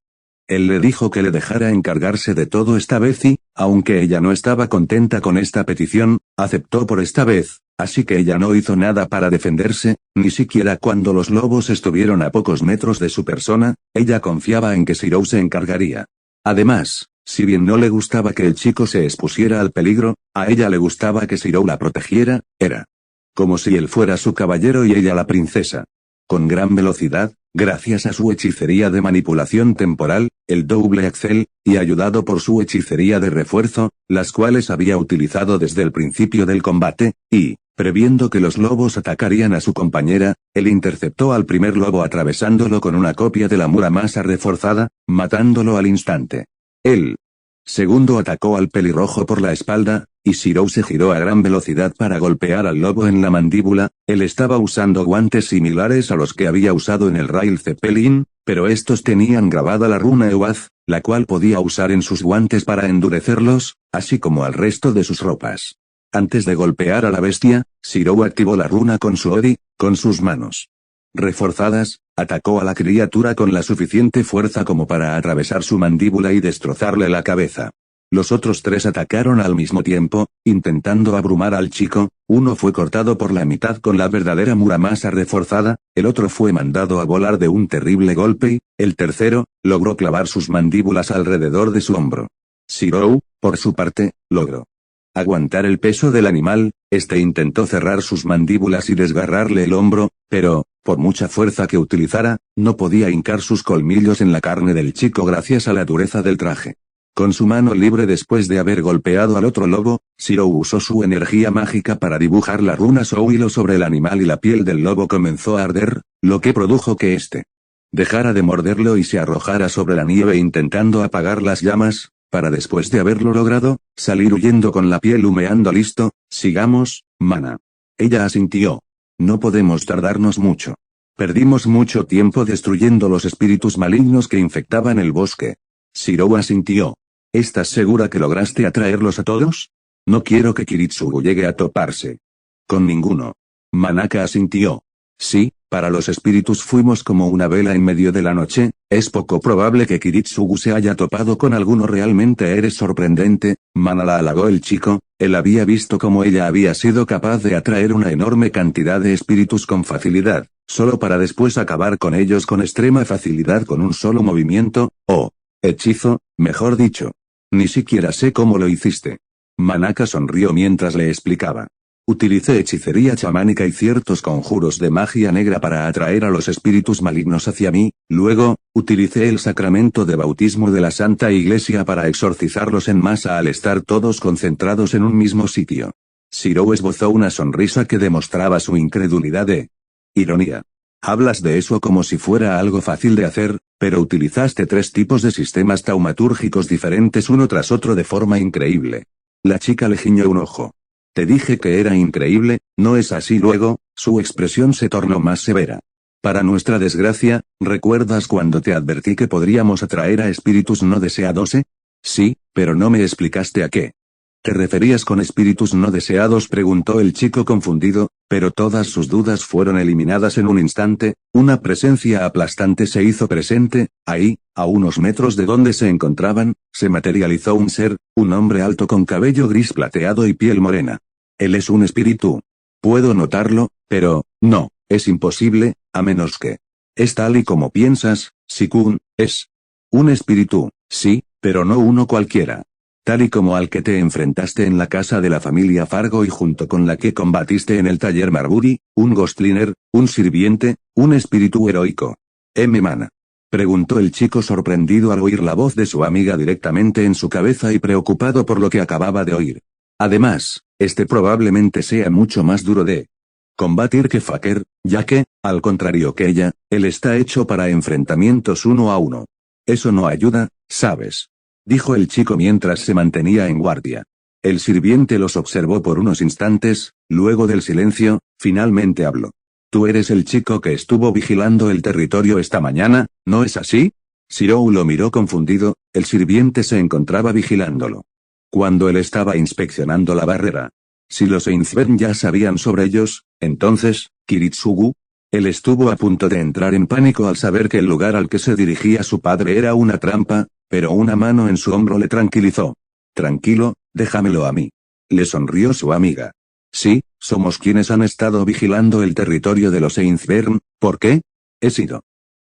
Él le dijo que le dejara encargarse de todo esta vez y, aunque ella no estaba contenta con esta petición, aceptó por esta vez, así que ella no hizo nada para defenderse, ni siquiera cuando los lobos estuvieron a pocos metros de su persona. Ella confiaba en que Shirou se encargaría. Además, si bien no le gustaba que el chico se expusiera al peligro, a ella le gustaba que Shirou la protegiera. Era como si él fuera su caballero y ella la princesa. Con gran velocidad, gracias a su hechicería de manipulación temporal, el Double Axel, y ayudado por su hechicería de refuerzo, las cuales había utilizado desde el principio del combate, y, previendo que los lobos atacarían a su compañera, él interceptó al primer lobo atravesándolo con una copia de la Muramasa reforzada, matándolo al instante. El segundo atacó al pelirrojo por la espalda, y Shirou se giró a gran velocidad para golpear al lobo en la mandíbula. Él estaba usando guantes similares a los que había usado en el Rail Zeppelin, pero estos tenían grabada la runa Eoaz, la cual podía usar en sus guantes para endurecerlos, así como al resto de sus ropas. Antes de golpear a la bestia, Shirou activó la runa con su Odi, con sus manos reforzadas, atacó a la criatura con la suficiente fuerza como para atravesar su mandíbula y destrozarle la cabeza. Los otros 3 atacaron al mismo tiempo, intentando abrumar al chico. Uno fue cortado por la mitad con la verdadera Muramasa reforzada, el otro fue mandado a volar de un terrible golpe y, el tercero, logró clavar sus mandíbulas alrededor de su hombro. Shirou, por su parte, logró aguantar el peso del animal. Este intentó cerrar sus mandíbulas y desgarrarle el hombro, pero, por mucha fuerza que utilizara, no podía hincar sus colmillos en la carne del chico gracias a la dureza del traje. Con su mano libre después de haber golpeado al otro lobo, Shirou usó su energía mágica para dibujar la runa Souhilo sobre el animal y la piel del lobo comenzó a arder, lo que produjo que éste dejara de morderlo y se arrojara sobre la nieve intentando apagar las llamas, para después de haberlo logrado, salir huyendo con la piel humeando. Listo, sigamos, mana. Ella asintió. No podemos tardarnos mucho. Perdimos mucho tiempo destruyendo los espíritus malignos que infectaban el bosque. Shirou asintió. ¿Estás segura que lograste atraerlos a todos? No quiero que Kiritsugu llegue a toparse con ninguno. Manaka asintió. Sí, para los espíritus fuimos como una vela en medio de la noche. Es poco probable que Kiritsugu se haya topado con alguno. Realmente eres sorprendente, Mana, la halagó el chico. Él había visto cómo ella había sido capaz de atraer una enorme cantidad de espíritus con facilidad, solo para después acabar con ellos con extrema facilidad con un solo movimiento, o hechizo, mejor dicho. Ni siquiera sé cómo lo hiciste. Manaka sonrió mientras le explicaba. Utilicé hechicería chamánica y ciertos conjuros de magia negra para atraer a los espíritus malignos hacia mí. Luego, utilicé el sacramento de bautismo de la Santa Iglesia para exorcizarlos en masa al estar todos concentrados en un mismo sitio. Shirou esbozó una sonrisa que demostraba su incredulidad de ironía. Hablas de eso como si fuera algo fácil de hacer, pero utilizaste 3 tipos de sistemas taumatúrgicos diferentes uno tras otro de forma increíble. La chica le guiñó un ojo. Te dije que era increíble, ¿no es así? Luego, su expresión se tornó más severa. Para nuestra desgracia, ¿recuerdas cuando te advertí que podríamos atraer a espíritus no deseados? Sí, pero no me explicaste a qué ¿te referías con espíritus no deseados?, preguntó el chico confundido, pero todas sus dudas fueron eliminadas en un instante. Una presencia aplastante se hizo presente. Ahí, a unos metros de donde se encontraban, se materializó un ser, un hombre alto con cabello gris plateado y piel morena. Él es un espíritu. Puedo notarlo, pero, no, es imposible, a menos que es tal y como piensas, Shikun, es un espíritu, sí, pero no uno cualquiera. tal y como al que te enfrentaste en la casa de la familia Fargo y junto con la que combatiste en el taller Marbury, un Ghostliner, un sirviente, un espíritu heroico. Mana. Preguntó el chico sorprendido al oír la voz de su amiga directamente en su cabeza y preocupado por lo que acababa de oír. Además, este probablemente sea mucho más duro de combatir que Faker, ya que, al contrario que ella, él está hecho para enfrentamientos uno a uno. Eso no ayuda, ¿sabes? Dijo el chico mientras se mantenía en guardia. El sirviente los observó por unos instantes, luego del silencio, finalmente habló. Tú eres el chico que estuvo vigilando el territorio esta mañana, ¿no es así? Shirou lo miró confundido, el sirviente se encontraba vigilándolo. Cuando él estaba inspeccionando la barrera. Si los Einzbern ya sabían sobre ellos, entonces, Kiritsugu. Él estuvo a punto de entrar en pánico al saber que el lugar al que se dirigía su padre era una trampa, pero una mano en su hombro le tranquilizó. Tranquilo, déjamelo a mí. Le sonrió su amiga. Sí, somos quienes han estado vigilando el territorio de los Einzbern, ¿por qué? He sido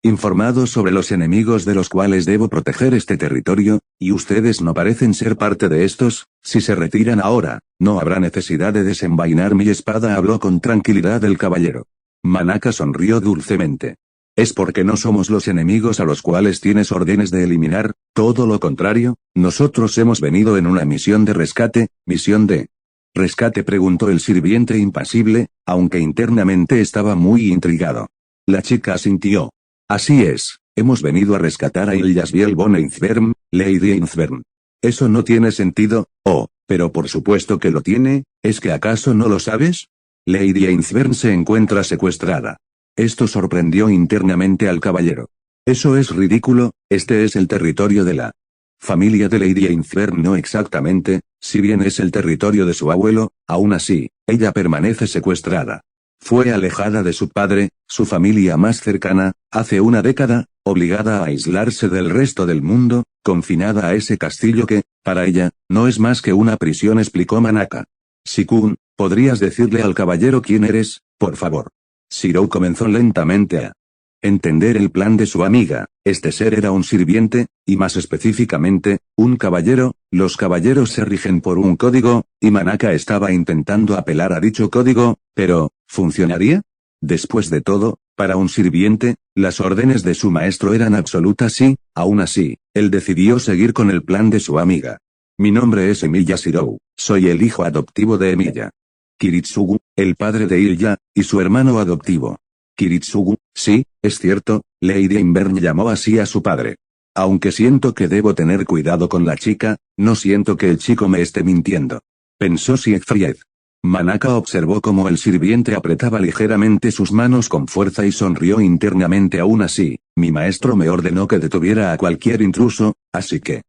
informado sobre los enemigos de los cuales debo proteger este territorio, y ustedes no parecen ser parte de estos. Si se retiran ahora, no habrá necesidad de desenvainar mi espada, habló con tranquilidad el caballero. Manaka sonrió dulcemente. Es porque no somos los enemigos a los cuales tienes órdenes de eliminar, todo lo contrario, nosotros hemos venido en una misión de rescate. ¿Misión de rescate?, preguntó el sirviente impasible, aunque internamente estaba muy intrigado. La chica asintió. Así es, hemos venido a rescatar a Ilyasbiel von Einzbern, Lady Einzbern. Eso no tiene sentido, pero por supuesto que lo tiene, ¿es que acaso no lo sabes? Lady Einzbern se encuentra secuestrada. Esto sorprendió internamente al caballero. Eso es ridículo, este es el territorio de la familia de Lady Einzbern, no exactamente, si bien es el territorio de su abuelo, aún así, ella permanece secuestrada. Fue alejada de su padre, su familia más cercana, hace una década, obligada a aislarse del resto del mundo, confinada a ese castillo que, para ella, no es más que una prisión, explicó Manaka. Shikun, ¿podrías decirle al caballero quién eres, por favor? Shirou comenzó lentamente a entender el plan de su amiga. Este ser era un sirviente, y más específicamente, un caballero. Los caballeros se rigen por un código, y Manaka estaba intentando apelar a dicho código, pero, ¿funcionaría? Después de todo, para un sirviente, las órdenes de su maestro eran absolutas y, aún así, él decidió seguir con el plan de su amiga. Mi nombre es Emilia Shirou, soy el hijo adoptivo de Emilia Kiritsugu, el padre de Ilya, y su hermano adoptivo. Kiritsugu, sí, es cierto, Lady Einzbern llamó así a su padre. Aunque siento que debo tener cuidado con la chica, no siento que el chico me esté mintiendo. Pensó Siegfried. Manaka observó cómo el sirviente apretaba ligeramente sus manos con fuerza y sonrió internamente. Aún así, mi maestro me ordenó que detuviera a cualquier intruso, así que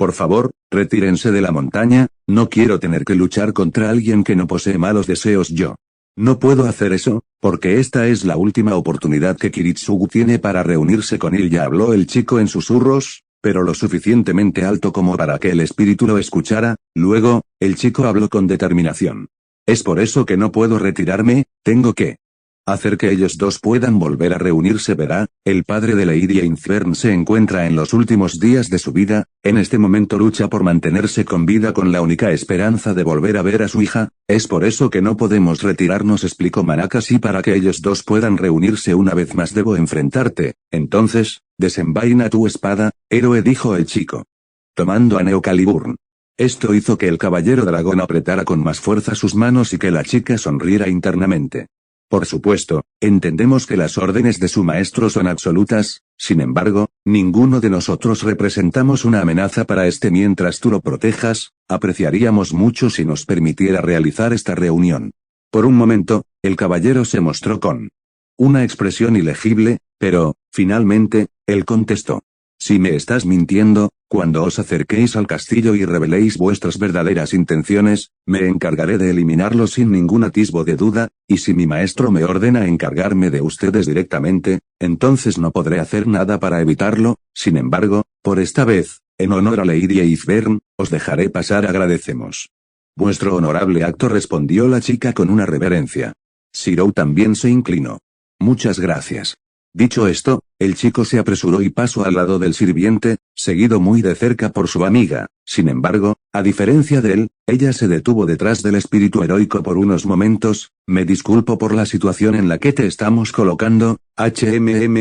por favor, retírense de la montaña, no quiero tener que luchar contra alguien que no posee malos deseos yo. No puedo hacer eso, porque esta es la última oportunidad que Kiritsugu tiene para reunirse con Ilya, habló el chico en susurros, pero lo suficientemente alto como para que el espíritu lo escuchara. Luego, el chico habló con determinación. Es por eso que no puedo retirarme, tengo que hacer que ellos dos puedan volver a reunirse. Verá, el padre de Lady Einzbern se encuentra en los últimos días de su vida, en este momento lucha por mantenerse con vida con la única esperanza de volver a ver a su hija, es por eso que no podemos retirarnos, explicó Manaka. Sí, para que ellos dos puedan reunirse una vez más debo enfrentarte, entonces, desenvaina tu espada, héroe, dijo el chico. Tomando a Neocaliburn. Esto hizo que el caballero dragón apretara con más fuerza sus manos y que la chica sonriera internamente. Por supuesto, entendemos que las órdenes de su maestro son absolutas, sin embargo, ninguno de nosotros representamos una amenaza para este. Mientras tú lo protejas, apreciaríamos mucho si nos permitiera realizar esta reunión. Por un momento, el caballero se mostró con una expresión ilegible, pero, finalmente, él contestó. Si me estás mintiendo, cuando os acerquéis al castillo y reveléis vuestras verdaderas intenciones, me encargaré de eliminarlo sin ningún atisbo de duda, y si mi maestro me ordena encargarme de ustedes directamente, entonces no podré hacer nada para evitarlo. Sin embargo, por esta vez, en honor a Lady Einzbern, os dejaré pasar, agradecemos vuestro honorable acto, respondió la chica con una reverencia. Shirou también se inclinó. Muchas gracias. Dicho esto, el chico se apresuró y pasó al lado del sirviente, seguido muy de cerca por su amiga. Sin embargo, a diferencia de él, ella se detuvo detrás del espíritu heroico por unos momentos. Me disculpo por la situación en la que te estamos colocando,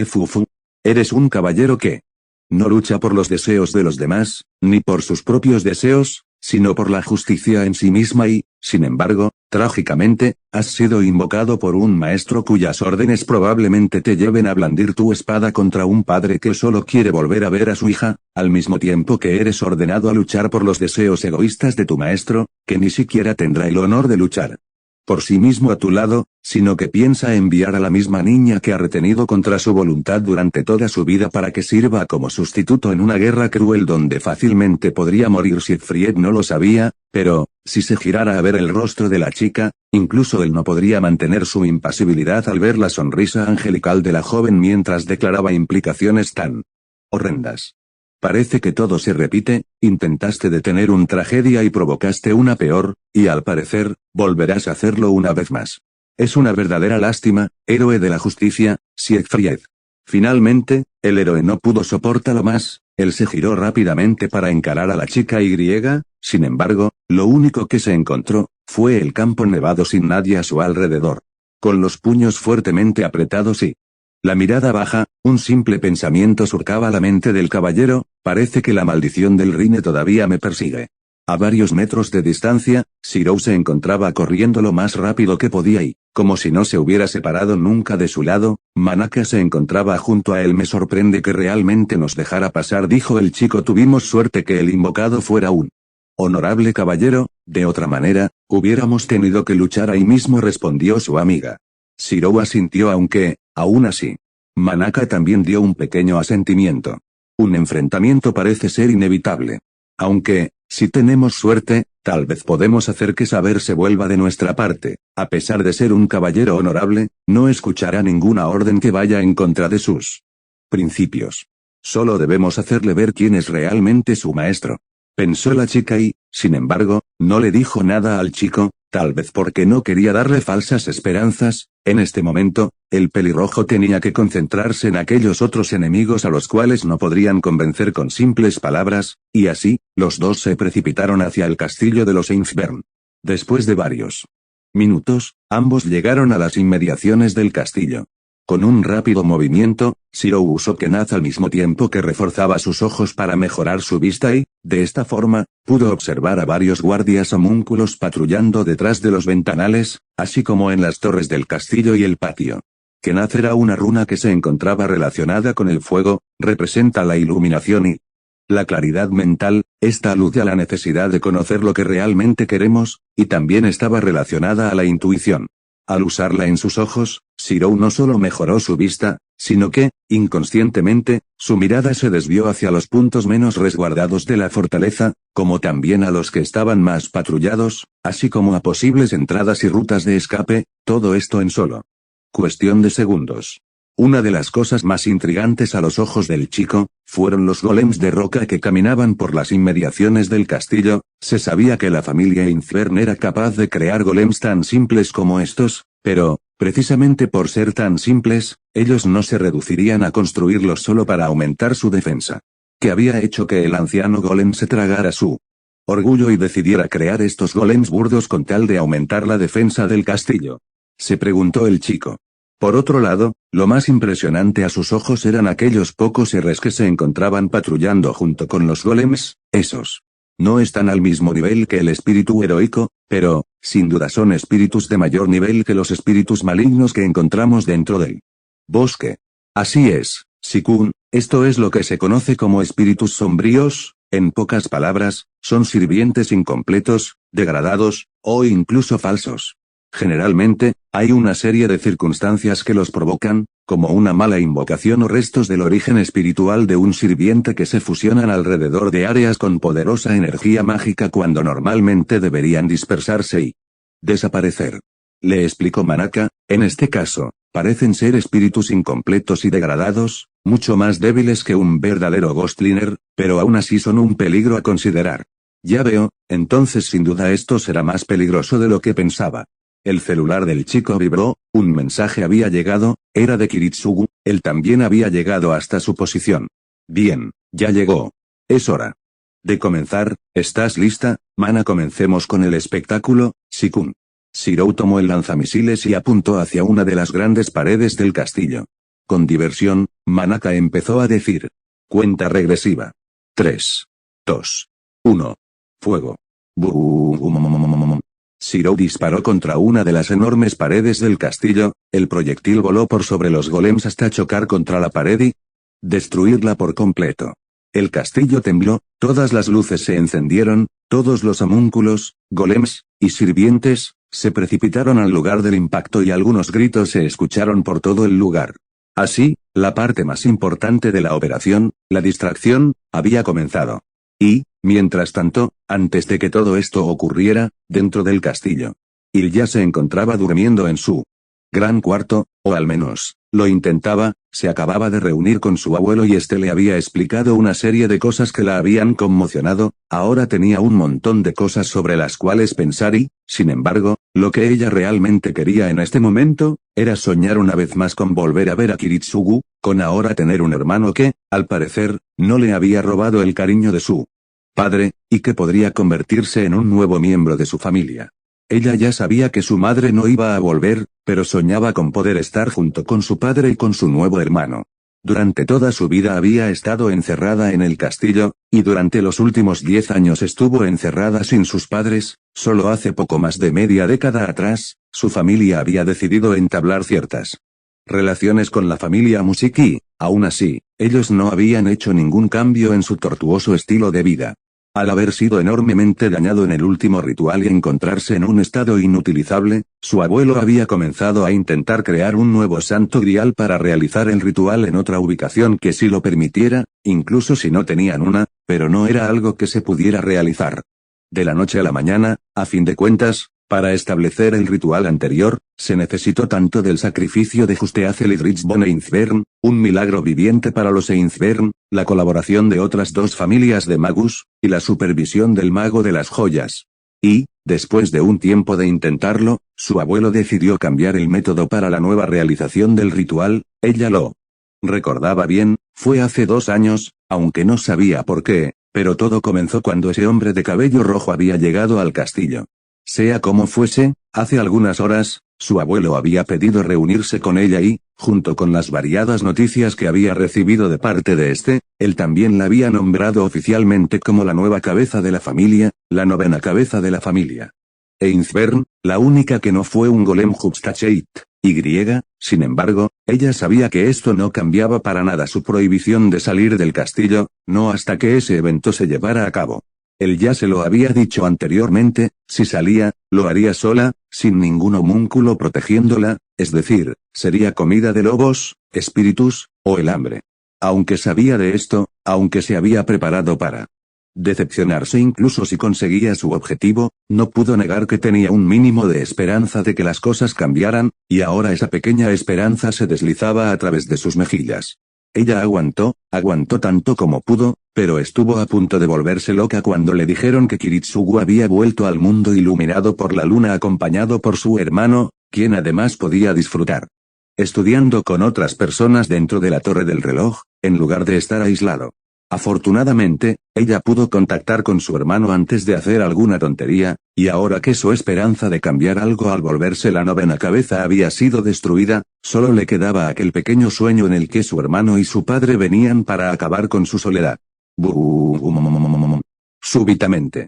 Fufu. Eres un caballero que no lucha por los deseos de los demás, ni por sus propios deseos, sino por la justicia en sí misma y, sin embargo, trágicamente, has sido invocado por un maestro cuyas órdenes probablemente te lleven a blandir tu espada contra un padre que solo quiere volver a ver a su hija, al mismo tiempo que eres ordenado a luchar por los deseos egoístas de tu maestro, que ni siquiera tendrá el honor de luchar por sí mismo a tu lado, sino que piensa enviar a la misma niña que ha retenido contra su voluntad durante toda su vida para que sirva como sustituto en una guerra cruel donde fácilmente podría morir si Fried no lo sabía, pero, si se girara a ver el rostro de la chica, incluso él no podría mantener su impasibilidad al ver la sonrisa angelical de la joven mientras declaraba implicaciones tan horrendas. Parece que todo se repite, intentaste detener una tragedia y provocaste una peor, y al parecer, volverás a hacerlo una vez más. Es una verdadera lástima, héroe de la justicia, Siegfried. Finalmente, el héroe no pudo soportarlo más, él se giró rápidamente para encarar a la chica y, sin embargo, lo único que se encontró, fue el campo nevado sin nadie a su alrededor. Con los puños fuertemente apretados y la mirada baja, un simple pensamiento surcaba la mente del caballero, parece que la maldición del Rine todavía me persigue. A varios metros de distancia, Shirou se encontraba corriendo lo más rápido que podía y, como si no se hubiera separado nunca de su lado, Manaka se encontraba junto a él. Me sorprende que realmente nos dejara pasar, dijo el chico. Tuvimos suerte que el invocado fuera un honorable caballero, de otra manera, hubiéramos tenido que luchar ahí mismo, respondió su amiga. Shirou asintió aunque, aún así, Manaka también dio un pequeño asentimiento. Un enfrentamiento parece ser inevitable. Aunque, si tenemos suerte, tal vez podemos hacer que Saber se vuelva de nuestra parte. A pesar de ser un caballero honorable, no escuchará ninguna orden que vaya en contra de sus principios. Solo debemos hacerle ver quién es realmente su maestro. Pensó la chica y, sin embargo, no le dijo nada al chico, tal vez porque no quería darle falsas esperanzas. En este momento, el pelirrojo tenía que concentrarse en aquellos otros enemigos a los cuales no podrían convencer con simples palabras, y así, los dos se precipitaron hacia el castillo de los Einsbern. Después de varios minutos, ambos llegaron a las inmediaciones del castillo. Con un rápido movimiento, Shirou usó Kenaz al mismo tiempo que reforzaba sus ojos para mejorar su vista y, de esta forma, pudo observar a varios guardias homúnculos patrullando detrás de los ventanales, así como en las torres del castillo y el patio. Kenaz era una runa que se encontraba relacionada con el fuego, representa la iluminación y la claridad mental. Esta alude a la necesidad de conocer lo que realmente queremos, y también estaba relacionada a la intuición. Al usarla en sus ojos, Shirou no solo mejoró su vista, sino que, inconscientemente, su mirada se desvió hacia los puntos menos resguardados de la fortaleza, como también a los que estaban más patrullados, así como a posibles entradas y rutas de escape, todo esto en solo cuestión de segundos. Una de las cosas más intrigantes a los ojos del chico, fueron los golems de roca que caminaban por las inmediaciones del castillo. Se sabía que la familia Einsbern era capaz de crear golems tan simples como estos, pero, precisamente por ser tan simples, ellos no se reducirían a construirlos solo para aumentar su defensa. ¿Qué había hecho que el anciano golem se tragara su orgullo y decidiera crear estos golems burdos con tal de aumentar la defensa del castillo? Se preguntó el chico. Por otro lado, lo más impresionante a sus ojos eran aquellos pocos seres que se encontraban patrullando junto con los golems. Esos no están al mismo nivel que el espíritu heroico, pero, sin duda son espíritus de mayor nivel que los espíritus malignos que encontramos dentro del bosque. Así es, Shikun, esto es lo que se conoce como espíritus sombríos. En pocas palabras, son sirvientes incompletos, degradados, o incluso falsos. Generalmente, hay una serie de circunstancias que los provocan, como una mala invocación o restos del origen espiritual de un sirviente que se fusionan alrededor de áreas con poderosa energía mágica cuando normalmente deberían dispersarse y desaparecer. Le explicó Manaka, en este caso, parecen ser espíritus incompletos y degradados, mucho más débiles que un verdadero Ghostliner, pero aún así son un peligro a considerar. Ya veo, entonces sin duda esto será más peligroso de lo que pensaba. El celular del chico vibró, un mensaje había llegado, era de Kiritsugu, él también había llegado hasta su posición. Bien, ya llegó. Es hora de comenzar. ¿Estás lista, Mana? Comencemos con el espectáculo, Shikun. Shirou tomó el lanzamisiles y apuntó hacia una de las grandes paredes del castillo. Con diversión, Manaka empezó a decir. Cuenta regresiva. 3, 2, 1. Fuego. Shirou disparó contra una de las enormes paredes del castillo, el proyectil voló por sobre los golems hasta chocar contra la pared y destruirla por completo. El castillo tembló, todas las luces se encendieron, todos los homúnculos, golems, y sirvientes, se precipitaron al lugar del impacto y algunos gritos se escucharon por todo el lugar. Así, la parte más importante de la operación, la distracción, había comenzado. Y, mientras tanto, antes de que todo esto ocurriera, dentro del castillo, Il ya se encontraba durmiendo en su gran cuarto, o al menos, lo intentaba, se acababa de reunir con su abuelo y este le había explicado una serie de cosas que la habían conmocionado, ahora tenía un montón de cosas sobre las cuales pensar y, sin embargo, lo que ella realmente quería en este momento, era soñar una vez más con volver a ver a Kiritsugu, con ahora tener un hermano que, al parecer, no le había robado el cariño de su padre, y que podría convertirse en un nuevo miembro de su familia. Ella ya sabía que su madre no iba a volver, pero soñaba con poder estar junto con su padre y con su nuevo hermano. Durante toda su vida había estado encerrada en el castillo, y durante los últimos 10 años estuvo encerrada sin sus padres, solo hace poco más de media década atrás, su familia había decidido entablar ciertas relaciones con la familia Musiki, aún así, ellos no habían hecho ningún cambio en su tortuoso estilo de vida. Al haber sido enormemente dañado en el último ritual y encontrarse en un estado inutilizable, su abuelo había comenzado a intentar crear un nuevo santo grial para realizar el ritual en otra ubicación que sí lo permitiera, incluso si no tenían una, pero no era algo que se pudiera realizar. De la noche a la mañana, a fin de cuentas, para establecer el ritual anterior, se necesitó tanto del sacrificio de Justeazel y Richbone Einzbern, un milagro viviente para los Einzbern, la colaboración de otras 2 familias de magus, y la supervisión del mago de las joyas. Y, después de un tiempo de intentarlo, su abuelo decidió cambiar el método para la nueva realización del ritual, ella lo recordaba bien, fue hace 2 años, aunque no sabía por qué, pero todo comenzó cuando ese hombre de cabello rojo había llegado al castillo. Sea como fuese, hace algunas horas, su abuelo había pedido reunirse con ella y, junto con las variadas noticias que había recibido de parte de este, él también la había nombrado oficialmente como la nueva cabeza de la familia, la 9ª cabeza de la familia. Einzbern, la única que no fue un golem Hubstacheit, y, sin embargo, ella sabía que esto no cambiaba para nada su prohibición de salir del castillo, no hasta que ese evento se llevara a cabo. Él ya se lo había dicho anteriormente, si salía, lo haría sola, sin ningún homúnculo protegiéndola, es decir, sería comida de lobos, espíritus, o el hambre. Aunque sabía de esto, aunque se había preparado para decepcionarse incluso si conseguía su objetivo, no pudo negar que tenía un mínimo de esperanza de que las cosas cambiaran, y ahora esa pequeña esperanza se deslizaba a través de sus mejillas. Ella aguantó tanto como pudo, pero estuvo a punto de volverse loca cuando le dijeron que Kiritsugu había vuelto al mundo iluminado por la luna acompañado por su hermano, quien además podía disfrutar estudiando con otras personas dentro de la torre del reloj, en lugar de estar aislado. Afortunadamente, ella pudo contactar con su hermano antes de hacer alguna tontería, y ahora que su esperanza de cambiar algo al volverse la 9ª cabeza había sido destruida, solo le quedaba aquel pequeño sueño en el que su hermano y su padre venían para acabar con su soledad. Súbitamente,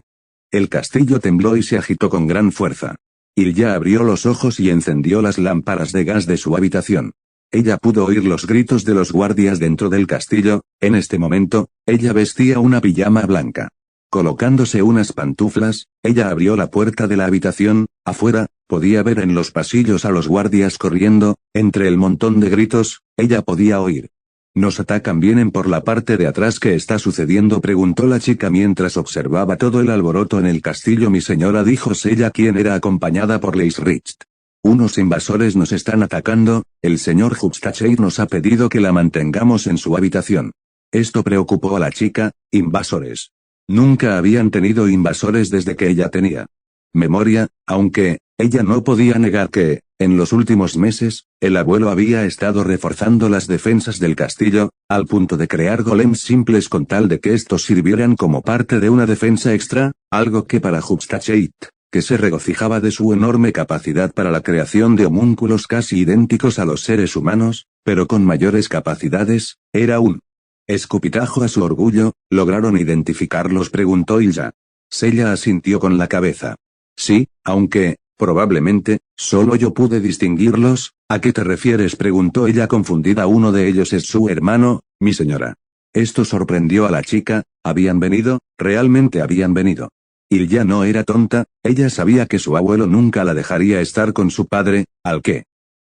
el castillo tembló y se agitó con gran fuerza. Il ya abrió los ojos y encendió las lámparas de gas de su habitación. Ella pudo oír los gritos de los guardias dentro del castillo, en este momento, ella vestía una pijama blanca. Colocándose unas pantuflas, ella abrió la puerta de la habitación, afuera, podía ver en los pasillos a los guardias corriendo, entre el montón de gritos, ella podía oír. «¿Nos atacan? ¿Vienen por la parte de atrás? ¿Qué está sucediendo?», preguntó la chica mientras observaba todo el alboroto en el castillo. «Mi señora», dijo Sella, quien era acompañada por Leisricht. «Unos invasores nos están atacando, el señor Hubstacheit nos ha pedido que la mantengamos en su habitación». Esto preocupó a la chica. ¿Invasores? Nunca habían tenido invasores desde que ella tenía memoria, aunque, ella no podía negar que, en los últimos meses, el abuelo había estado reforzando las defensas del castillo, al punto de crear golems simples con tal de que estos sirvieran como parte de una defensa extra, algo que para Hubstacheit, que se regocijaba de su enorme capacidad para la creación de homúnculos casi idénticos a los seres humanos, pero con mayores capacidades, era un escupitajo a su orgullo. ¿Lograron identificarlos?, preguntó Ilya. Sella asintió con la cabeza. Sí, aunque, probablemente, solo yo pude distinguirlos. ¿A qué te refieres?, preguntó ella confundida. Uno de ellos es su hermano, mi señora. Esto sorprendió a la chica. ¿Habían venido? ¿Realmente habían venido? Ilya no era tonta, ella sabía que su abuelo nunca la dejaría estar con su padre, al que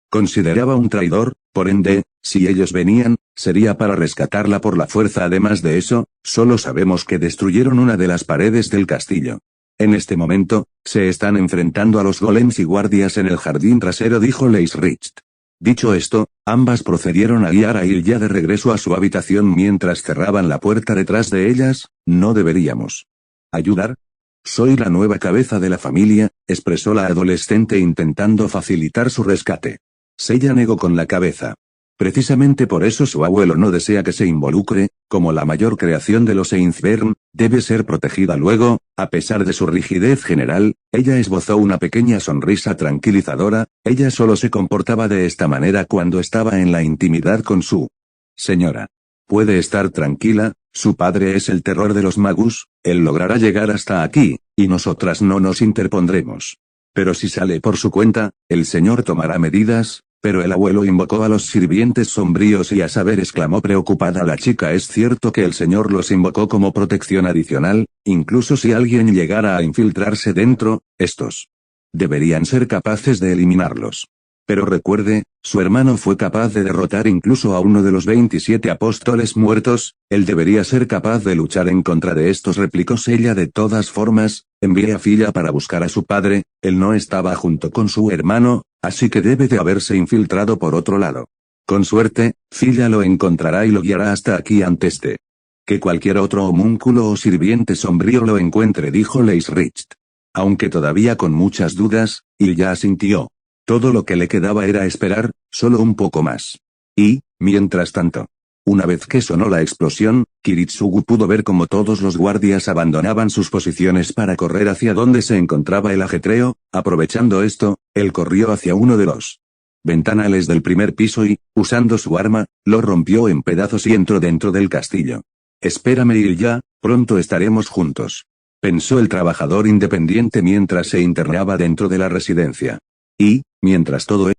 consideraba un traidor. Por ende, si ellos venían, sería para rescatarla por la fuerza. Además de eso, solo sabemos que destruyeron una de las paredes del castillo. En este momento, se están enfrentando a los golems y guardias en el jardín trasero, dijo Leisrich. Dicho esto, ambas procedieron a guiar a Ilya de regreso a su habitación mientras cerraban la puerta detrás de ellas. ¿No deberíamos ayudar? Soy la nueva cabeza de la familia, expresó la adolescente intentando facilitar su rescate. Sella negó con la cabeza. Precisamente por eso su abuelo no desea que se involucre. Como la mayor creación de los Einzbern, debe ser protegida. Luego, a pesar de su rigidez general, ella esbozó una pequeña sonrisa tranquilizadora. Ella solo se comportaba de esta manera cuando estaba en la intimidad con su señora. Puede estar tranquila, su padre es el terror de los magus, él logrará llegar hasta aquí, y nosotras no nos interpondremos. Pero si sale por su cuenta, el señor tomará medidas. Pero el abuelo invocó a los sirvientes sombríos y a saber, exclamó preocupada la chica. Es cierto que el señor los invocó como protección adicional, incluso si alguien llegara a infiltrarse dentro, estos deberían ser capaces de eliminarlos. Pero recuerde, su hermano fue capaz de derrotar incluso a uno de los 27 apóstoles muertos, él debería ser capaz de luchar en contra de estos, replicó ella. De todas formas, envié a Filla para buscar a su padre, él no estaba junto con su hermano, así que debe de haberse infiltrado por otro lado. Con suerte, Filla lo encontrará y lo guiará hasta aquí antes de que cualquier otro homúnculo o sirviente sombrío lo encuentre, dijo Leisrich. Aunque todavía con muchas dudas, Ilya asintió. Todo lo que le quedaba era esperar, solo un poco más. Y, mientras tanto, una vez que sonó la explosión, Kiritsugu pudo ver cómo todos los guardias abandonaban sus posiciones para correr hacia donde se encontraba el ajetreo. Aprovechando esto, él corrió hacia uno de los ventanales del primer piso y, usando su arma, lo rompió en pedazos y entró dentro del castillo. Espérame, Ilya, pronto estaremos juntos, pensó el trabajador independiente mientras se internaba dentro de la residencia. Y, mientras todo